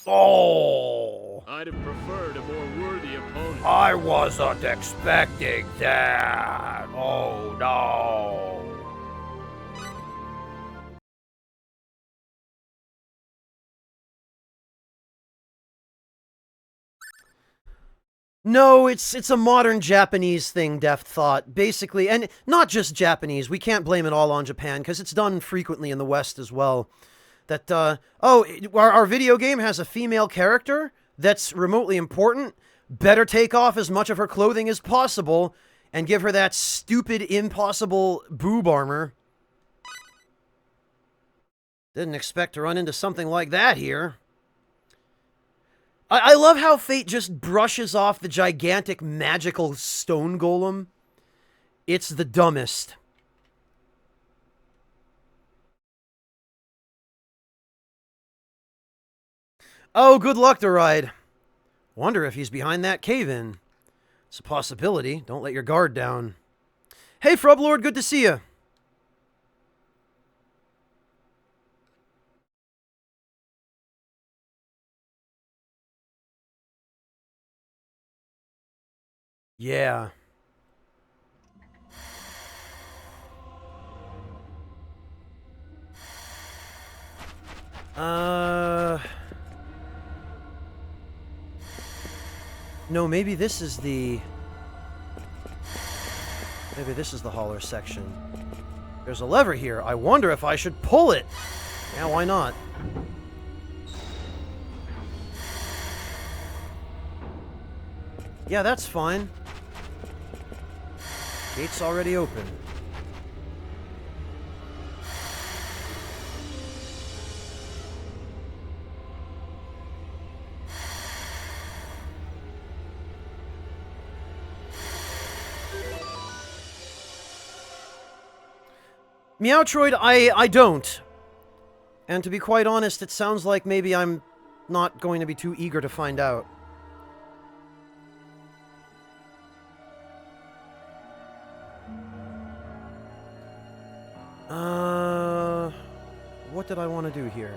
Oh! I'd have preferred a more worthy opponent. I wasn't expecting that. Oh no. No, it's a modern Japanese thing, Deft thought. Basically, and not just Japanese. We can't blame it all on Japan, because it's done frequently in the West as well. That, our video game has a female character that's remotely important. Better take off as much of her clothing as possible and give her that stupid, impossible boob armor. Didn't expect to run into something like that here. I love how Fate just brushes off the gigantic magical stone golem. It's the dumbest. Oh, good luck to ride. Wonder if he's behind that cave-in. It's a possibility. Don't let your guard down. Hey, Frublord, good to see you. Yeah. No, maybe this is the... Maybe this is the hauler section. There's a lever here. I wonder if I should pull it. Yeah, why not? Yeah, that's fine. Gate's already open. Meowtroid, I don't. And to be quite honest, it sounds like maybe I'm not going to be too eager to find out. What did I want to do here?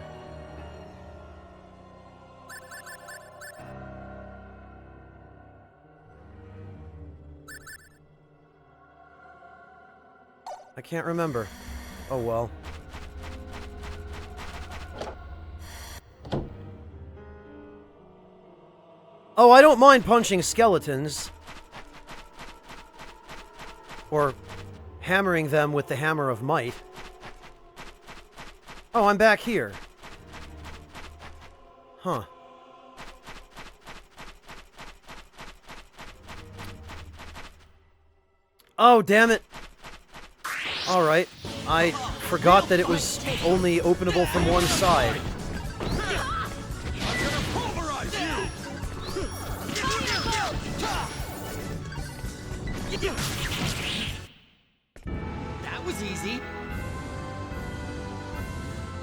I can't remember. Oh well. Oh, I don't mind punching skeletons. Or hammering them with the hammer of might. Oh, I'm back here. Huh. Oh, damn it. Alright. I forgot that it was only openable from one side. That was easy.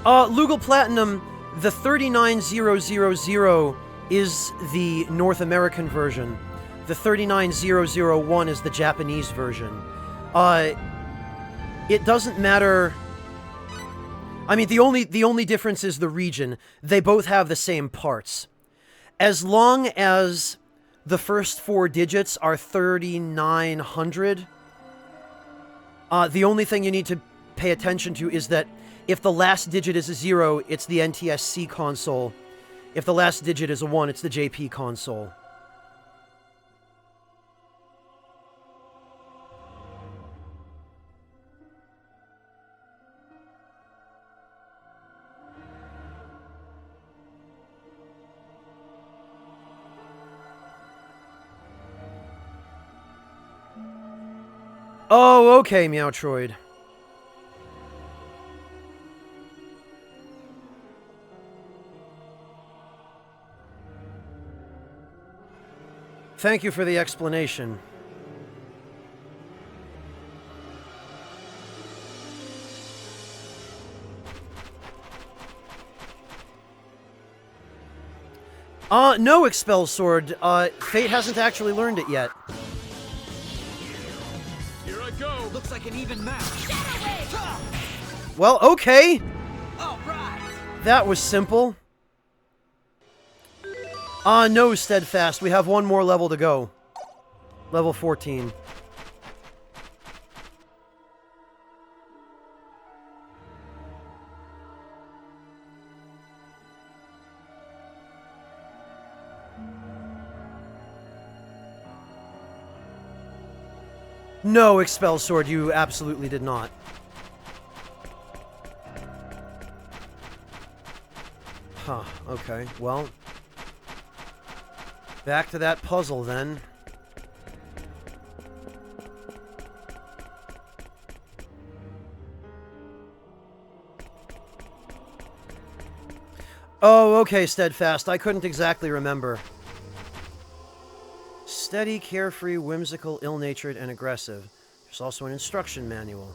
Lugal Platinum, the 39000 is the North American version. The 39001 is the Japanese version. It doesn't matter. I mean, the only difference is the region. They both have the same parts. As long as the first 4 digits are 3900, the only thing you need to pay attention to is that if the last digit is a 0, it's the NTSC console. If the last digit is a 1, it's the JP console. Oh, okay, Meowtroid. Thank you for the explanation. No, Expel Sword. Fate hasn't actually learned it yet. Here I go. Looks like an even match. Well, okay. All right. That was simple. No, Steadfast. We have one more level to go. Level 14. No, Expel Sword, you absolutely did not. Huh, okay, well... back to that puzzle, then. Oh, okay, Steadfast. I couldn't exactly remember. Steady, carefree, whimsical, ill-natured, and aggressive. There's also an instruction manual.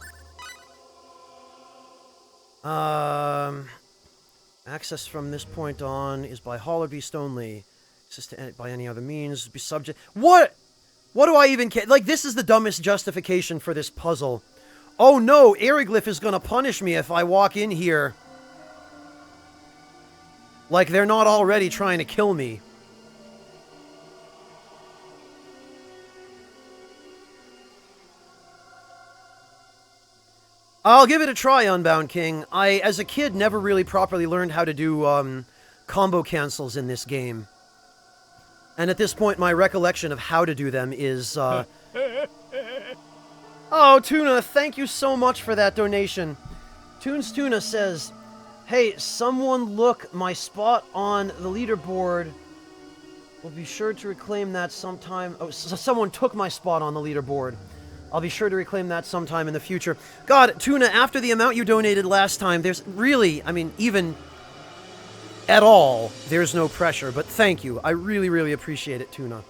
Access from this point on is by Hall or Beast only. Access to by any other means. Be subject... What? What do I even care? Like, this is the dumbest justification for this puzzle. Oh no, Eriglyph is gonna punish me if I walk in here. Like, they're not already trying to kill me. I'll give it a try, Unbound King. I, as a kid, never really properly learned how to do, combo cancels in this game. And at this point, my recollection of how to do them is, Oh, Tuna, thank you so much for that donation. Toons Tuna says, hey, someone look my spot on the leaderboard. We'll be sure to reclaim that sometime. Oh, someone took my spot on the leaderboard. I'll be sure to reclaim that sometime in the future. God, Tuna, after the amount you donated last time, there's really, I mean, even at all, there's no pressure. But thank you. I really, really appreciate it, Tuna.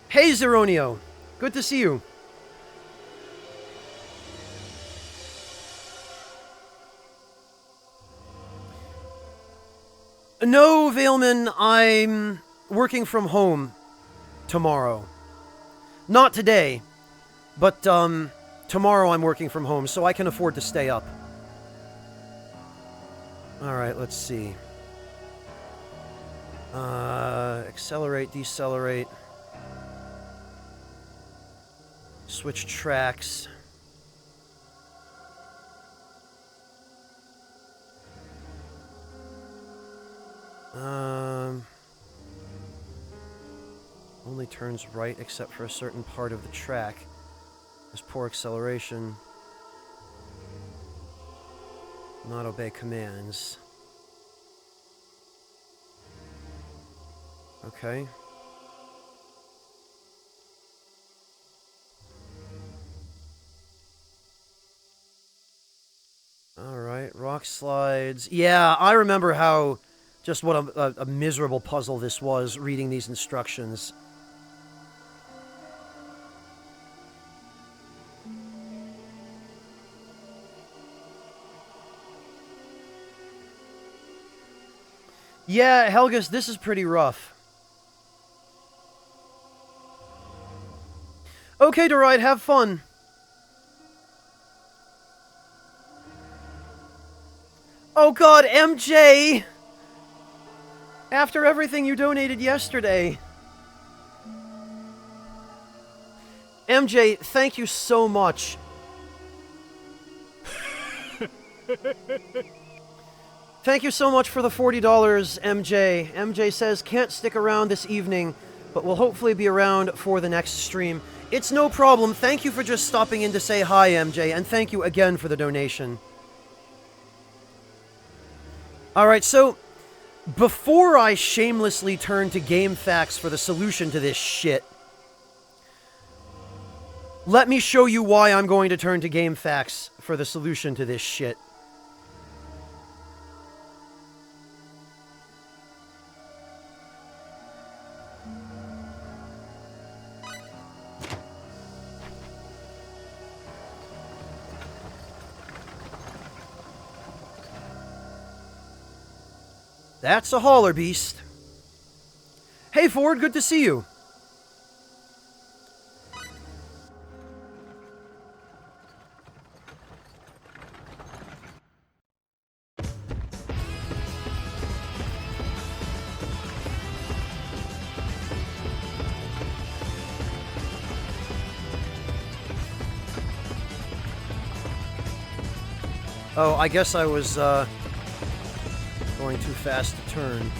Hey, Zeronio. Good to see you. No, Veilman, I'm working from home tomorrow. Not today. But, tomorrow I'm working from home, so I can afford to stay up. Alright, let's see. Accelerate, decelerate. Switch tracks. Only turns right except for a certain part of the track. There's poor acceleration. Not obey commands. Okay. Alright, rock slides. Yeah, I remember how... just what a miserable puzzle this was, reading these instructions. Yeah, Helgus, this is pretty rough. Okay, Deride, have fun. Oh god, MJ! After everything you donated yesterday. MJ, thank you so much. Thank you so much for the $40, MJ. MJ says, can't stick around this evening, but will hopefully be around for the next stream. It's no problem. Thank you for just stopping in to say hi, MJ, and thank you again for the donation. Alright, so, before I shamelessly turn to GameFAQs for the solution to this shit, let me show you why I'm going to turn to GameFAQs for the solution to this shit. That's a hauler beast. Hey Ford, good to see you. Oh, I guess I was, going too fast to turn.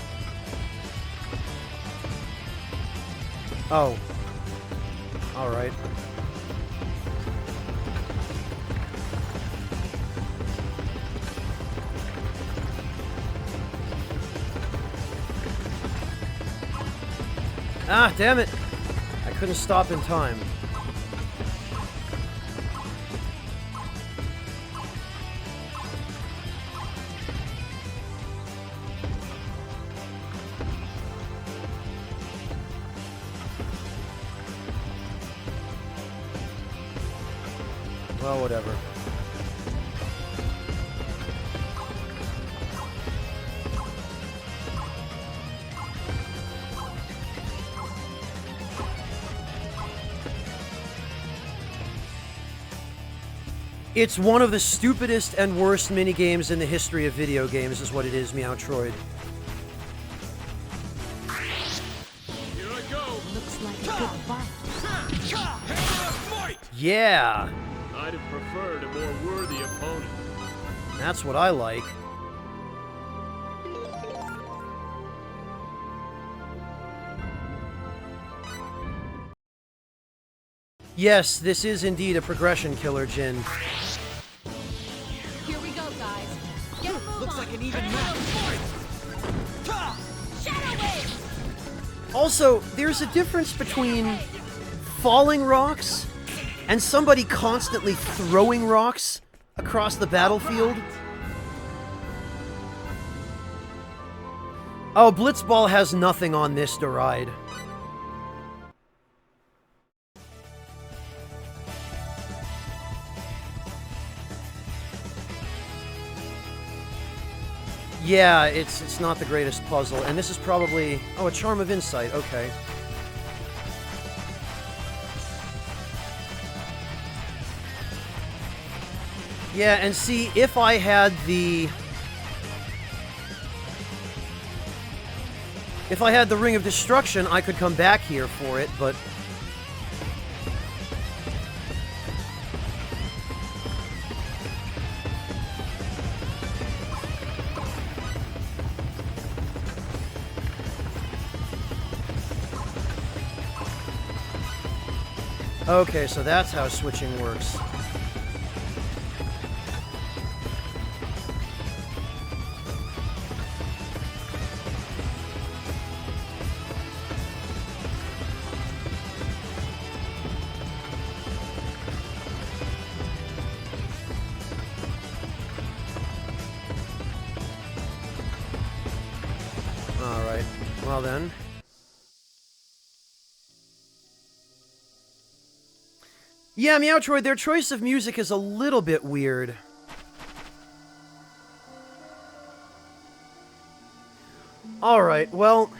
Oh. Alright. Ah, damn it! I couldn't stop in time. Well, whatever. It's one of the stupidest and worst minigames in the history of video games, is what it is, Meowtroid. Here I go. Looks like a good fight. Yeah! I'd have preferred a more worthy opponent. That's what I like. Yes, this is indeed a progression killer, Jin. Here we go, guys. Get a move Looks on. like an even match. Shadow Wave! Also, there's a difference between falling rocks and somebody constantly throwing rocks across the battlefield. Oh, Blitzball has nothing on this Deride. Yeah, it's not the greatest puzzle, and this is probably... Oh, a Charm of Insight, okay. Yeah, and see, if I had the... If I had the Ring of Destruction, I could come back here for it, but... Okay, so that's how switching works. Now then. Yeah, Meowtroid, their choice of music is a little bit weird. Alright, well...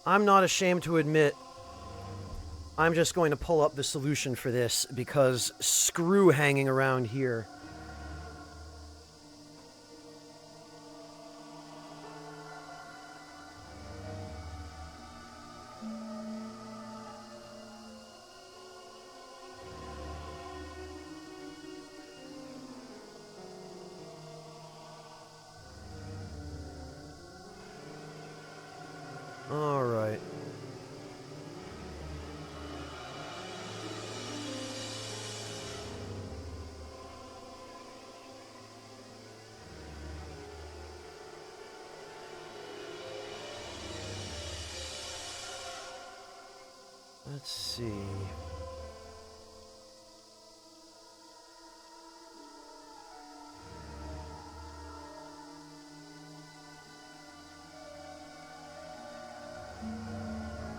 I'm not ashamed to admit I'm just going to pull up the solution for this, because screw hanging around here. Alright. Let's see.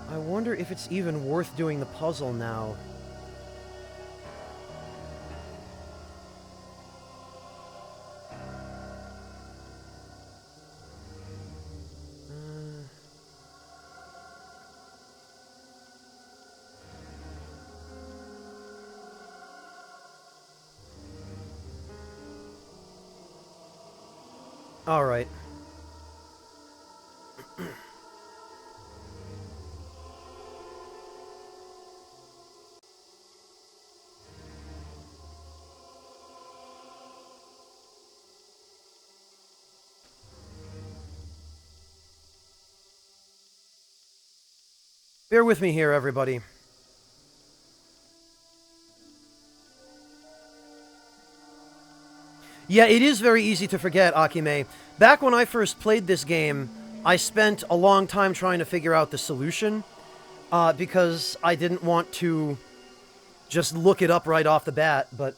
I wonder if it's even worth doing the puzzle now. All right. Bear with me here, everybody. Yeah, it is very easy to forget, Akime. Back when I first played this game, I spent a long time trying to figure out the solution, because I didn't want to just look it up right off the bat, but...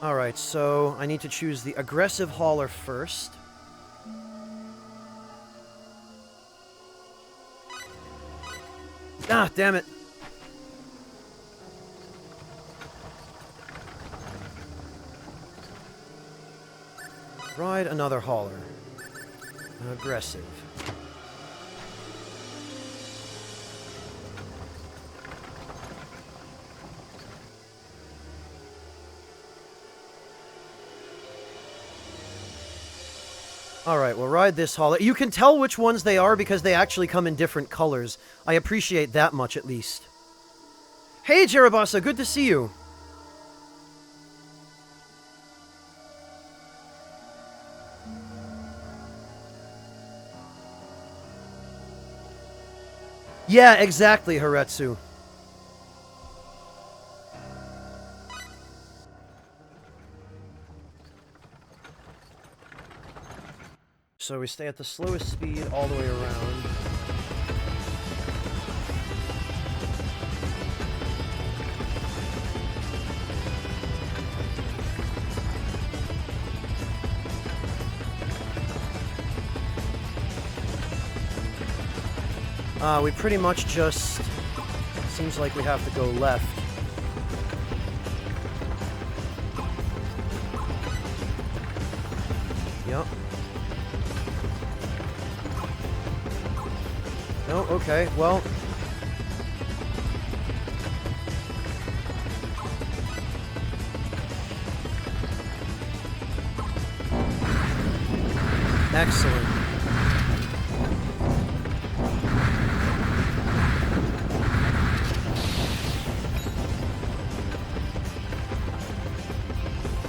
Alright, so I need to choose the aggressive hauler first. Ah, damn it. Ride another hauler. Aggressive. Alright, we'll ride this hauler. You can tell which ones they are because they actually come in different colors. I appreciate that much, at least. Hey, Jerabasa, good to see you. Yeah, exactly, Haretsu. So we stay at the slowest speed all the way around. We pretty much just... Seems like we have to go left. Yep. Oh, okay, well... Excellent.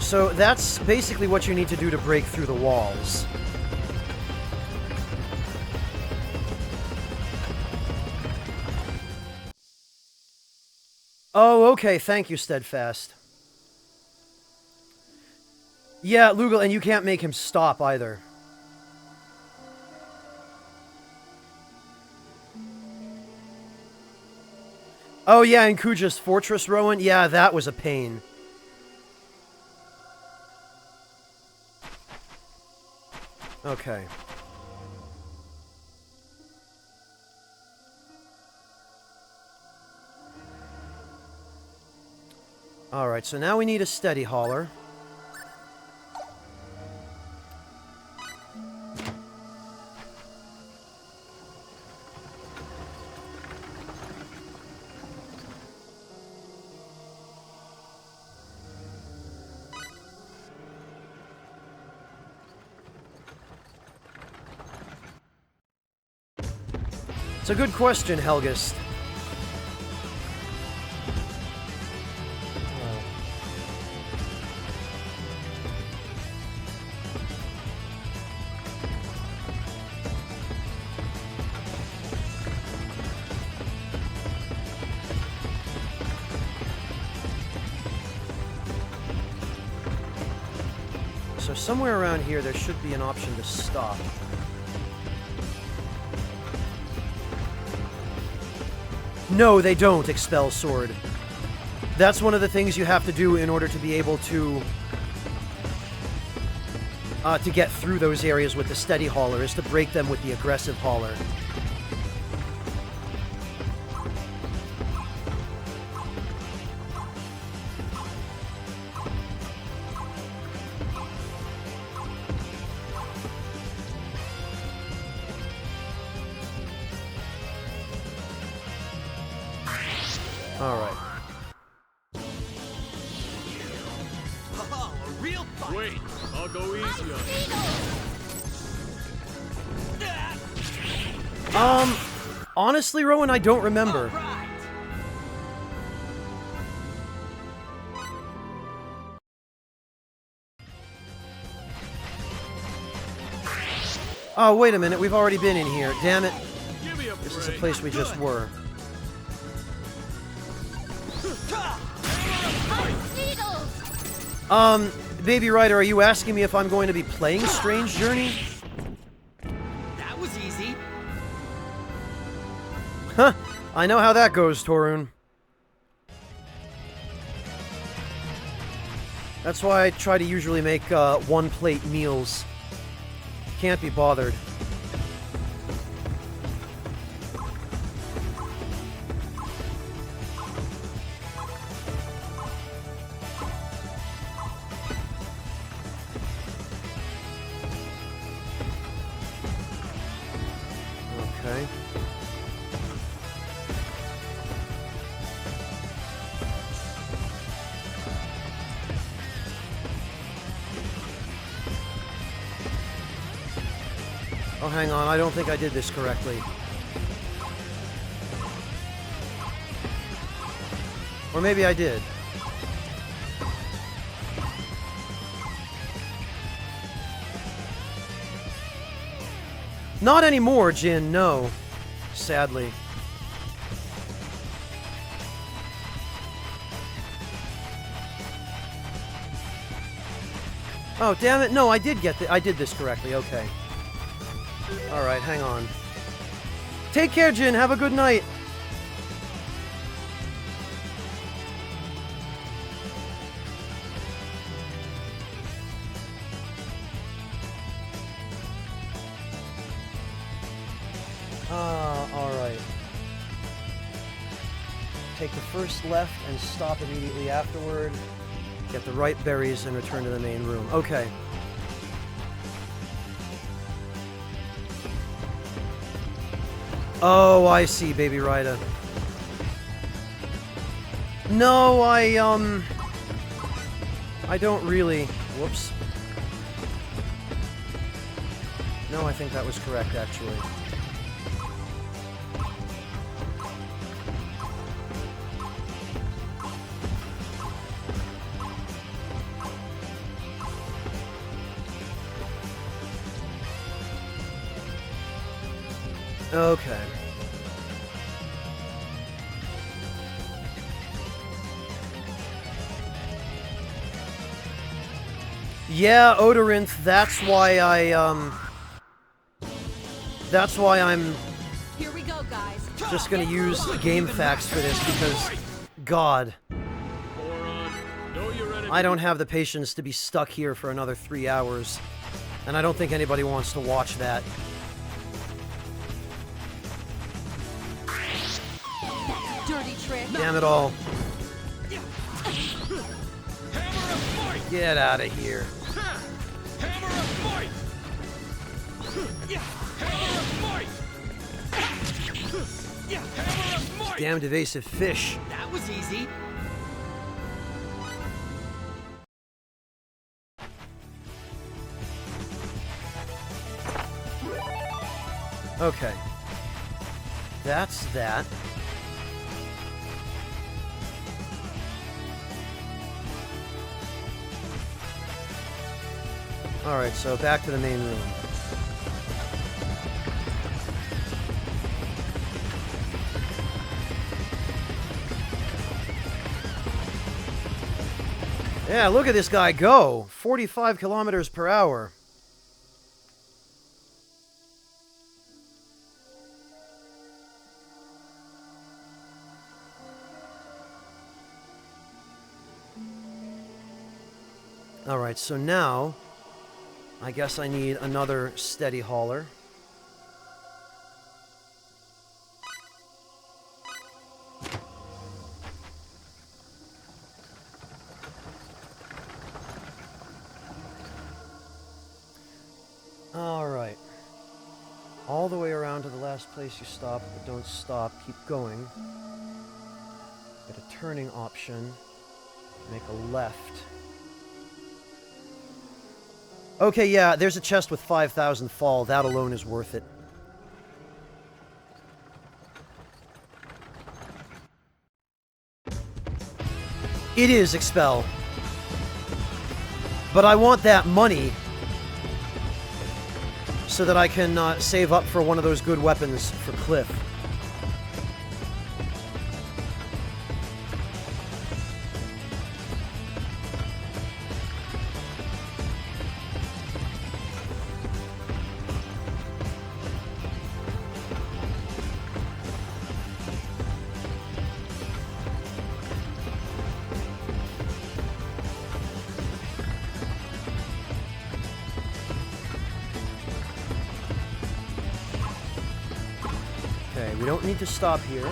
So that's basically what you need to do to break through the walls. Oh, okay, thank you, Steadfast. Yeah, Lugal, and you can't make him stop either. Oh yeah, and Kuja's Fortress, Rowan? Yeah, that was a pain. Okay. Alright, so now we need a steady hauler. It's a good question, Helgist. So somewhere around here there should be an option to stop. No, they don't expel sword. That's one of the things you have to do in order to be able to get through those areas with the steady hauler, is to break them with the aggressive hauler. Alright. Oh, a real fight! Wait, I'll go easy on you. Honestly, Rowan, I don't remember. Right. Oh, wait a minute, we've already been in here. Damn it. Give me a This is the break. place we just were. Baby Ryder, are you asking me if I'm going to be playing Strange Journey? That was easy. Huh, I know how that goes, Torun. That's why I try to usually make one-plate meals. Can't be bothered. Okay. Oh, hang on. I don't think I did this correctly. Or maybe I did. Not anymore, Jin, no. Sadly. Oh, damn it. No, I did I did this correctly. Okay. Alright, hang on. Take care, Jin. Have a good night. Alright. Take the first left and stop immediately afterward. Get the right berries and return to the main room. Okay. Oh, I see, Baby Ryder. No, I don't really... Whoops. No, I think that was correct, actually. Okay. Yeah, Odorinth, that's why I'm Here we go, guys. just gonna use game facts for this, because, God, Moron. Know your enemy. I don't have the patience to be stuck here for another 3 hours, and I don't think anybody wants to watch that. Dirty trick. Damn it all. Get out of here. Damned evasive fish. That was easy. Okay. That's that. Alright, so back to the main room. Yeah, look at this guy go! 45 kilometers per hour. Alright, so now I guess I need another steady hauler. Alright. All the way around to the last place you stop, but don't stop, keep going. Get a turning option. Make a left. Okay, yeah, there's a chest with 5,000 fall. That alone is worth it. It is Expel. But I want that money so that I can save up for one of those good weapons for Cliff. Okay, we don't need to stop here.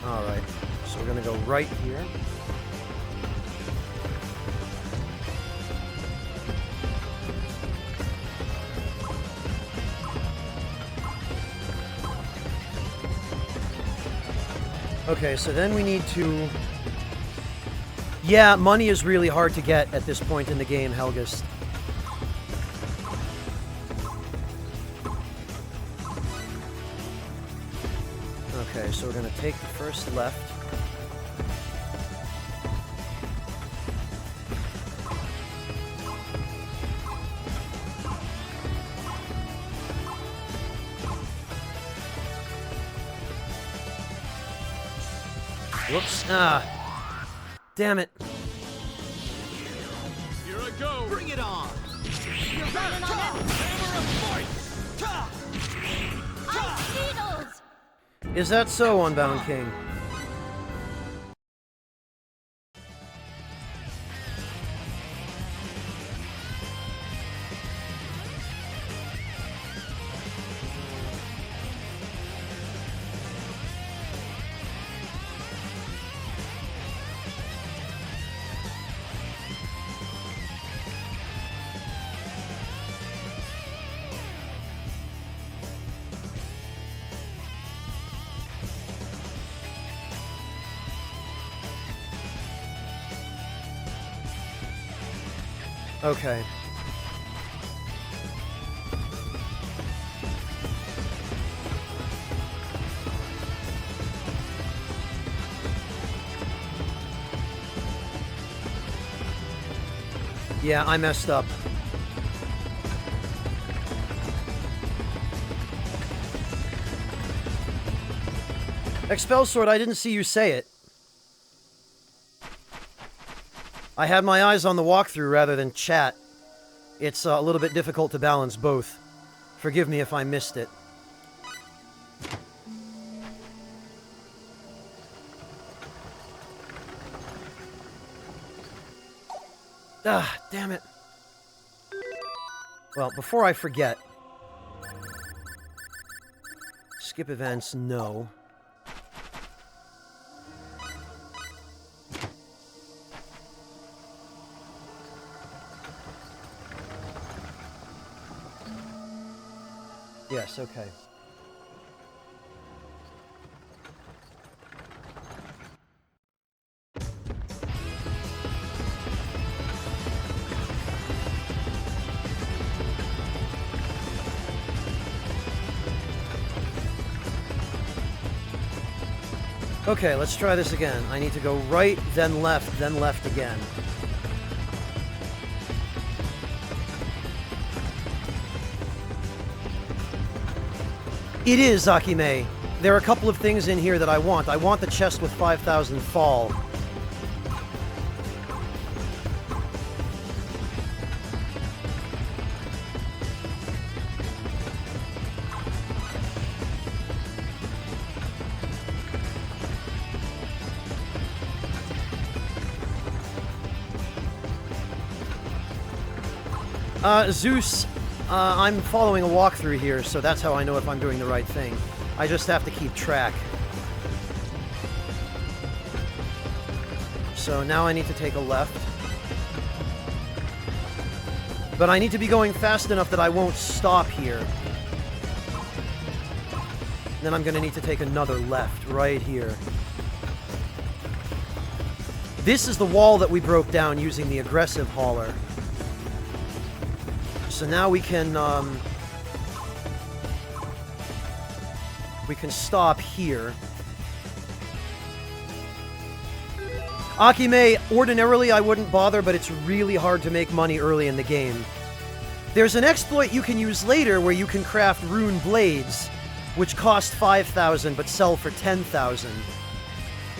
Alright, so we're gonna go right here. Okay, so then we need to... Yeah, money is really hard to get at this point in the game, Helgist. Okay, so we're gonna take the first left. Whoops. Ah. Damn it. Here I go. Bring it on. You're running on that ice needles! Is that so, Unbound King? Okay. Yeah, I messed up. Expel Sword, I didn't see you say it. I had my eyes on the walkthrough rather than chat. It's a little bit difficult to balance both. Forgive me if I missed it. Ah, damn it. Well, before I forget... Skip events, no. Yes, okay. Okay, let's try this again. I need to go right, then left again. It is, Akime. There are a couple of things in here that I want. I want the chest with 5,000 fall. Zeus, I'm following a walkthrough here, so that's how I know if I'm doing the right thing. I just have to keep track. So now I need to take a left. But I need to be going fast enough that I won't stop here. Then I'm going to need to take another left right here. This is the wall that we broke down using the aggressive hauler. So now we can stop here. Akime, ordinarily I wouldn't bother, but it's really hard to make money early in the game. There's an exploit you can use later where you can craft rune blades, which cost 5,000 but sell for 10,000.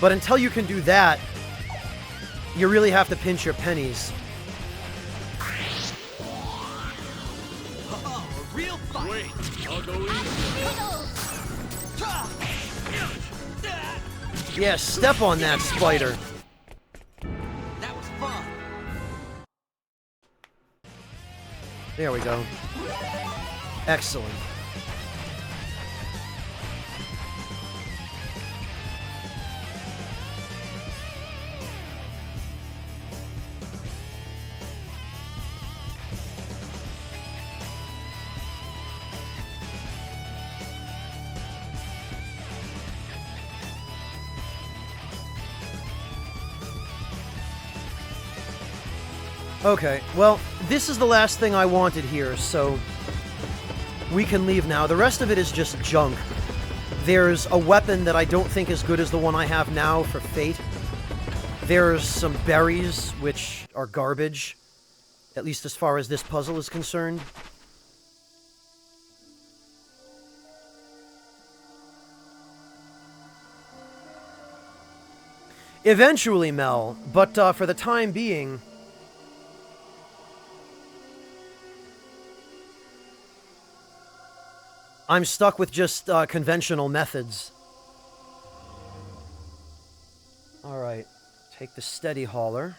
But until you can do that, you really have to pinch your pennies. Wait, I'll go easy. Yeah, step on that, spider. That was fun. There we go. Excellent. Okay, well, this is the last thing I wanted here, so we can leave now. The rest of it is just junk. There's a weapon that I don't think is good as the one I have now for Fate. There's some berries, which are garbage, at least as far as this puzzle is concerned. Eventually, Mel, but for the time being... I'm stuck with just conventional methods. Alright, take the steady hauler.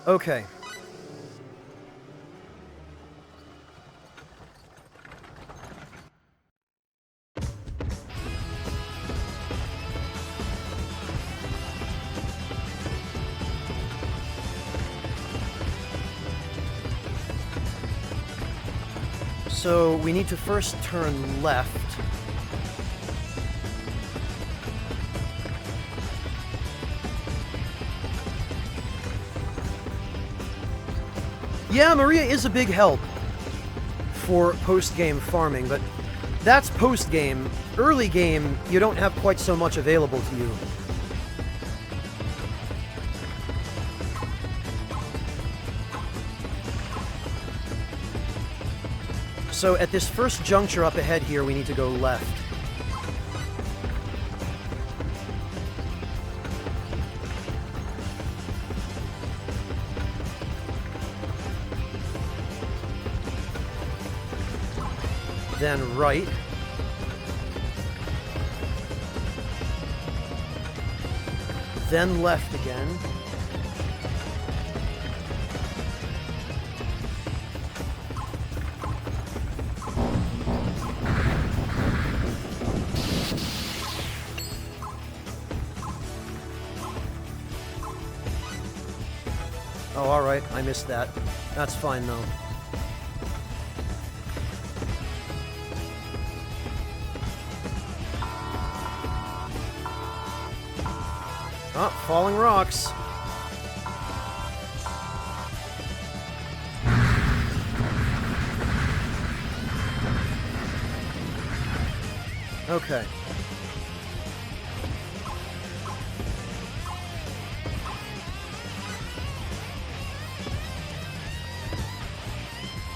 Okay. So we need to first turn left. Yeah, Maria is a big help for post-game farming, but that's post-game. Early game, you don't have quite so much available to you. So at this first juncture up ahead here, we need to go left. Then right. Then left again. Oh, alright, I missed that. That's fine though. Oh, falling rocks. Okay.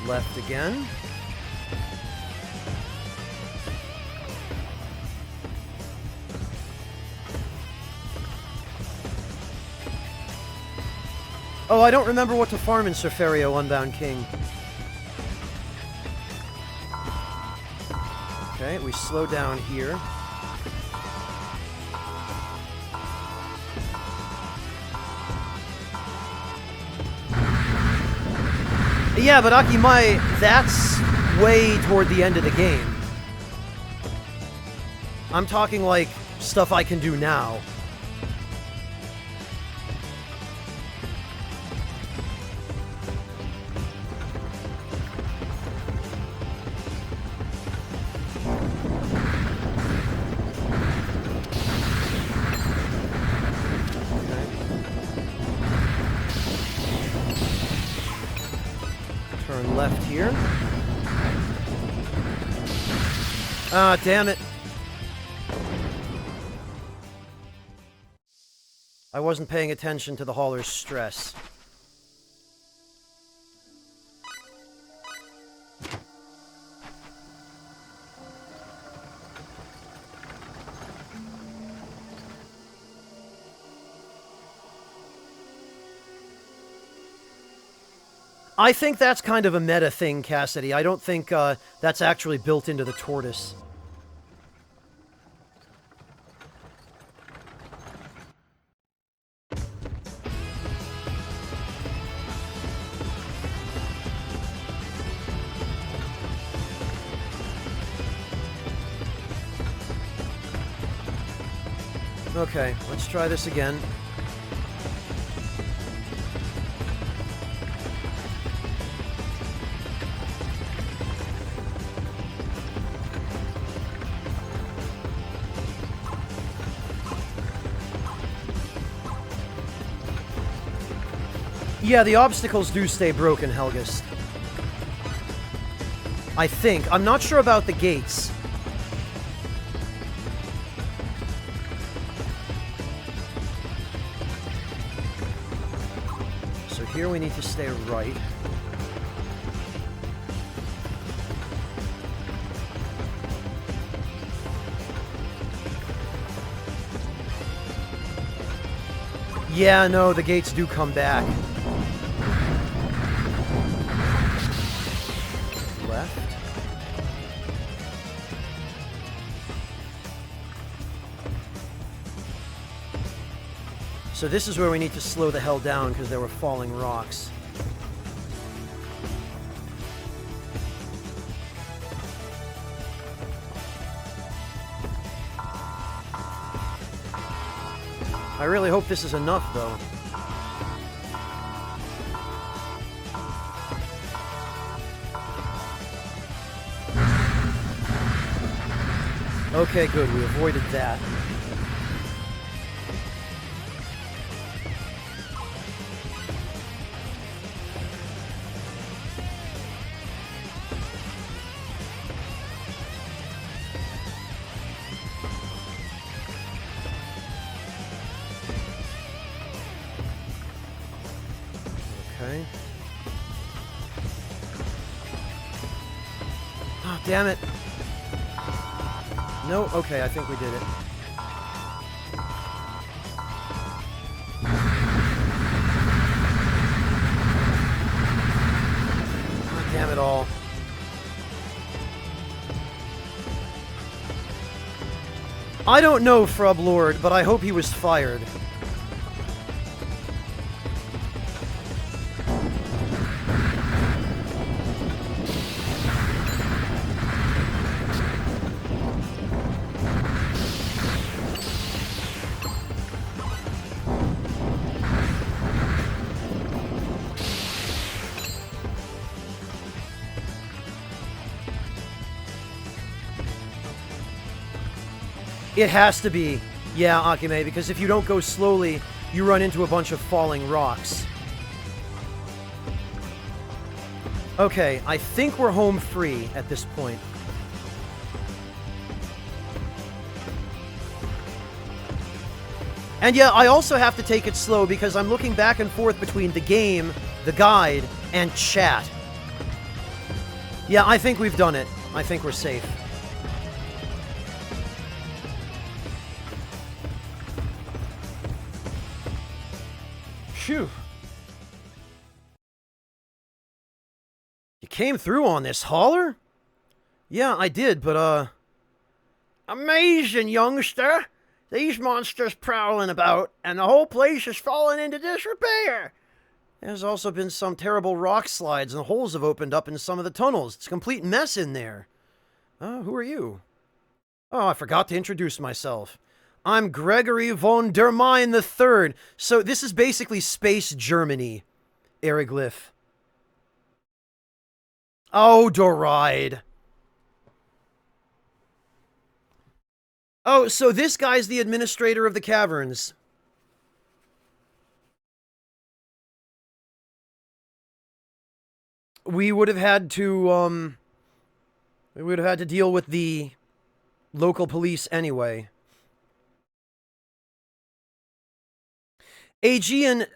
Left again. Oh, I don't remember what to farm in Surferio Unbound King. Okay, we slow down here. Yeah, but Akimai, that's way toward the end of the game. I'm talking like stuff I can do now. Turn left here. Ah, damn it. I wasn't paying attention to the hauler's stress. I think that's kind of a meta thing, Cassidy. I don't think that's actually built into the tortoise. Okay, let's try this again. Yeah, the obstacles do stay broken, Helgist. I think. I'm not sure about the gates. So here we need to stay right. Yeah, no, the gates do come back. Left. So this is where we need to slow the hell down because there were falling rocks. I really hope this is enough, though. Okay, good. We avoided that. Oh, damn it. No? Okay, I think we did it. Oh, damn it all. I don't know, Frub Lord, but I hope he was fired. It has to be. Yeah, Akime, because if you don't go slowly, you run into a bunch of falling rocks. Okay, I think we're home free at this point. And yeah, I also have to take it slow because I'm looking back and forth between the game, the guide, and chat. Yeah, I think we've done it. I think we're safe. Phew. You came through on this hauler? Yeah, I did, but, amazing, youngster! These monsters prowling about, and the whole place is falling into disrepair! There's also been some terrible rock slides, and holes have opened up in some of the tunnels. It's a complete mess in there. Who are you? Oh, I forgot to introduce myself. I'm Gregory von der Main III. So this is basically Space Germany, Eriglyph. Oh, Doride. Oh, so this guy's the administrator of the caverns. We would have had to, deal with the local police anyway. Aegean,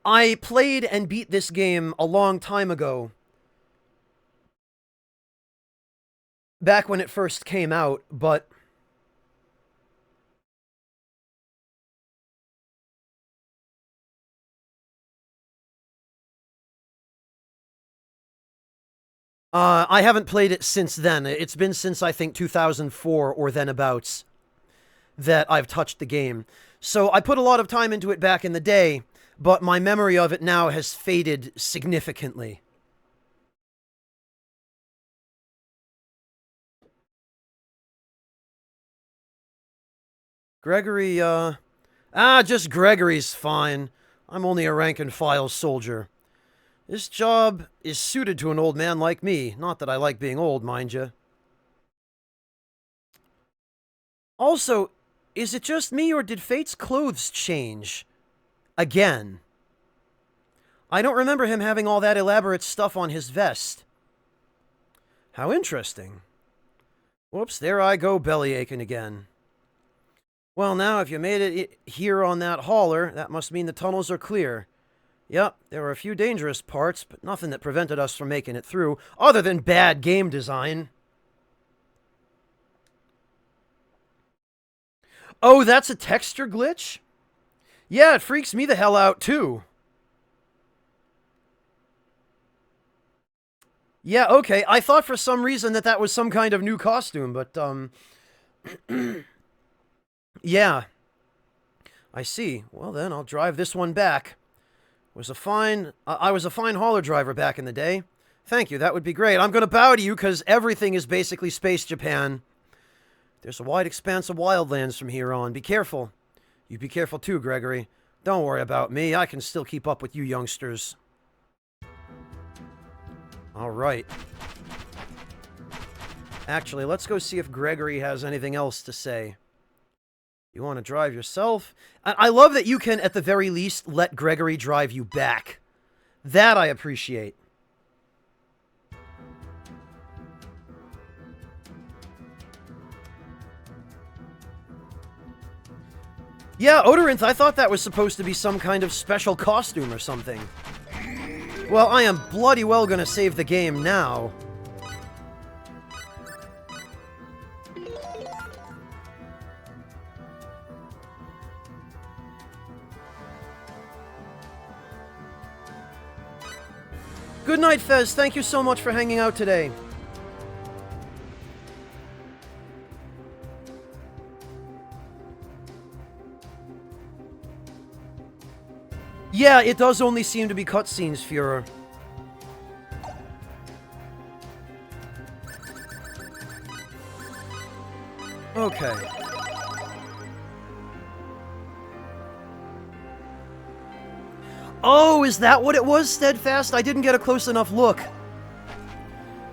I played and beat this game a long time ago. Back when it first came out, but... I haven't played it since then. It's been since, I think, 2004 or thenabouts that I've touched the game. So I put a lot of time into it back in the day, but my memory of it now has faded significantly. Gregory, just Gregory's fine. I'm only a rank-and-file soldier. This job is suited to an old man like me. Not that I like being old, mind you. Also, is it just me, or did Fate's clothes change? Again. I don't remember him having all that elaborate stuff on his vest. How interesting. Whoops, there I go belly aching again. Well, now, if you made it here on that hauler, that must mean the tunnels are clear. Yep, there were a few dangerous parts, but nothing that prevented us from making it through, other than bad game design. Oh, that's a texture glitch? Yeah, it freaks me the hell out, too. Yeah, okay, I thought for some reason that was some kind of new costume, but, yeah. I see. Well then, I'll drive this one back. I was a fine hauler driver back in the day. Thank you, that would be great. I'm gonna bow to you, because everything is basically Space Japan. There's a wide expanse of wildlands from here on. Be careful. You be careful too, Gregory. Don't worry about me. I can still keep up with you youngsters. Alright. Actually, let's go see if Gregory has anything else to say. You want to drive yourself? I love that you can, at the very least, let Gregory drive you back. That I appreciate. Yeah, Odorinth, I thought that was supposed to be some kind of special costume or something. Well, I am bloody well gonna save the game now. Good night, Fez. Thank you so much for hanging out today. Yeah, it does only seem to be cutscenes, Führer. Okay. Oh, is that what it was, Steadfast? I didn't get a close enough look.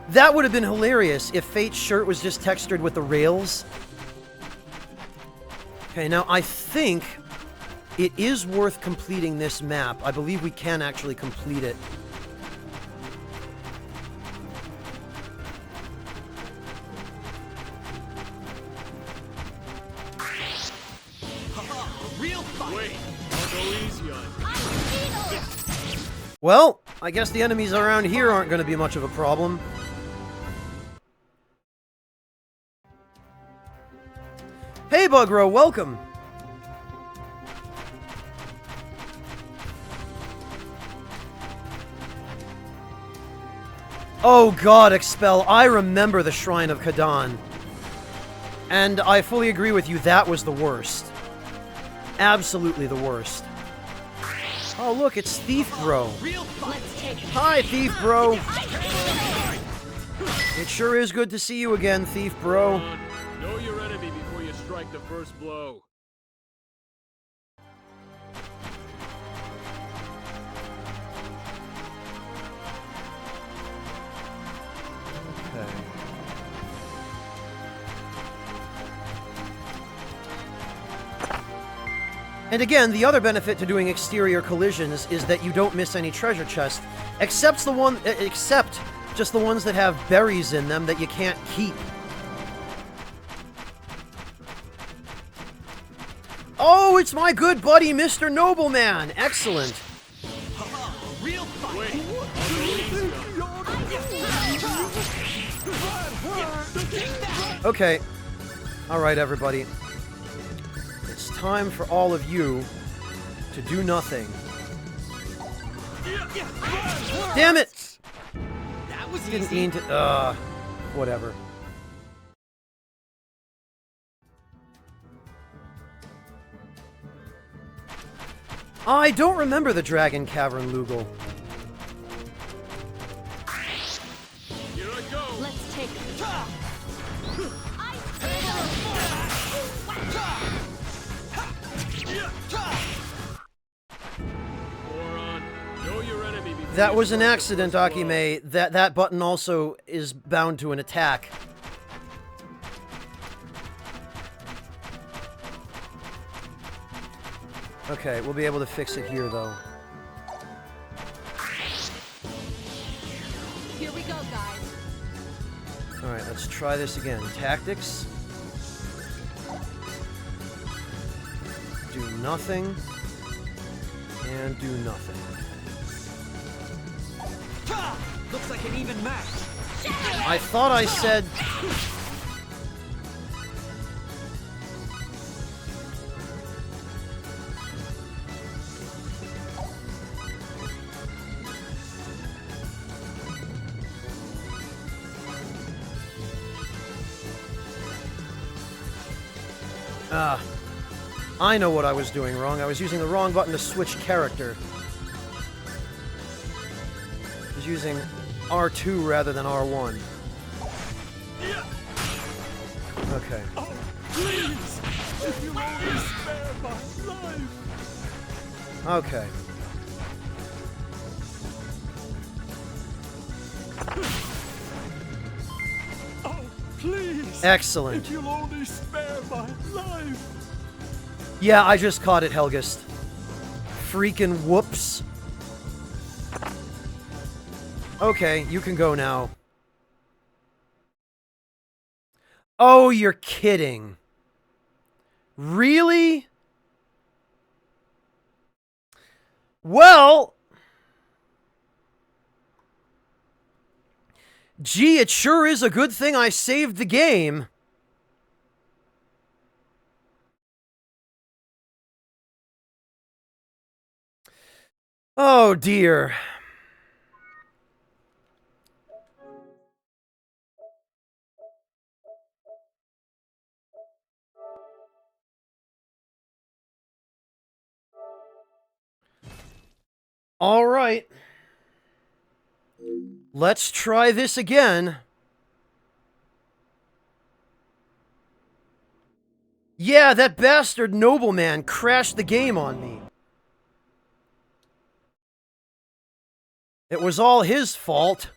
That would have been hilarious if Fate's shirt was just textured with the rails. Okay, now I think it is worth completing this map. I believe we can actually complete it. Wait, I'll go easy on you. Well, I guess the enemies around here aren't going to be much of a problem. Hey, Bugro, welcome! Oh god, Expel, I remember the Shrine of Kadan. And I fully agree with you, that was the worst. Absolutely the worst. Oh look, it's Thief Bro. Hi, Thief Bro. It sure is good to see you again, Thief Bro. Come on, know your enemy before you strike the first blow. Okay. And again, the other benefit to doing exterior collisions is that you don't miss any treasure chests, except just the ones that have berries in them that you can't keep. Oh, it's my good buddy, Mr. Nobleman! Excellent. Wait, I'll go easy on you. Okay. Alright, everybody. It's time for all of you to do nothing. Damn it! That was Didn't easy. mean to... whatever. I don't remember the Dragon Cavern, Lugal. Here I go. Let's take Moron, know your enemy before That you was an strike the accident, first blow. Akime. That button also is bound to an attack. Okay, we'll be able to fix it here, though. Here we go, guys. Alright, let's try this again. Tactics. Do nothing. And do nothing. Looks like an even match. I thought I said... I know what I was doing wrong. I was using the wrong button to switch character. I was using R2 rather than R1. Okay. Please, if you only spare my life. Okay. Oh, please. Excellent. If you'll only spare my life. Yeah, I just caught it, Helgist. Freaking whoops. Okay, you can go now. Oh, you're kidding. Really? Well... Gee, it sure is a good thing I saved the game. Oh, dear. All right. Let's try this again. Yeah, that bastard nobleman crashed the game on me. It was all his fault.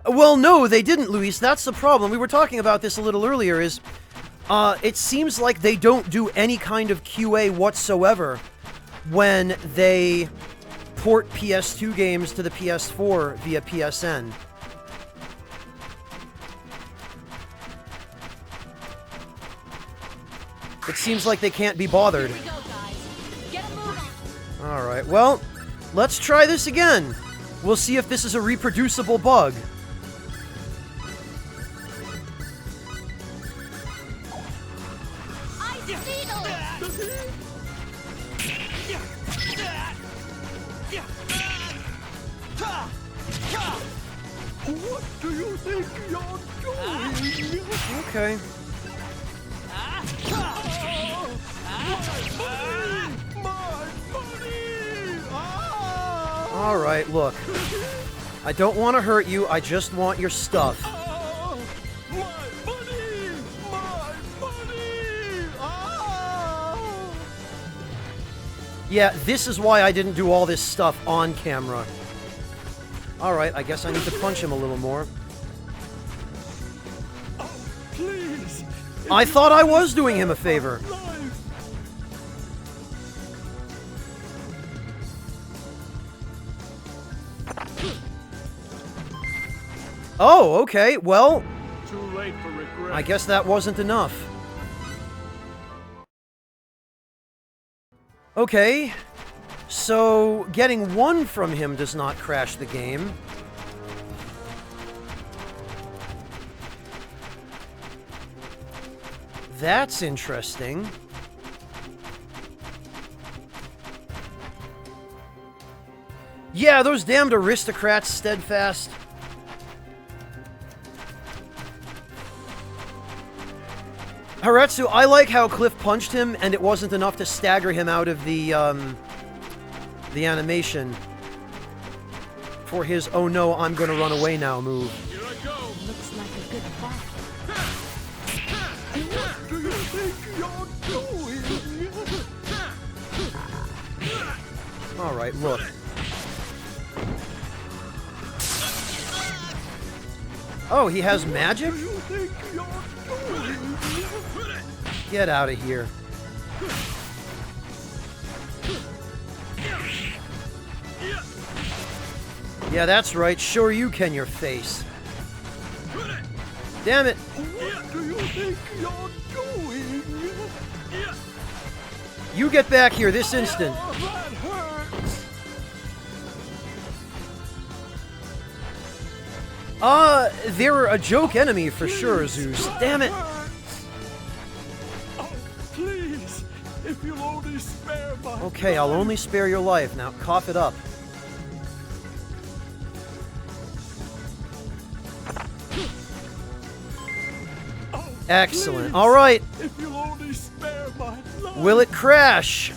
Well, no, they didn't, Luis. That's the problem. We were talking about this a little earlier, it seems like they don't do any kind of QA whatsoever when they port PS2 games to the PS4 via PSN. It seems like they can't be bothered. Alright, well, let's try this again. We'll see if this is a reproducible bug. What do you think you're doing? Okay. Alright, look. I don't want to hurt you, I just want your stuff. Yeah, this is why I didn't do all this stuff on camera. Alright, I guess I need to punch him a little more. Please. I thought I was doing him a favor. Oh, okay, well, Too late for regret. I guess that wasn't enough. Okay, so getting one from him does not crash the game. That's interesting. Yeah, those damned aristocrats, steadfast. Haretsu, I like how Cliff punched him and it wasn't enough to stagger him out of the animation for his "oh no, I'm gonna run away now" move. Here I go. Looks like a good fight. What do you think you're doing? Alright, look. Oh, he has magic? What do you think you're doing? Get out of here. Yeah, that's right. Sure you can, your face. Damn it. What do you think you're doing? You get back here this instant. Oh, that hurts. They're a joke enemy for sure, Zeus. Damn it. Oh, please, if you'll only spare my Okay, I'll only spare your life. Now, cough it up. Oh, Excellent. please, All right. if you'll only spare my life. Will it crash?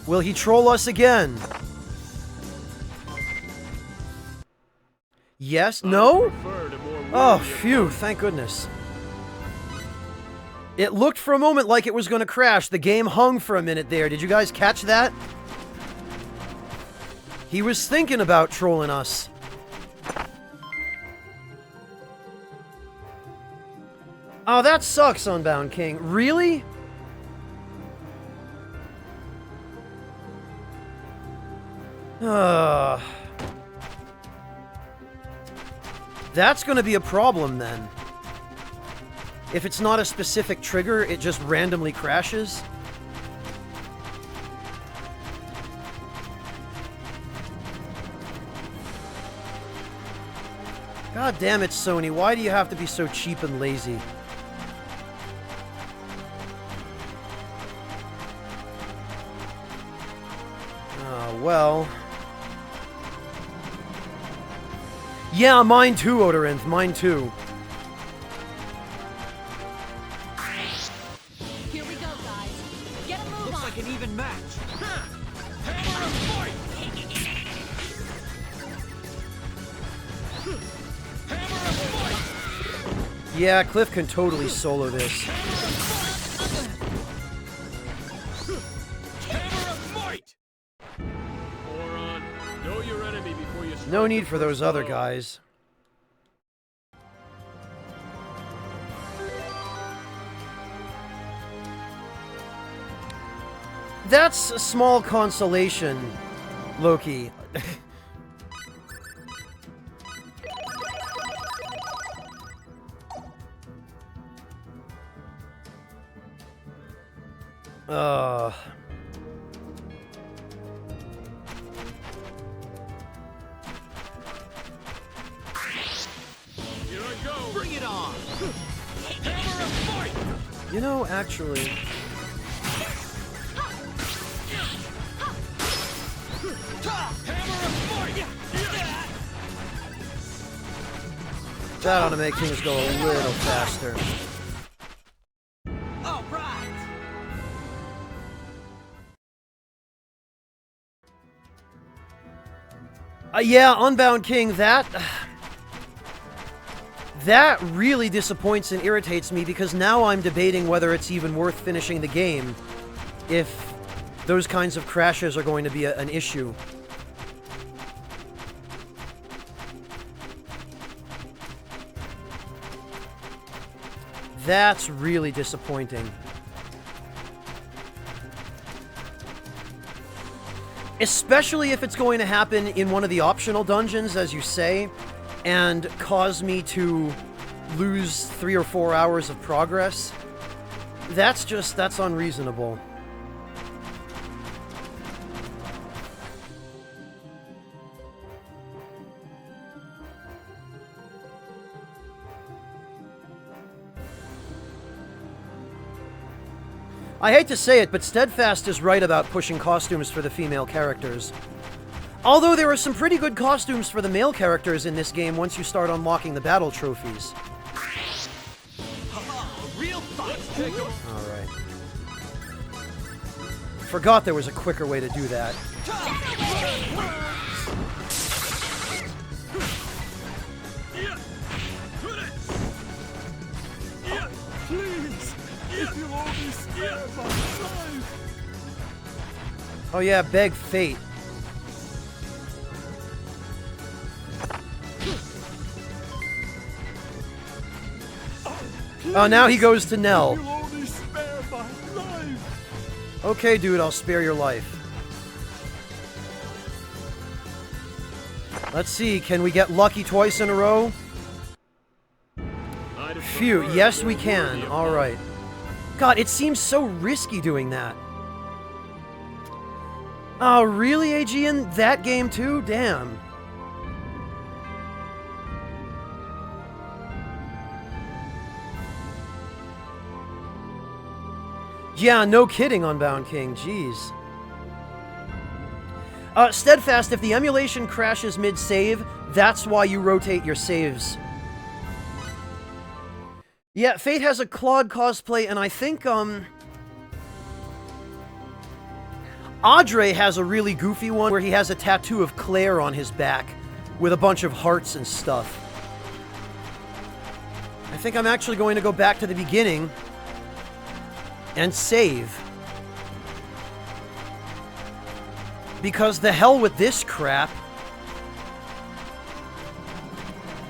Will he troll us again? Yes? No? Prefer to more Oh, worthy phew, thank goodness. It looked for a moment like it was going to crash. The game hung for a minute there. Did you guys catch that? He was thinking about trolling us. Oh, that sucks, Unbound King. Really? That's going to be a problem then. If it's not a specific trigger, it just randomly crashes. God damn it, Sony. Why do you have to be so cheap and lazy? Oh, well... Yeah, mine too, Odorinth, mine too. Here we go, guys. Get a move Looks on. like an even match. Hammer and fight! Hammer and fight! Yeah, Cliff can totally solo this. Hammer and fight! Moron, know your enemy before you strike No need the for those first other blow. guys. That's a small consolation, Loki. Uh... Here I go! Bring it on! Hammer and fight! You know, actually... Hammer and fight! That ought to make things go a little faster. All right! Yeah, Unbound King, that really disappoints and irritates me because now I'm debating whether it's even worth finishing the game if those kinds of crashes are going to be an issue. That's really disappointing. Especially if it's going to happen in one of the optional dungeons, as you say, and cause me to lose 3 or 4 hours of progress. That's unreasonable. I hate to say it, but Steadfast is right about pushing costumes for the female characters. Although there are some pretty good costumes for the male characters in this game once you start unlocking the battle trophies. Real fight! Alright. Forgot there was a quicker way to do that. Please, if you'll only spare my life. Oh yeah, beg fate. Oh, now he goes to Nell. You'll only spare my life. Okay, dude, I'll spare your life. Let's see, can we get lucky twice in a row? I'd have Phew, preferred yes more we can. worthy of Alright. God, it seems so risky doing that. Oh, really, Aegean? That game too? Damn. Yeah, no kidding, Unbound King. Jeez. Steadfast, if the emulation crashes mid-save, that's why you rotate your saves. Yeah, Fate has a Claude cosplay, and I think, Audrey has a really goofy one where he has a tattoo of Claire on his back with a bunch of hearts and stuff. I think I'm actually going to go back to the beginning and save. Because the hell with this crap.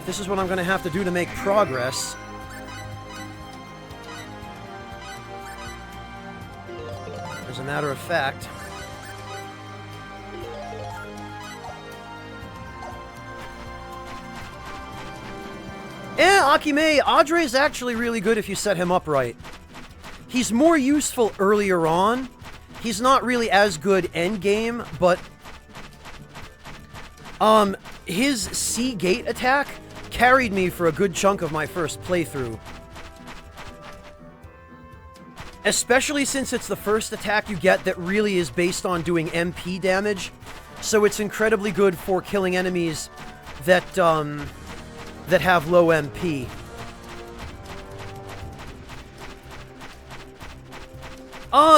This is what I'm going to have to do to make progress. As a matter of fact. Akime, Audrey is actually really good if you set him up right. He's more useful earlier on. He's not really as good endgame, but his C gate attack carried me for a good chunk of my first playthrough. Especially since it's the first attack you get that really is based on doing MP damage. So it's incredibly good for killing enemies that, that have low MP.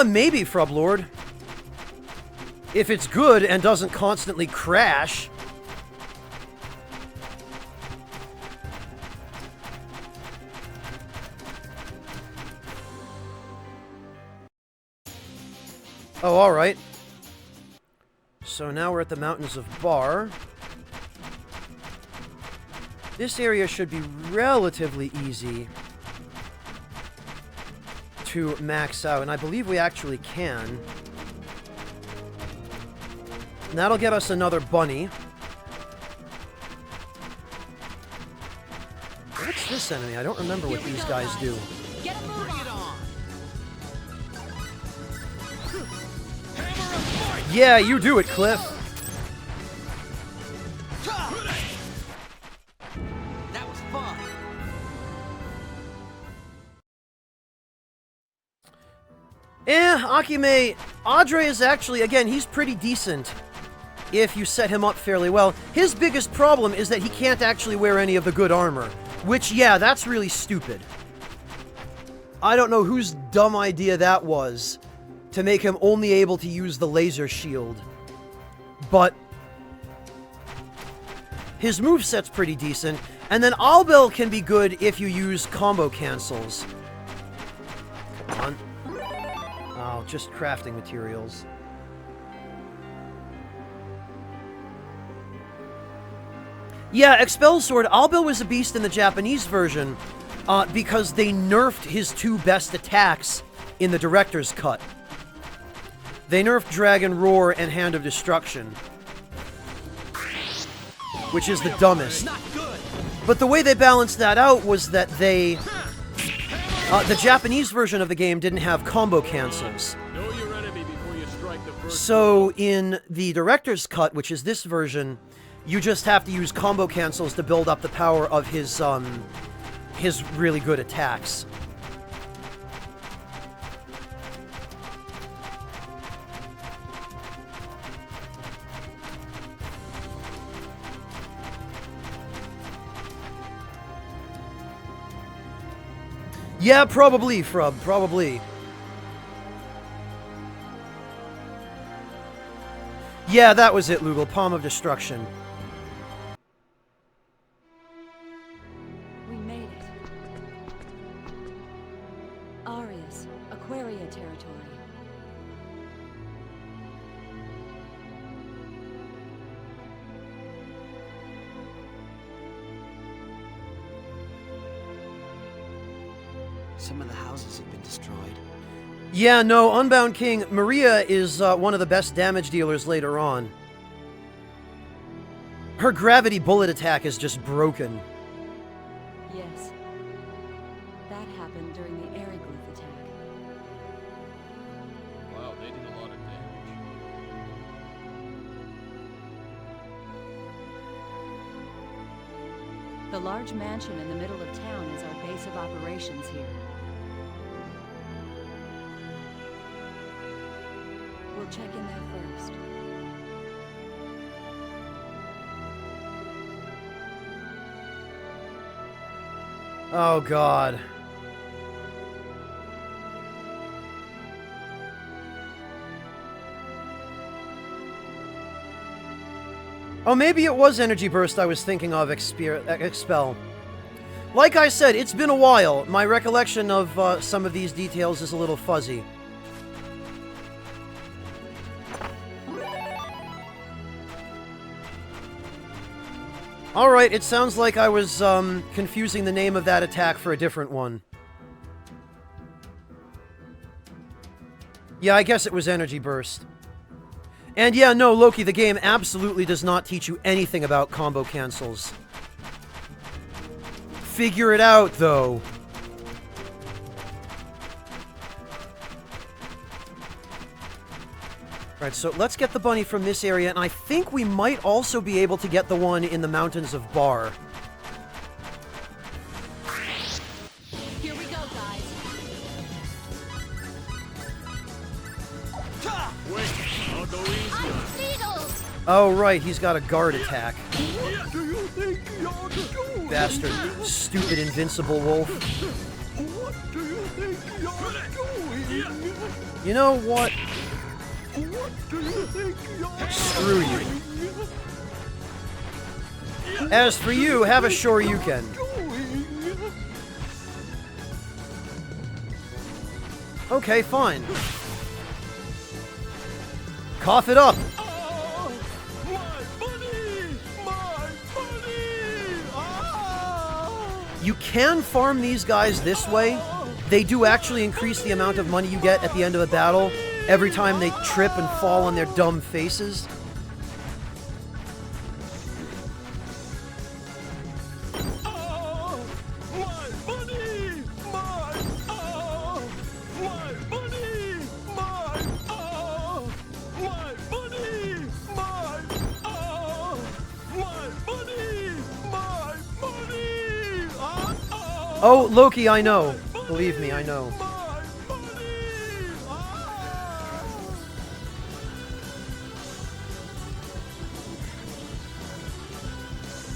Maybe, Frublord. If it's good and doesn't constantly crash. Oh, alright. So now we're at the Mountains of Bar. This area should be relatively easy to max out, and I believe we actually can. And that'll get us another bunny. What's this enemy? I don't remember what these guys do. Get a move on. Yeah, you do it, Cliff. That was fun. Akime, Audrey is actually, again, he's pretty decent if you set him up fairly well. His biggest problem is that he can't actually wear any of the good armor, which, yeah, that's really stupid. I don't know whose dumb idea that was to make him only able to use the laser shield, but his moveset's pretty decent, and then Albel can be good if you use combo cancels. Come on. Oh, just crafting materials. Yeah, Expel Sword, Albel was a beast in the Japanese version because they nerfed his two best attacks in the director's cut. They nerfed Dragon Roar and Hand of Destruction, which is the dumbest. But the way they balanced that out was that they... the Japanese version of the game didn't have combo cancels. Know your enemy before you strike the first. So in the director's cut, which is this version, you just have to use combo cancels to build up the power of his really good attacks. Yeah, probably, Frub, probably. Yeah, that was it, Lugal. Palm of Destruction. We made it. Arius, Aquaria territory. Some of the houses have been destroyed. Yeah, no, Unbound King, Maria is one of the best damage dealers later on. Her gravity bullet attack is just broken. Yes. That happened during the Eriglyph attack. Wow, they did a lot of damage. The large mansion in the middle of town is our base of operations here. We'll check in there first. Oh, God. Oh, maybe it was Energy Burst I was thinking of, Expel. Like I said, it's been a while. My recollection of some of these details is a little fuzzy. Alright, it sounds like I was confusing the name of that attack for a different one. Yeah, I guess it was Energy Burst. And yeah, no, Loki, the game absolutely does not teach you anything about combo cancels. Figure it out, though. Alright, so let's get the bunny from this area, and I think we might also be able to get the one in the Mountains of Bar. Here we go, guys. Wait, I'll go easy on it. Beetles! Oh, right, he's got a guard attack. What do you think you're doing? Bastard. Stupid invincible wolf. What do you think you're doing? You know what? What do you think you're Screw you. doing? As for you, have a Shoryuken. Okay, fine. Cough it up. Ah, my bunny! My bunny! Ah! You can farm these guys this way. They do actually increase the amount of money you get at the end of a battle every time they trip and fall on their dumb faces. Ah, my bunny! My bunny! My bunny! My bunny! My bunny! Oh, Loki, I know. Believe me, I know. My bunny!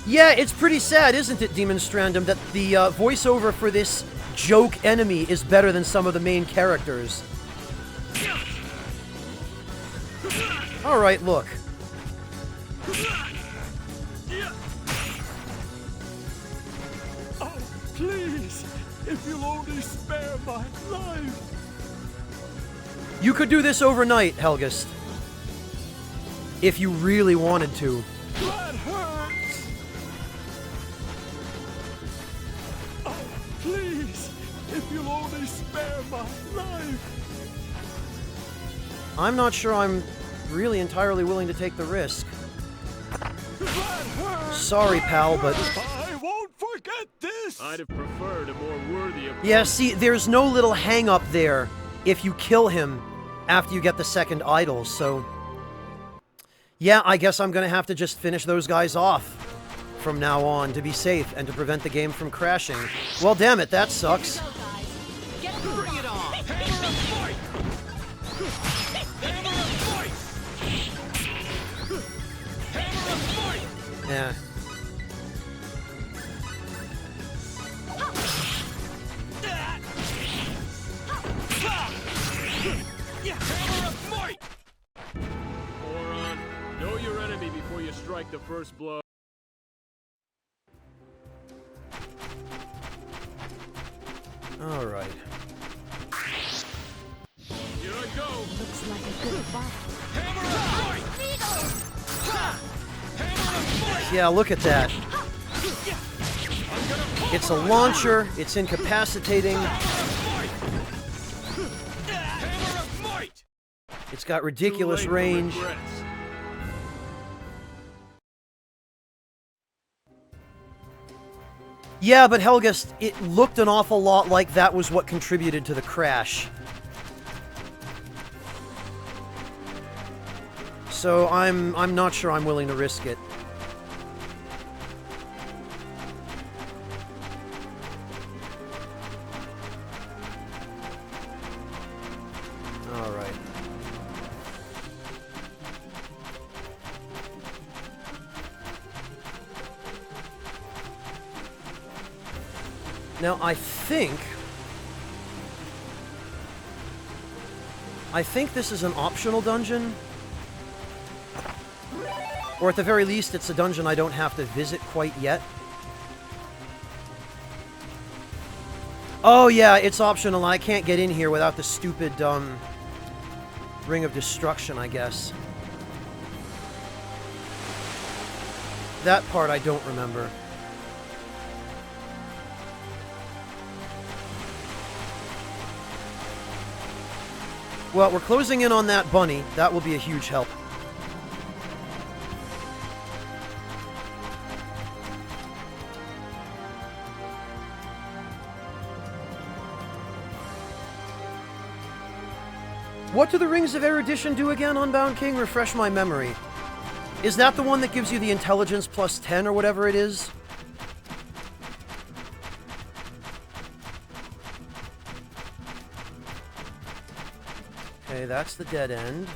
Yeah, it's pretty sad, isn't it, Demon Strandum, that the voiceover for this joke enemy is better than some of the main characters. Alright, look. Oh, please! If you'll only spare my life! You could do this overnight, Helgist. If you really wanted to. That hurts! Oh, please! If you'll only spare my life! I'm not sure I'm really entirely willing to take the risk. That hurts! Sorry, pal, but... I won't forget this! I'd have preferred a more worthy opponent. Yeah, see, there's no little hang-up there if you kill him after you get the second idol, so... Yeah, I guess I'm gonna have to just finish those guys off from now on to be safe and to prevent the game from crashing. Well, damn it, that sucks. Bring it on! Yeah. Moron, know your enemy before you strike the first blow. Alright. Here I go. Looks like a good fight. Yeah, look at that. It's a launcher, it's incapacitating, it's got ridiculous Too late for range. regrets. Yeah, but Helgist, it looked an awful lot like that was what contributed to the crash. So I'm not sure I'm willing to risk it. All right. Now I think this is an optional dungeon. Or at the very least, it's a dungeon I don't have to visit quite yet. Oh yeah, it's optional. I can't get in here without the stupid, Ring of Destruction, I guess. That part I don't remember. Well, we're closing in on that bunny. That will be a huge help. What do the Rings of Erudition do again, Unbound King? Refresh my memory. Is that the one that gives you the intelligence plus 10 or whatever it is? Okay, that's the dead end.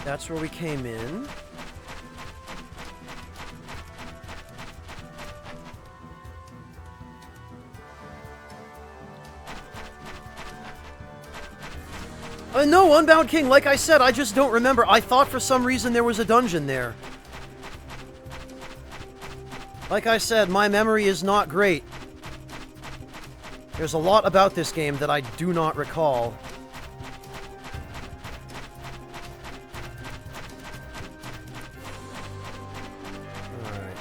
That's where we came in. No, Unbound King, like I said, I just don't remember. I thought for some reason there was a dungeon there. Like I said, my memory is not great. There's a lot about this game that I do not recall. Alright.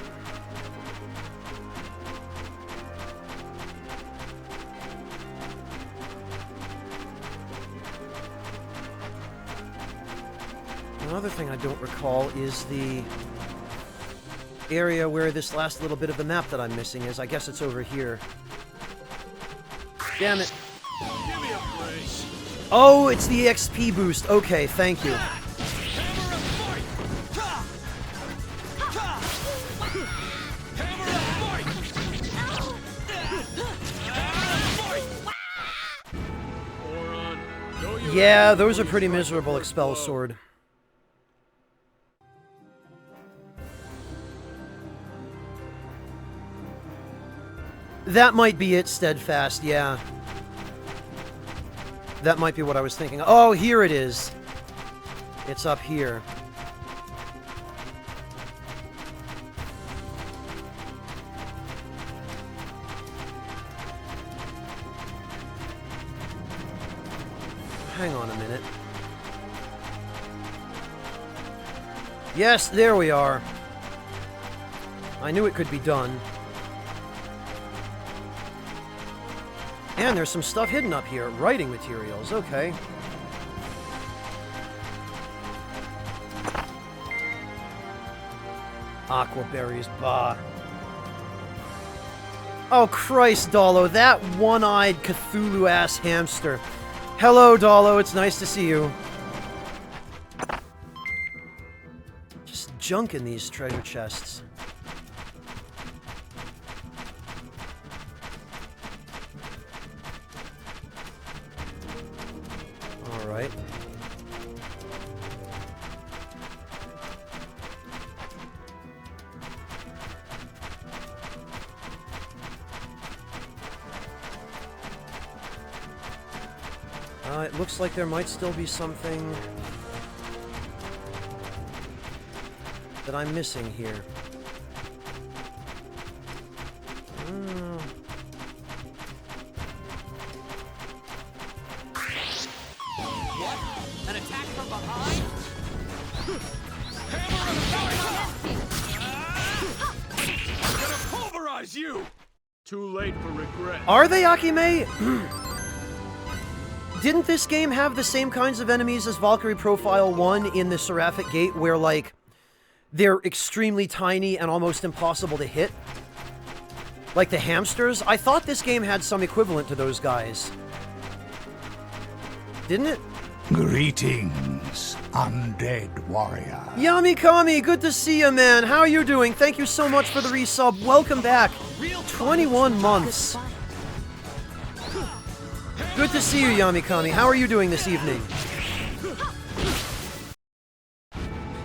Another thing I don't recall is the area where this last little bit of the map that I'm missing is. I guess it's over here. Damn it. Give me a break. Oh, it's the XP boost. Okay, thank you. Hammer and fight! Hammer and fight! Hammer and fight! Moron. Know your Yeah, enemy those are before pretty you strike miserable your first Expel blow. Sword. That might be it, Steadfast, yeah. That might be what I was thinking. Oh, here it is. It's up here. Hang on a minute. Yes, there we are. I knew it could be done. And there's some stuff hidden up here. Writing materials, okay. Aquaberries, bah. Oh, Christ, Dolo, that one-eyed Cthulhu-ass hamster. Hello, Dolo, it's nice to see you. Just junk in these treasure chests. Alright. It looks like there might still be something that I'm missing here. What? An attack from behind? I'm gonna pulverize you! Too late for regret. Are they, Akime? Didn't this game have the same kinds of enemies as Valkyrie Profile 1 in the Seraphic Gate, where, like, they're extremely tiny and almost impossible to hit? Like the hamsters? I thought this game had some equivalent to those guys. Didn't it? Greetings, undead warrior. Yamikami, good to see you, man. How are you doing? Thank you so much for the resub. Welcome back. 21 months. Good to see you, Yamikami. How are you doing this evening?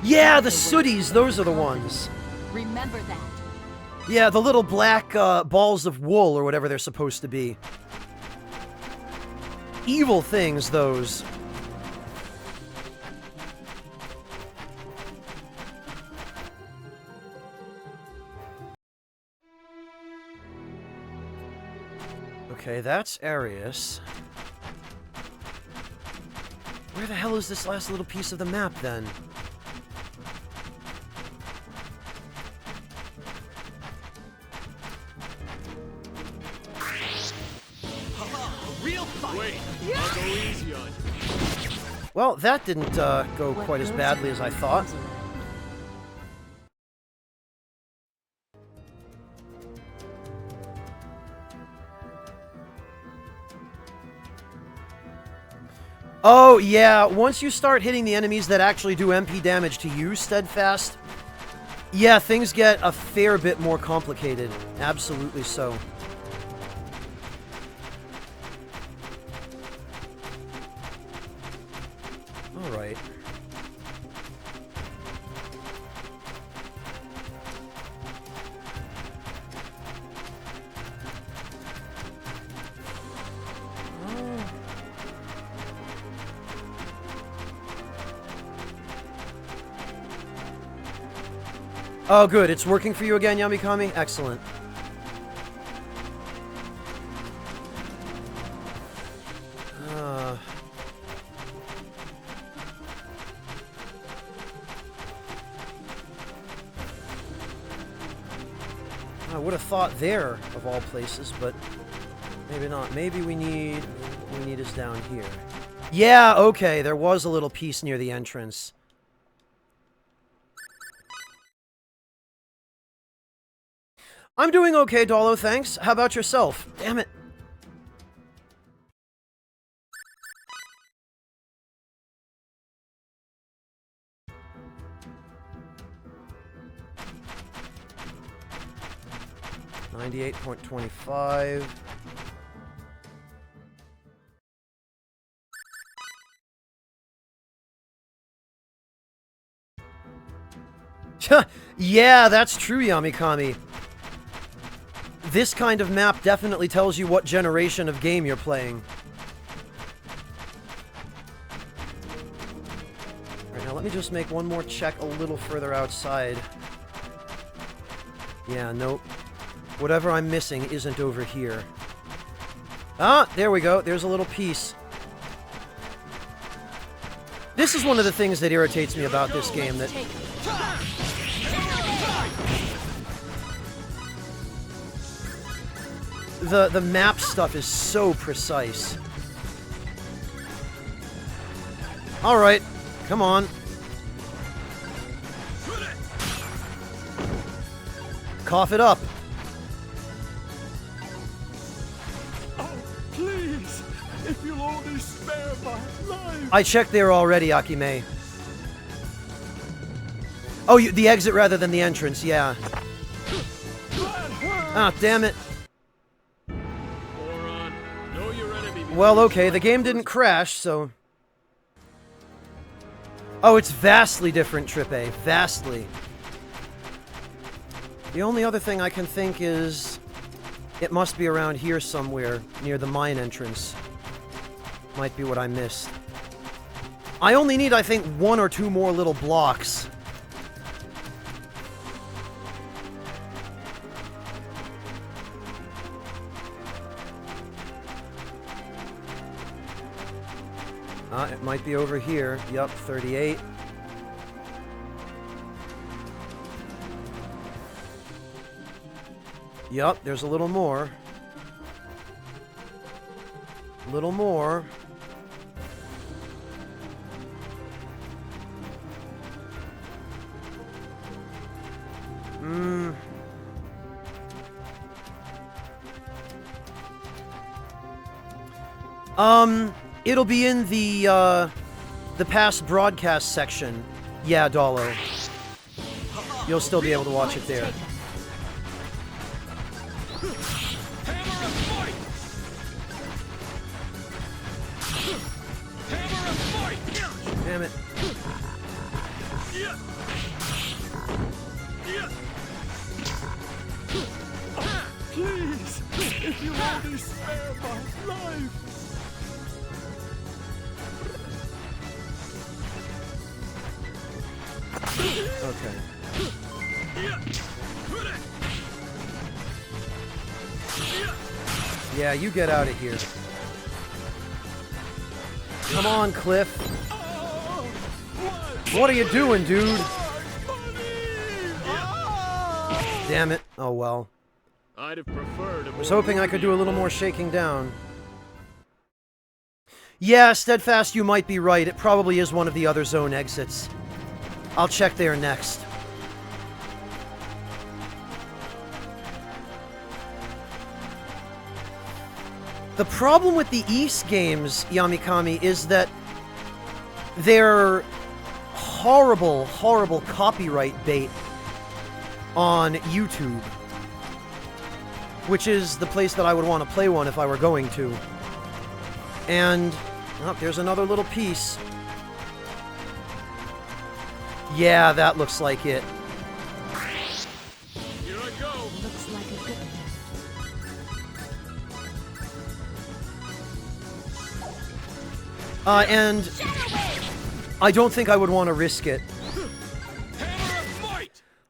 Yeah, the sooties, those are the ones. Remember that. Yeah, the little black balls of wool or whatever they're supposed to be. Evil things, those. Okay, that's Arius. Where the hell is this last little piece of the map, then? Real fight! Wait, I'll go easy on you. Well, that didn't go quite as badly as I thought. Oh, yeah, once you start hitting the enemies that actually do MP damage to you, Steadfast, yeah, things get a fair bit more complicated. Absolutely so. Alright. Oh, good. It's working for you again, Yamikami? Excellent. I would have thought there, of all places, but maybe not. Maybe what we need is down here. Yeah, okay, there was a little piece near the entrance. I'm doing okay, Dolo, thanks. How about yourself? Damn it. $98.25. Yeah, that's true, Yamikami. This kind of map definitely tells you what generation of game you're playing. Alright, now let me just make one more check a little further outside. Yeah, nope. Whatever I'm missing isn't over here. Ah, there we go. There's a little piece. This is one of the things that irritates me about this game, that... The map stuff is so precise. Alright, come on. Cough it up. Oh, please! If you'll only spare my life! I checked there already, Akime. Oh, the exit rather than the entrance, yeah. Ah, damn it. Well, okay, the game didn't crash, so... Oh, it's vastly different, Trippe. Vastly. The only other thing I can think is... it must be around here somewhere, near the mine entrance. Might be what I missed. I only need, I think, 1 or 2 more little blocks. It might be over here. Yup, 38. Yup, there's a little more. Little more. It'll be in the past broadcast section. Yeah, Dolo. You'll still be able to watch it there. Damn it. Please, if you only spare my life. Okay. Yeah, you get out of here. Come on, Cliff. What are you doing, dude? Damn it. Oh well. I'd have preferred. I was hoping I could do a little more shaking down. Yeah, Steadfast, you might be right. It probably is one of the other zone exits. I'll check there next. The problem with the East games, Yamikami, is that they're horrible, horrible copyright bait on YouTube. Which is the place that I would want to play one if I were going to. And, oh, there's another little piece. Yeah, that looks like it. Here I go. Looks like a good... And I don't think I would want to risk it.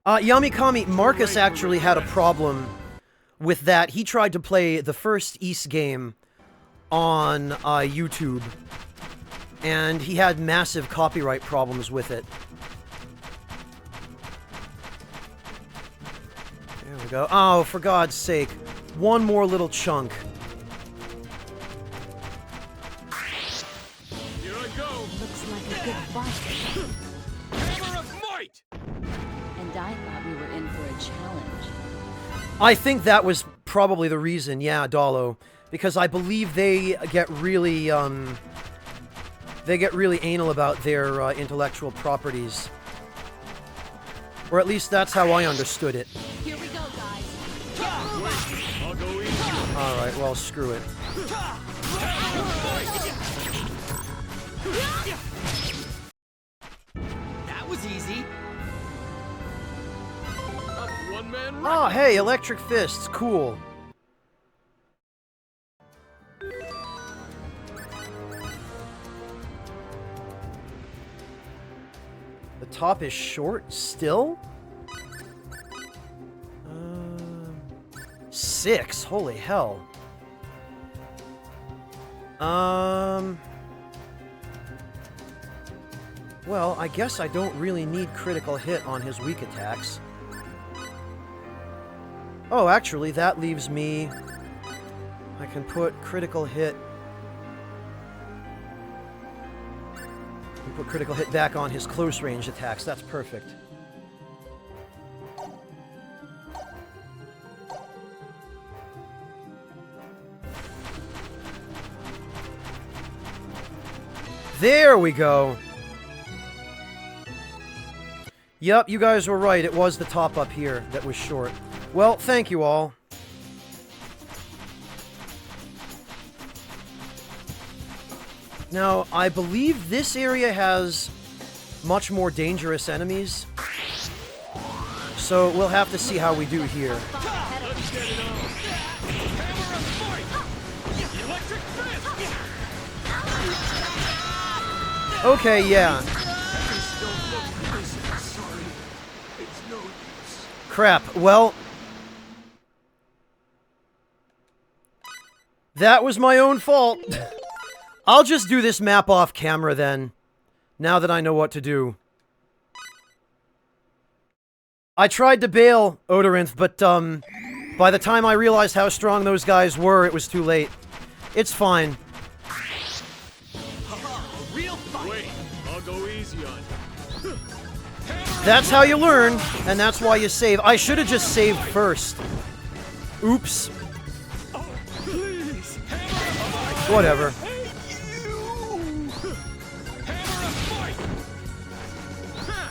Yamikami, Marcus actually had a problem with that. He tried to play the first East game on YouTube, and he had massive copyright problems with it. There we go. Oh, for God's sake. One more little chunk. Here I go. Looks like a good fight. Hammer of might. And I thought we were in for a challenge. I think that was probably the reason, yeah, Dalo. Because I believe they get really anal about their intellectual properties. Or at least that's how I understood it. Here we go, guys. I'll go easy. Alright, well, screw it. That was easy. Up one-man Oh, hey, electric fists, cool. The top is short still? 6, holy hell. Well, I guess I don't really need critical hit on his weak attacks. Oh, actually, that leaves me... I can put critical hit... Put critical hit back on his close range attacks. That's perfect. There we go. Yup, you guys were right. It was the top up here that was short. Well, thank you all. Now, I believe this area has much more dangerous enemies. So we'll have to see how we do here. Let's get it on. Hammer of might. Electric fist. Okay, yeah. Sorry. It's no use. Crap. Well... That was my own fault. I'll just do this map off camera then, now that I know what to do. I tried to bail Odorinth, but, by the time I realized how strong those guys were, it was too late. It's fine. Wait, I'll go easy on you. That's how you learn, and that's why you save. I should have just saved first. Oops. Please. Whatever.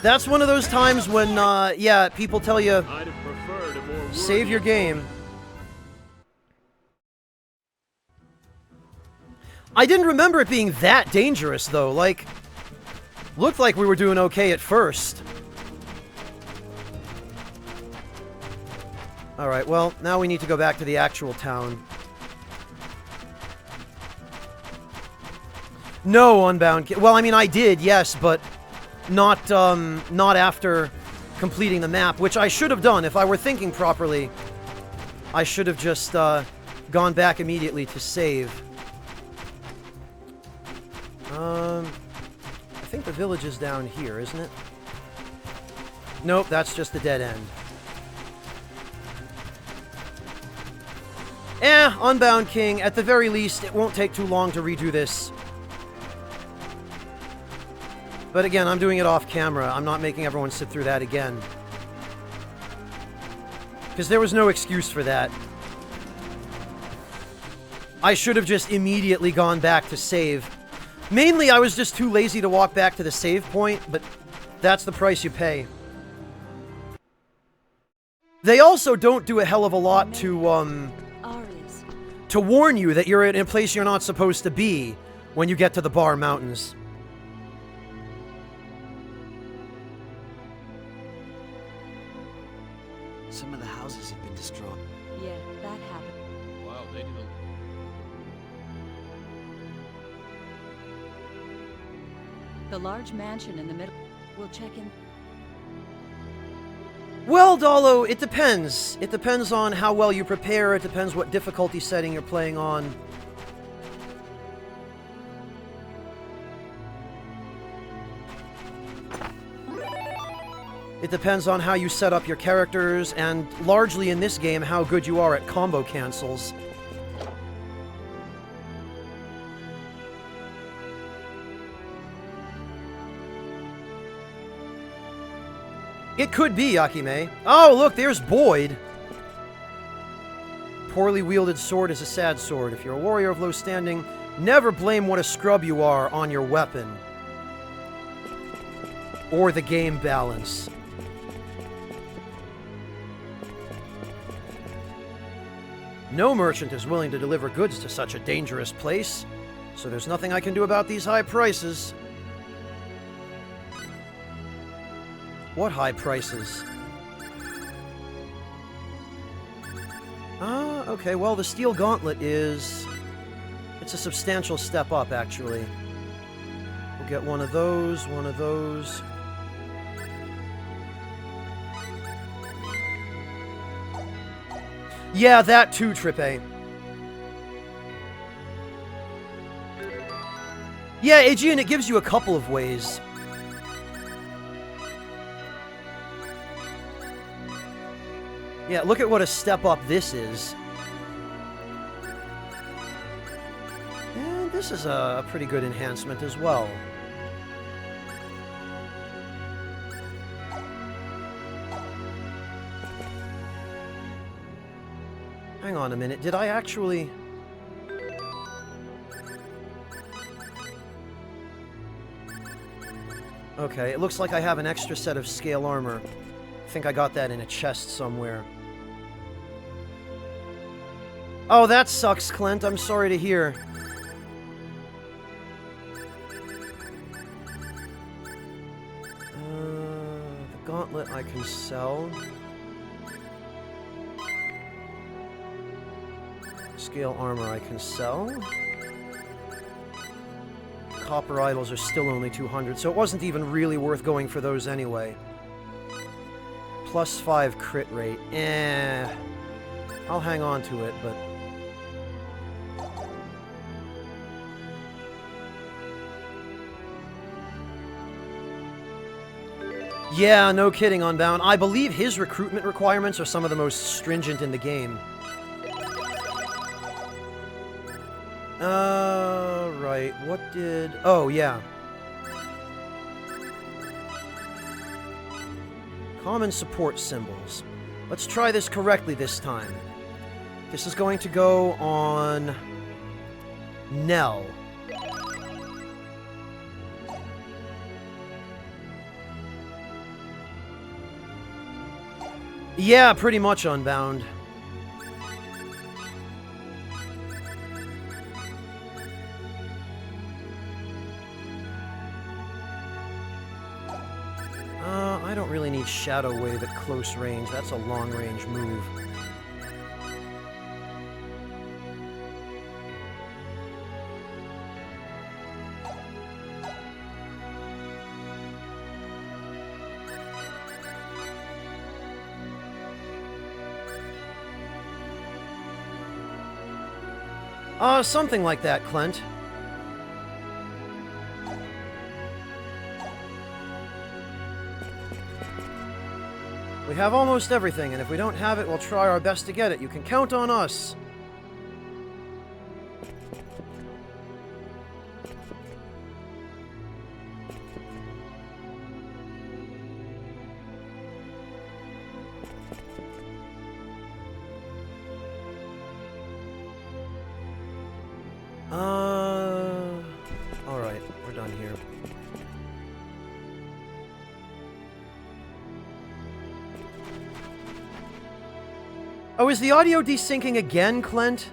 That's one of those times when, yeah, people tell you, I'd have preferred a more save your game. I didn't remember it being that dangerous, though. Like, looked like we were doing okay at first. Alright, well, now we need to go back to the actual town. No, Unbound. Well, I mean, I did, yes, but not after completing the map, which I should have done. If I were thinking properly, I should have just gone back immediately to save. I think the village is down here, isn't it? Nope, that's just the dead end. Unbound King. At the very least, it won't take too long to redo this. But again, I'm doing it off camera. I'm not making everyone sit through that again. Because there was no excuse for that. I should have just immediately gone back to save. Mainly, I was just too lazy to walk back to the save point, but that's the price you pay. They also don't do a hell of a lot to warn you that you're in a place you're not supposed to be when you get to the Bar Mountains. Some of the houses have been destroyed. Yeah, that happened. Wow, they did a... The large mansion in the middle. We'll check in. Well, Dolo, it depends. It depends on how well you prepare. It depends what difficulty setting you're playing on. It depends on how you set up your characters, and largely in this game, how good you are at combo cancels. It could be, Yakime. Oh, look, there's Boyd. Poorly wielded sword is a sad sword. If you're a warrior of low standing, never blame what a scrub you are on your weapon. Or the game balance. No merchant is willing to deliver goods to such a dangerous place, so there's nothing I can do about these high prices. What high prices? Ah, okay, well, the steel gauntlet is... It's a substantial step up, actually. We'll get one of those, one of those. Yeah, that too, Trippe. Yeah, Aegean, it gives you a couple of ways. Yeah, look at what a step up this is. And this is a pretty good enhancement as well. Hang on a minute, did I actually... Okay, it looks like I have an extra set of scale armor. I think I got that in a chest somewhere. Oh, that sucks, Clint. I'm sorry to hear. The gauntlet I can sell. Scale armor I can sell. Copper idols are still only 200, so it wasn't even really worth going for those anyway. Plus 5 crit rate. I'll hang on to it, but... Yeah, no kidding, Unbound. I believe his recruitment requirements are some of the most stringent in the game. Right. What did... Oh, yeah. Common support symbols. Let's try this correctly this time. This is going to go on... Nell. Yeah, pretty much, Unbound. I don't really need Shadow Wave at close range. That's a long-range move. Something like that, Clint. We have almost everything, and if we don't have it, we'll try our best to get it. You can count on us. Alright, we're done here. Oh, is the audio desyncing again, Clint?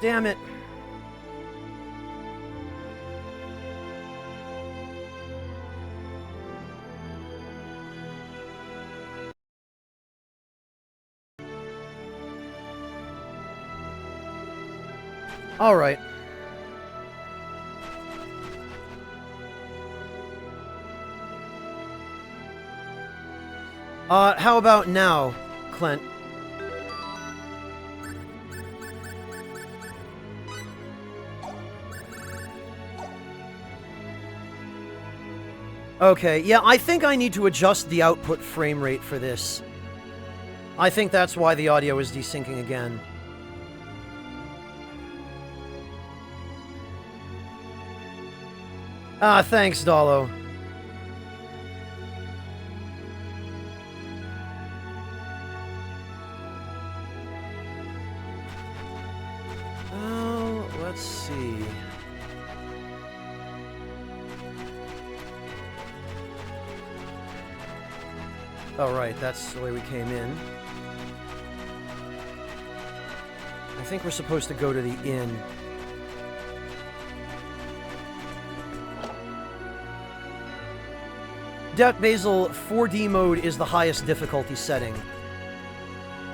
Damn it. Alright. How about now, Clint? Okay, yeah, I think I need to adjust the output frame rate for this. I think that's why the audio is desyncing again. Ah, thanks, Dalo. Let's see. Oh, right, that's the way we came in. I think we're supposed to go to the inn. Death Basil 4D mode is the highest difficulty setting.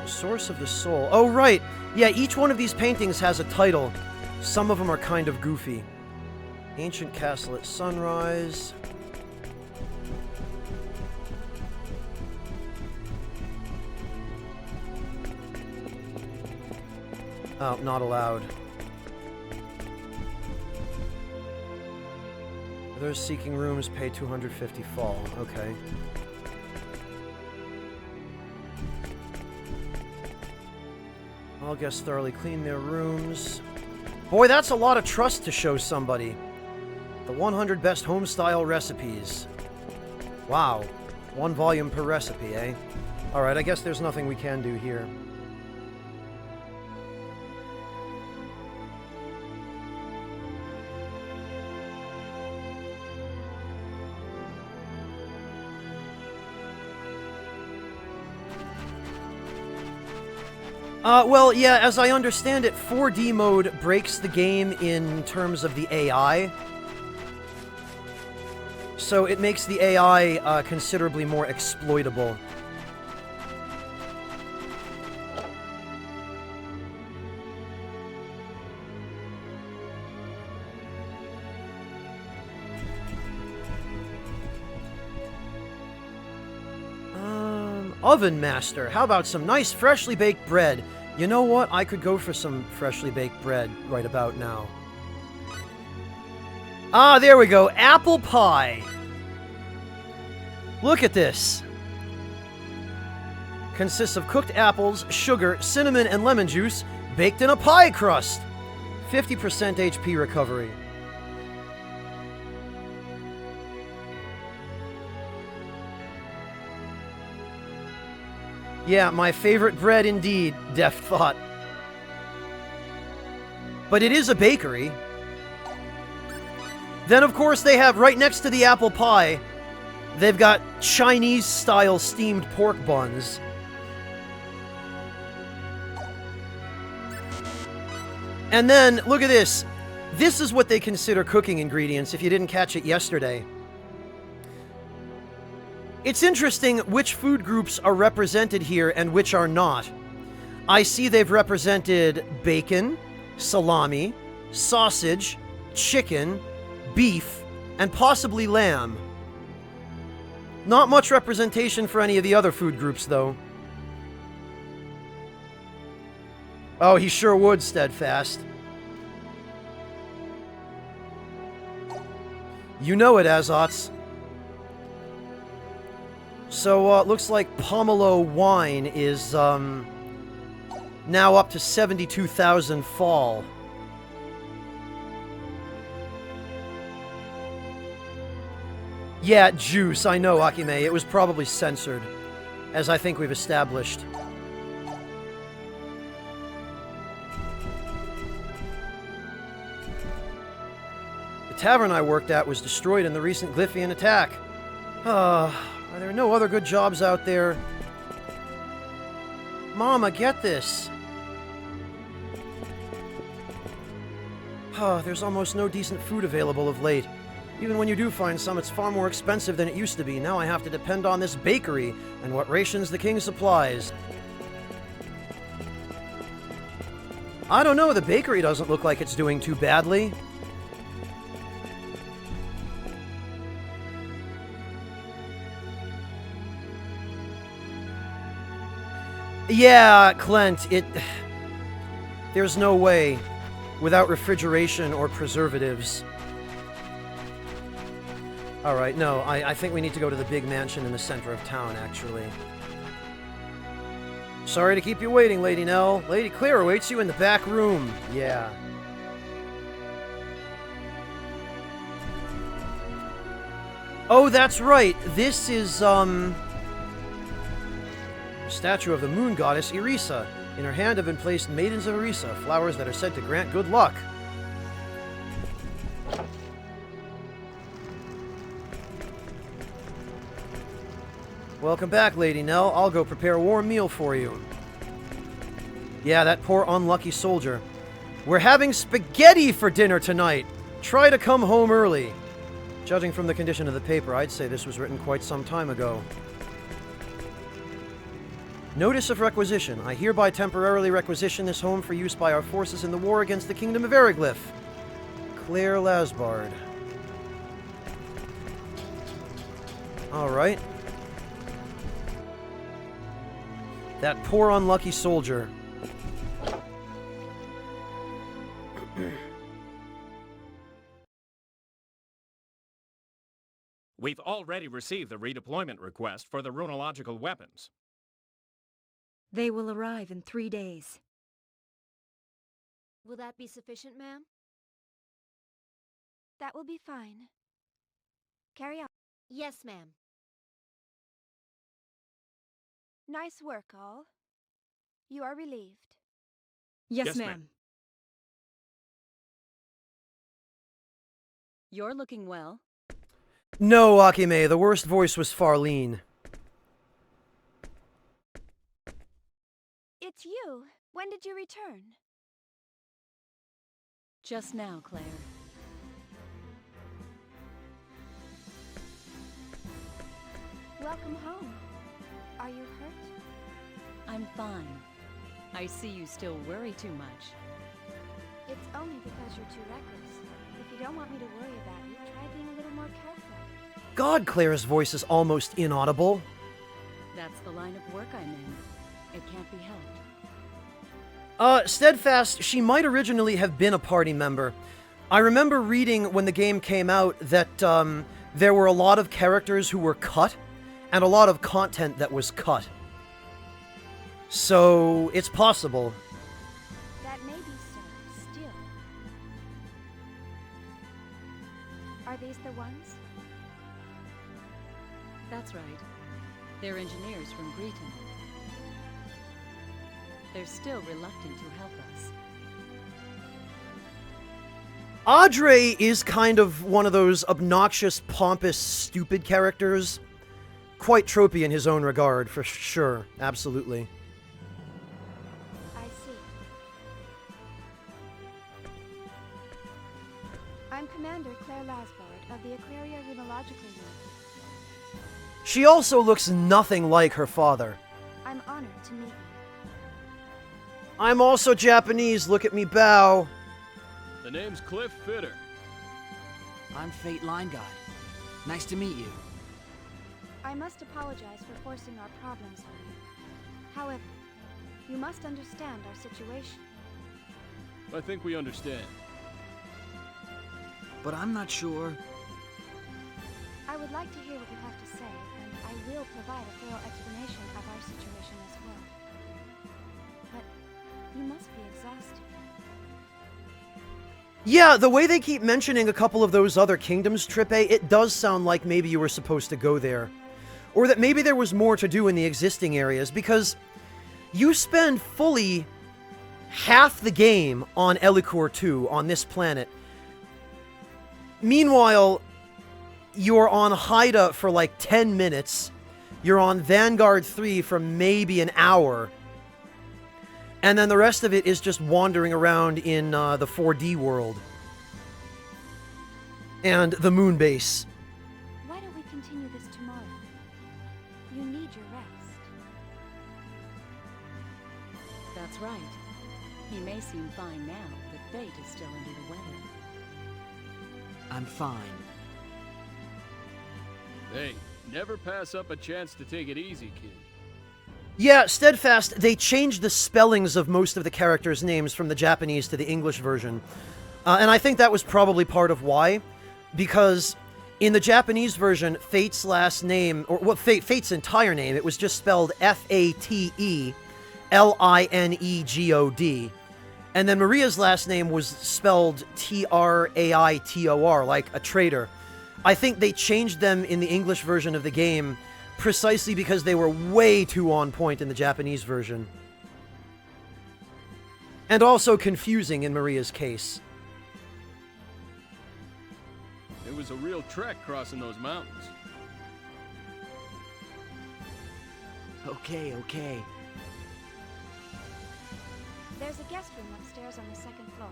The Source of the Soul. Oh, right! Yeah, each one of these paintings has a title. Some of them are kind of goofy. Ancient Castle at Sunrise. Oh, not allowed. Those seeking rooms pay 250 fall. Okay. All guests thoroughly clean their rooms. Boy, that's a lot of trust to show somebody. The 100 best home-style recipes. Wow. 1 volume per recipe, eh? Alright, I guess there's nothing we can do here. Well, yeah, as I understand it, 4D mode breaks the game in terms of the AI. So it makes the AI considerably more exploitable. Oven Master. How about some nice freshly baked bread? You know what? I could go for some freshly baked bread right about now. Ah, there we go. Apple pie. Look at this. Consists of cooked apples, sugar, cinnamon, and lemon juice baked in a pie crust. 50% HP recovery. Yeah, my favorite bread indeed, Deft thought. But it is a bakery. Then, of course, they have, right next to the apple pie, they've got Chinese-style steamed pork buns. And then, look at this. This is what they consider cooking ingredients, if you didn't catch it yesterday. It's interesting which food groups are represented here and which are not. I see they've represented bacon, salami, sausage, chicken, beef, and possibly lamb. Not much representation for any of the other food groups, though. Oh, he sure would, Steadfast. You know it, Azots. So, looks like Pomelo wine is, now up to 72,000 fall. Yeah, juice, I know, Akime. It was probably censored, as I think we've established. The tavern I worked at was destroyed in the recent Glyphian attack. Are there no other good jobs out there? Mama, get this. There's almost no decent food available of late. Even when you do find some, it's far more expensive than it used to be. Now I have to depend on this bakery and what rations the king supplies. I don't know, the bakery doesn't look like it's doing too badly. Yeah, Clint, there's no way without refrigeration or preservatives. Alright, no, I think we need to go to the big mansion in the center of town, actually. Sorry to keep you waiting, Lady Nell. Lady Claire awaits you in the back room. Yeah. Oh, that's right. This is, a statue of the moon goddess Irisa. In her hand have been placed maidens of Irisa, flowers that are said to grant good luck. Welcome back, Lady Nell. I'll go prepare a warm meal for you. Yeah, that poor unlucky soldier. We're having spaghetti for dinner tonight. Try to come home early. Judging from the condition of the paper, I'd say this was written quite some time ago. Notice of requisition. I hereby temporarily requisition this home for use by our forces in the war against the Kingdom of Eriglyph. Claire Lasbard. Alright. That poor unlucky soldier. We've already received the redeployment request for the runological weapons. They will arrive in 3 days. Will that be sufficient, ma'am? That will be fine. Carry on. Yes, ma'am. Nice work, all. You are relieved. Yes, Yes, ma'am. ma'am. You're looking well. No, Akime, the worst voice was Farlene. It's you. When did you return? Just now, Claire. Welcome home. Are you hurt? I'm fine. I see you still worry too much. It's only because you're too reckless. If you don't want me to worry about you, try being a little more careful. God, Claire's voice is almost inaudible. That's the line of work I'm in. It can't be helped. Steadfast, she might originally have been a party member. I remember reading when the game came out that, there were a lot of characters who were cut, and a lot of content that was cut. So, it's possible. That may be so. Still. Are these the ones? That's right. They're engineers from Breton. They're still reluctant to help us. Audrey is kind of one of those obnoxious, pompous, stupid characters. Quite tropey in his own regard, for sure. Absolutely. I see. I'm Commander Claire Lasbard of the Aquaria Runological Unit. She also looks nothing like her father. I'm honored to meet you. I'm also Japanese, look at me bow. The name's Cliff Fitter. I'm Fate Line God. Nice to meet you. I must apologize for forcing our problems on you. However, you must understand our situation. I think we understand. But I'm not sure. I would like to hear what you have to say, and I will provide a thorough explanation of our situation as well. But you must be exhausted. Yeah, the way they keep mentioning a couple of those other kingdoms, Trippe, it does sound like maybe you were supposed to go there. Or that maybe there was more to do in the existing areas, because you spend fully half the game on Elicor 2, on this planet. Meanwhile, you're on Haida for like 10 minutes. You're on Vanguard 3 for maybe an hour. And then the rest of it is just wandering around in the 4D world. And the moon base. Why don't we continue this tomorrow? You need your rest. That's right. He may seem fine now, but fate is still under the weather. I'm fine. Hey, never pass up a chance to take it easy, kid. Yeah, Steadfast, they changed the spellings of most of the characters' names from the Japanese to the English version. And I think that was probably part of why. Because in the Japanese version, Fate's last name, or well, Fate's entire name, it was just spelled F-A-T-E-L-I-N-E-G-O-D. And then Maria's last name was spelled T-R-A-I-T-O-R, like a traitor. I think they changed them in the English version of the game precisely because they were way too on point in the Japanese version. And also confusing in Maria's case. It was a real trek crossing those mountains. Okay. There's a guest room upstairs on the second floor.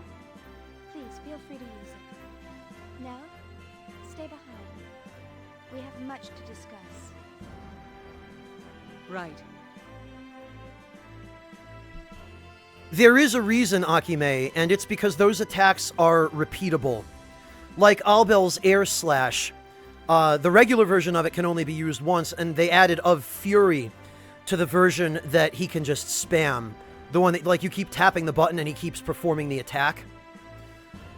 Please feel free to use it. No? Stay behind. We have much to discuss. Right. There is a reason, Akime, and it's because those attacks are repeatable. Like Albel's Air Slash. The regular version of it can only be used once, and they added Of Fury to the version that he can just spam. The one that, like, you keep tapping the button and he keeps performing the attack.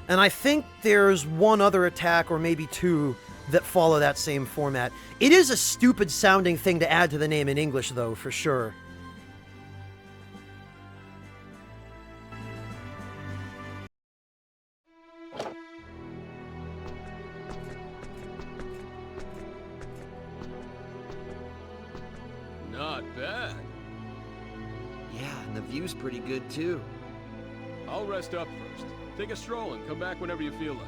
And I think there's one other attack, or maybe two, that follow that same format. It is a stupid sounding thing to add to the name in English, though, for sure. Not bad. Yeah, and the view's pretty good too. I'll rest up first. Take a stroll and come back whenever you feel like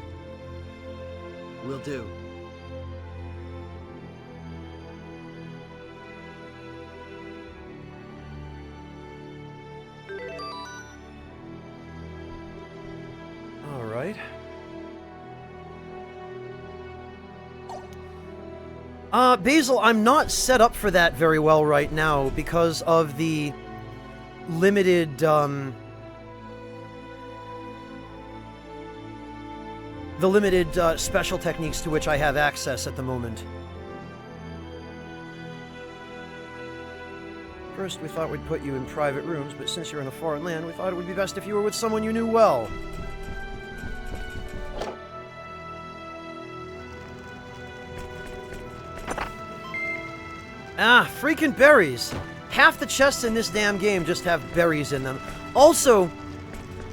it. Will do. All right. Basil, I'm not set up for that very well right now because of the limited, special techniques to which I have access at the moment. First, we thought we'd put you in private rooms, but since you're in a foreign land, we thought it would be best if you were with someone you knew well. Ah, freaking berries! Half the chests in this damn game just have berries in them. Also,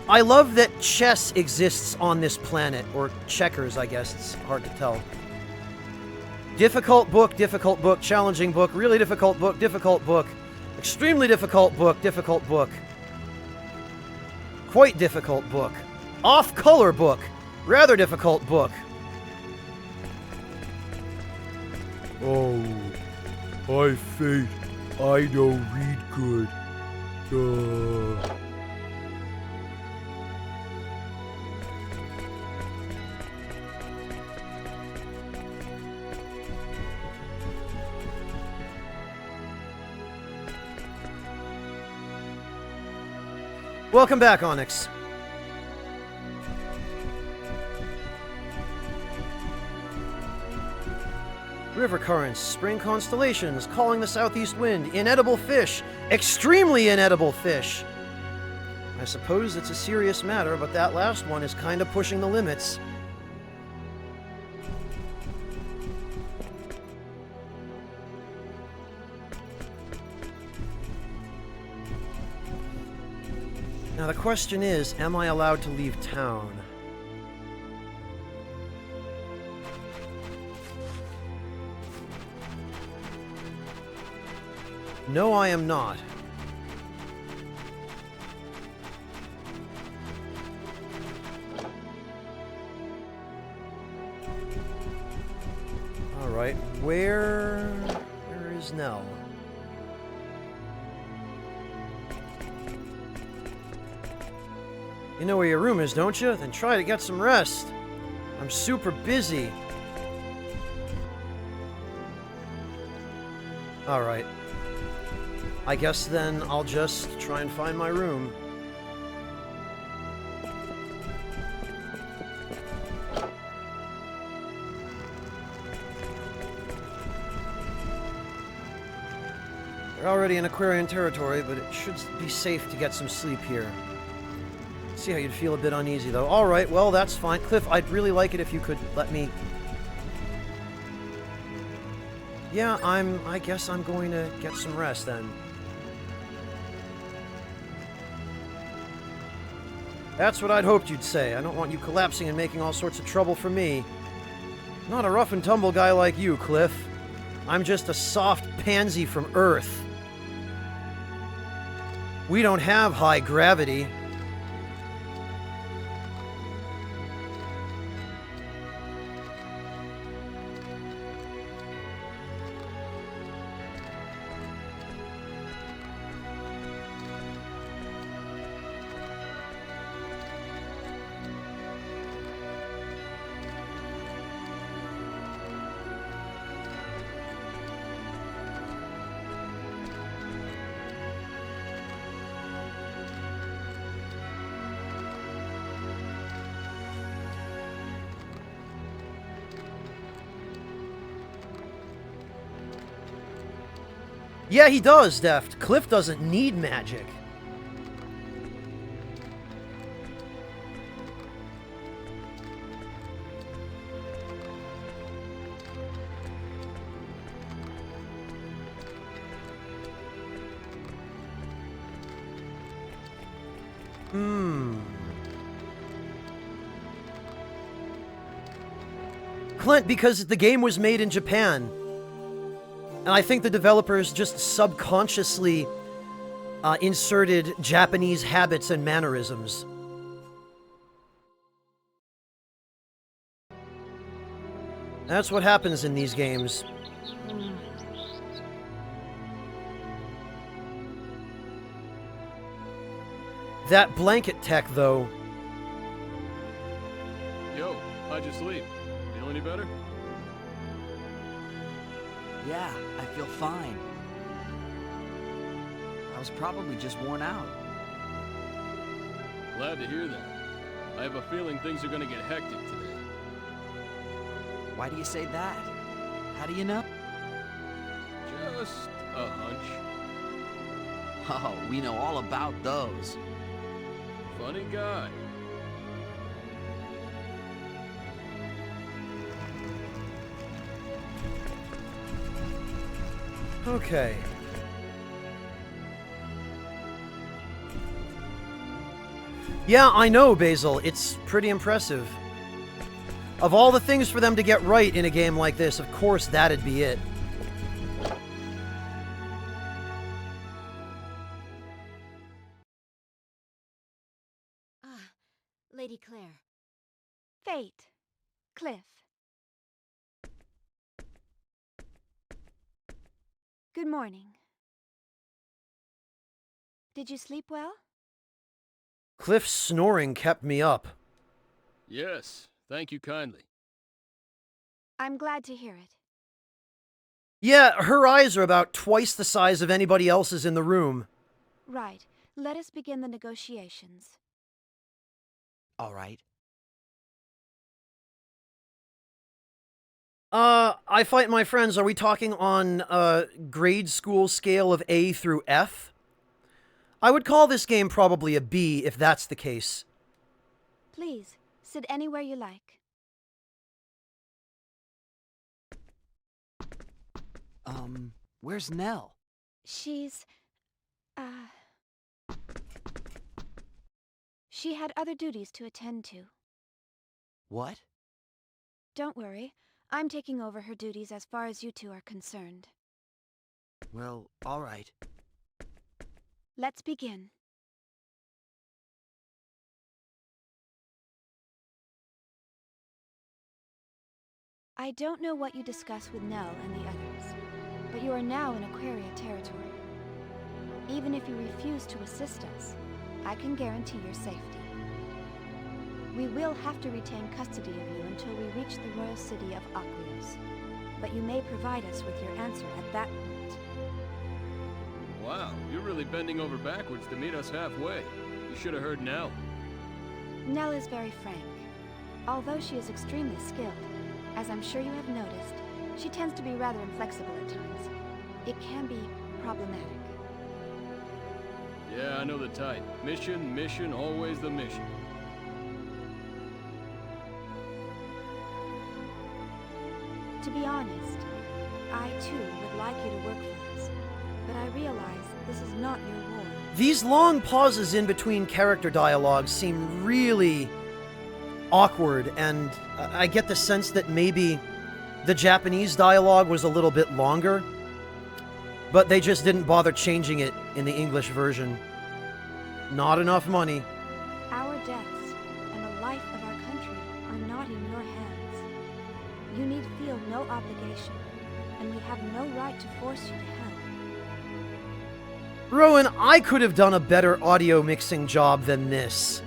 I love that chess exists on this planet. Or checkers, I guess. It's hard to tell. Difficult book, challenging book, really difficult book, extremely difficult book, quite difficult book, off-color book, rather difficult book. Oh, I Fate, I don't read good. Welcome back, Onyx. River currents, spring constellations, calling the southeast wind, inedible fish, extremely inedible fish. I suppose it's a serious matter, but that last one is kind of pushing the limits. Now the question is, am I allowed to leave town? No, I am not. Alright, where is Nell? You know where your room is, don't you? Then try to get some rest. I'm super busy. Alright. I guess then I'll just try and find my room. We're already in Aquarian territory, but it should be safe to get some sleep here. See how you'd feel a bit uneasy, though. Alright, well, that's fine. Cliff, I'd really like it if you could let me... Yeah, I guess I'm going to get some rest, then. That's what I'd hoped you'd say. I don't want you collapsing and making all sorts of trouble for me. Not a rough and tumble guy like you, Cliff. I'm just a soft pansy from Earth. We don't have high gravity. Yeah, he does, Deft. Cliff doesn't need magic. Clint, because the game was made in Japan. And I think the developers just subconsciously inserted Japanese habits and mannerisms. That's what happens in these games. That blanket tech, though. Yo, how'd you sleep? Feel any better? Yeah, I feel fine. I was probably just worn out. Glad to hear that. I have a feeling things are gonna get hectic today. Why do you say that? How do you know? Just a hunch. Oh, we know all about those. Funny guy. Okay. Yeah, I know, Basil. It's pretty impressive. Of all the things for them to get right in a game like this, of course that'd be it. Ah, Lady Claire. Fate. Cliff. Good morning. Did you sleep well? Cliff's snoring kept me up. Yes, thank you kindly. I'm glad to hear it. Yeah, her eyes are about twice the size of anybody else's in the room. Right. Let us begin the negotiations. All right. I fight my friends. Are we talking on a grade school scale of A through F? I would call this game probably a B, if that's the case. Please, sit anywhere you like. Where's Nell? She's... She had other duties to attend to. What? Don't worry. I'm taking over her duties as far as you two are concerned. Well, all right. Let's begin. I don't know what you discuss with Nell and the others, but you are now in Aquaria territory. Even if you refuse to assist us, I can guarantee your safety. We will have to retain custody of you until we reach the royal city of Aqueos, but you may provide us with your answer at that point. Wow, you're really bending over backwards to meet us halfway. You should have heard Nell. Nell is very frank. Although she is extremely skilled, as I'm sure you have noticed, she tends to be rather inflexible at times. It can be problematic. Yeah, I know the type. Mission, mission, always the mission. To be honest, I too would like you to work for us, but I realize this is not your war. These long pauses in between character dialogues seem really awkward, and I get the sense that maybe the Japanese dialogue was a little bit longer, but they just didn't bother changing it in the English version. Not enough money. Our deaths and the life of our country are not in your hands. You need feel no obligation, and we have no right to force you to help. Rowan, I could have done a better audio mixing job than this.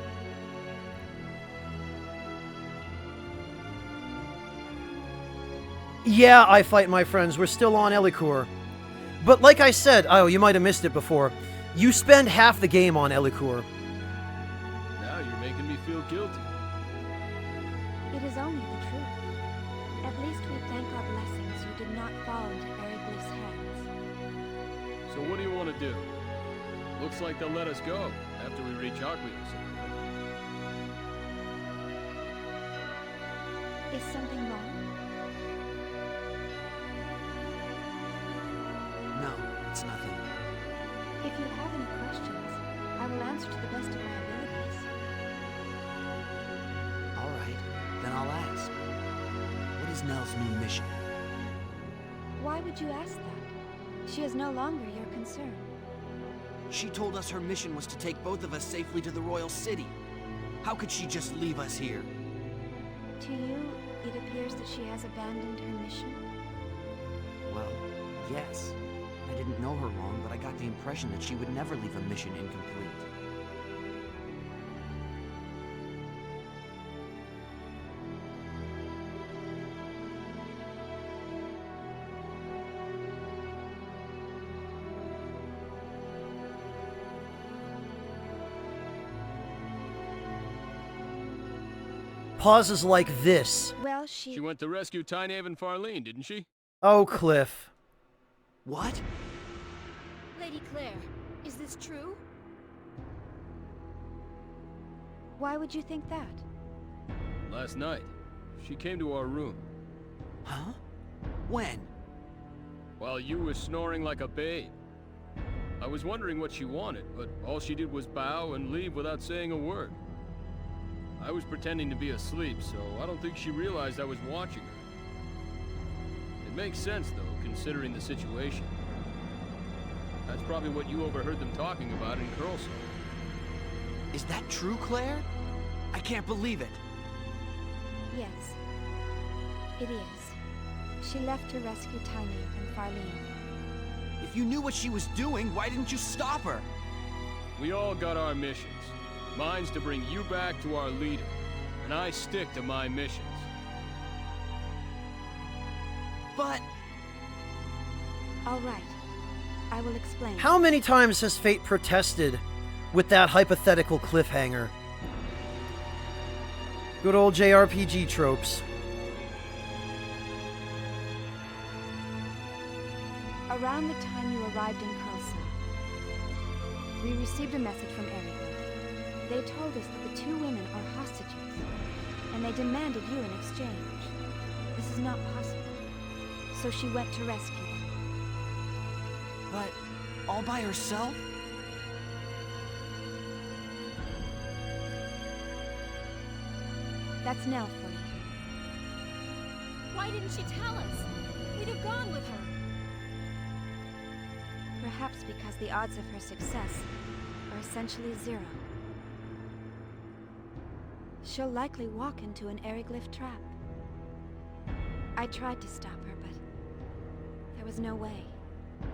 Yeah, I fight my friends. We're still on Elicourt. But like I said, oh, you might have missed it before. You spend half the game on Elicourt. Now you're making me feel guilty. It is only the truth. At least we thank our blessings you did not fall into Eriglyph's hands. So what do you want to do? Looks like they'll let us go after we reach Aqueous. Is something wrong? No, it's nothing. If you have any questions, I will answer to the best of my abilities. All right, then I'll ask. What is Nell's new mission? Why would you ask that? She is no longer your concern. She told us her mission was to take both of us safely to the Royal City. How could she just leave us here? To you, it appears that she has abandoned her mission? Well, yes. I didn't know her long, but I got the impression that she would never leave a mission incomplete. Pauses like this. Well, She went to rescue Tynehaven and Farlene, didn't she? Oh, Cliff. What? Lady Claire, is this true? Why would you think that? Last night, she came to our room. Huh? When? While you were snoring like a babe. I was wondering what she wanted, but all she did was bow and leave without saying a word. I was pretending to be asleep, so I don't think she realized I was watching her. It makes sense, though, considering the situation. That's probably what you overheard them talking about in Curlsall. Is that true, Claire? I can't believe it. Yes. It is. She left to rescue Tynehaven and Farlene. If you knew what she was doing, why didn't you stop her? We all got our missions. Mine's to bring you back to our leader, and I stick to my missions. But... All right. I will explain. How many times has Fate protested with that hypothetical cliffhanger? Good old JRPG tropes. Around the time you arrived in Curlsall, we received a message from Eriglyph. They told us that the two women are hostages, and they demanded you in exchange. This is not possible. So she went to rescue them. But... all by herself? That's Nell for you. Why didn't she tell us? We'd have gone with her. Perhaps because the odds of her success are essentially zero. She'll likely walk into an Eriglyph trap. I tried to stop her, but there was no way.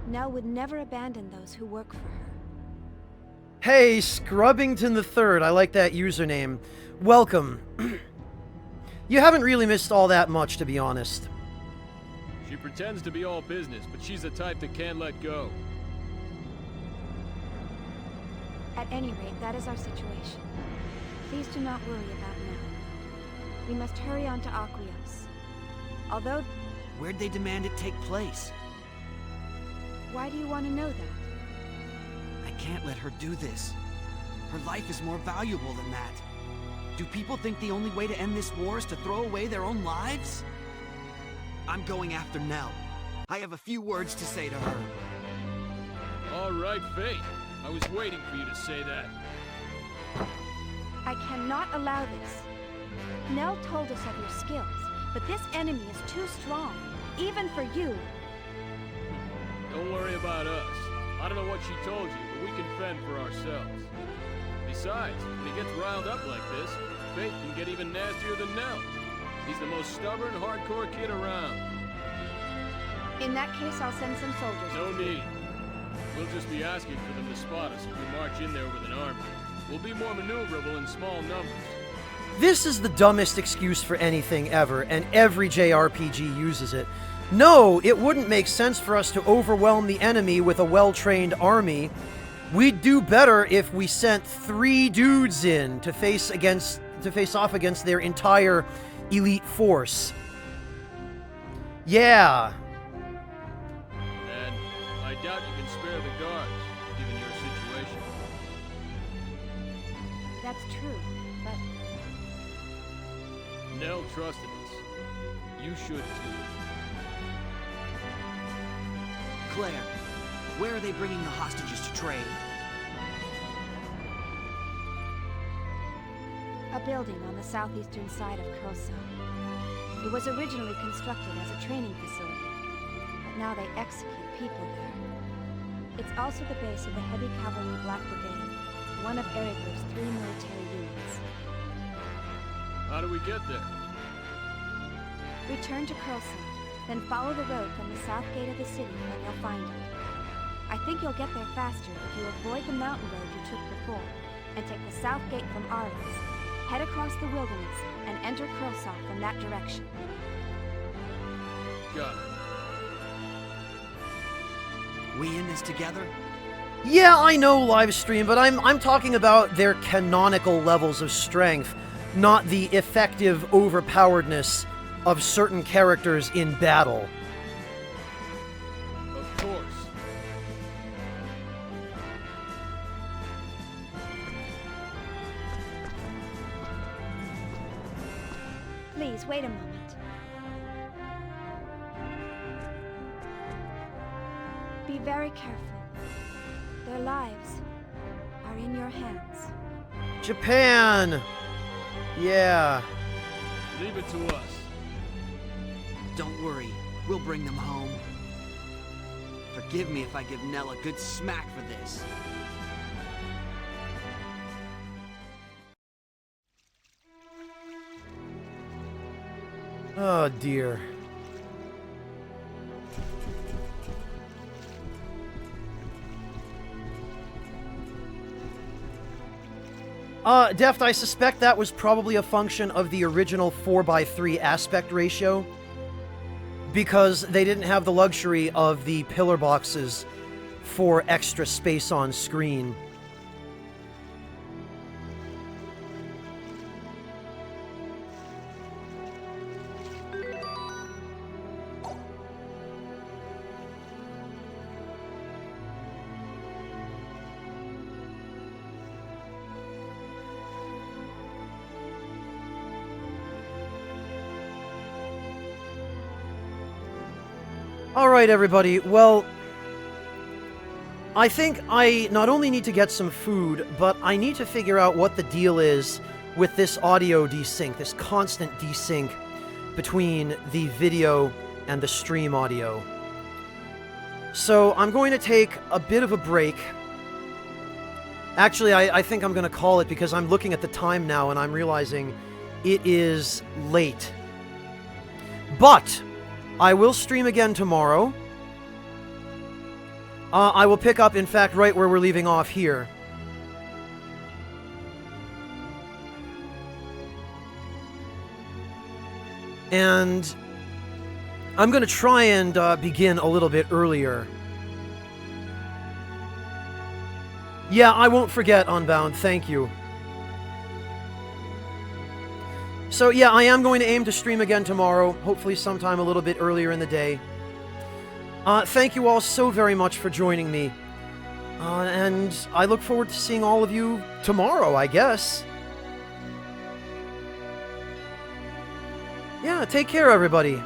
Nell would never abandon those who work for her. Hey, Scrubbington III, I like that username. Welcome. You haven't really missed all that much, to be honest. She pretends to be all business, but she's the type that can't let go. At any rate, that is our situation. Please do not worry about Nell. We must hurry on to Aqueous. Although... Where'd they demand it take place? Why do you want to know that? I can't let her do this. Her life is more valuable than that. Do people think the only way to end this war is to throw away their own lives? I'm going after Nell. I have a few words to say to her. All right, Fate. I was waiting for you to say that. I cannot allow this. Nell told us of your skills, but this enemy is too strong, even for you. Don't worry about us. I don't know what she told you, but we can fend for ourselves. Besides, when he gets riled up like this, Fate can get even nastier than Nell. He's the most stubborn, hardcore kid around. In that case, I'll send some soldiers. No need. We'll just be asking for them to spot us if we march in there with an army. We'll be more maneuverable in small numbers. This is the dumbest excuse for anything ever, and every JRPG uses it. No, it wouldn't make sense for us to overwhelm the enemy with a well-trained army. We'd do better if we sent 3 dudes in to face off against their entire elite force. Yeah. And I doubt you can spare the guards, given your situation. That's true, but Nell trusted us. You should too. Claire, where are they bringing the hostages to trade? a building on the southeastern side of Kurosao. It was originally constructed as a training facility, but now they execute people there. It's also the base of the Heavy Cavalry Black Brigade, one of Erigler's 3 military units. How do we get there? Return to Kurosao, then follow the road from the south gate of the city and you'll find it. I think you'll get there faster if you avoid the mountain road you took before, and take the south gate from Ares, head across the wilderness, and enter Kurosao from that direction. Got it. We in this together? Yeah, I know livestream, but I'm talking about their canonical levels of strength, not the effective overpoweredness of certain characters in battle. Of course. Please, wait a moment. Be very careful. Their lives are in your hands. Japan! Yeah. Leave it to us. Don't worry, we'll bring them home. Forgive me if I give Nell a good smack for this. Oh dear. Deft, I suspect that was probably a function of the original 4:3 aspect ratio, because they didn't have the luxury of the pillar boxes for extra space on screen. Alright, everybody, well, I think I not only need to get some food, but I need to figure out what the deal is with this audio desync, this constant desync between the video and the stream audio. So I'm going to take a bit of a break. Actually, I think I'm going to call it, because I'm looking at the time now and I'm realizing it is late. But I will stream again tomorrow. I will pick up, in fact, right where we're leaving off here. And I'm going to try and begin a little bit earlier. Yeah, I won't forget, Unbound. Thank you. So yeah, I am going to aim to stream again tomorrow, hopefully sometime a little bit earlier in the day. Thank you all so very much for joining me. And I look forward to seeing all of you tomorrow, I guess. Yeah, take care, everybody.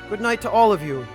Good night to all of you.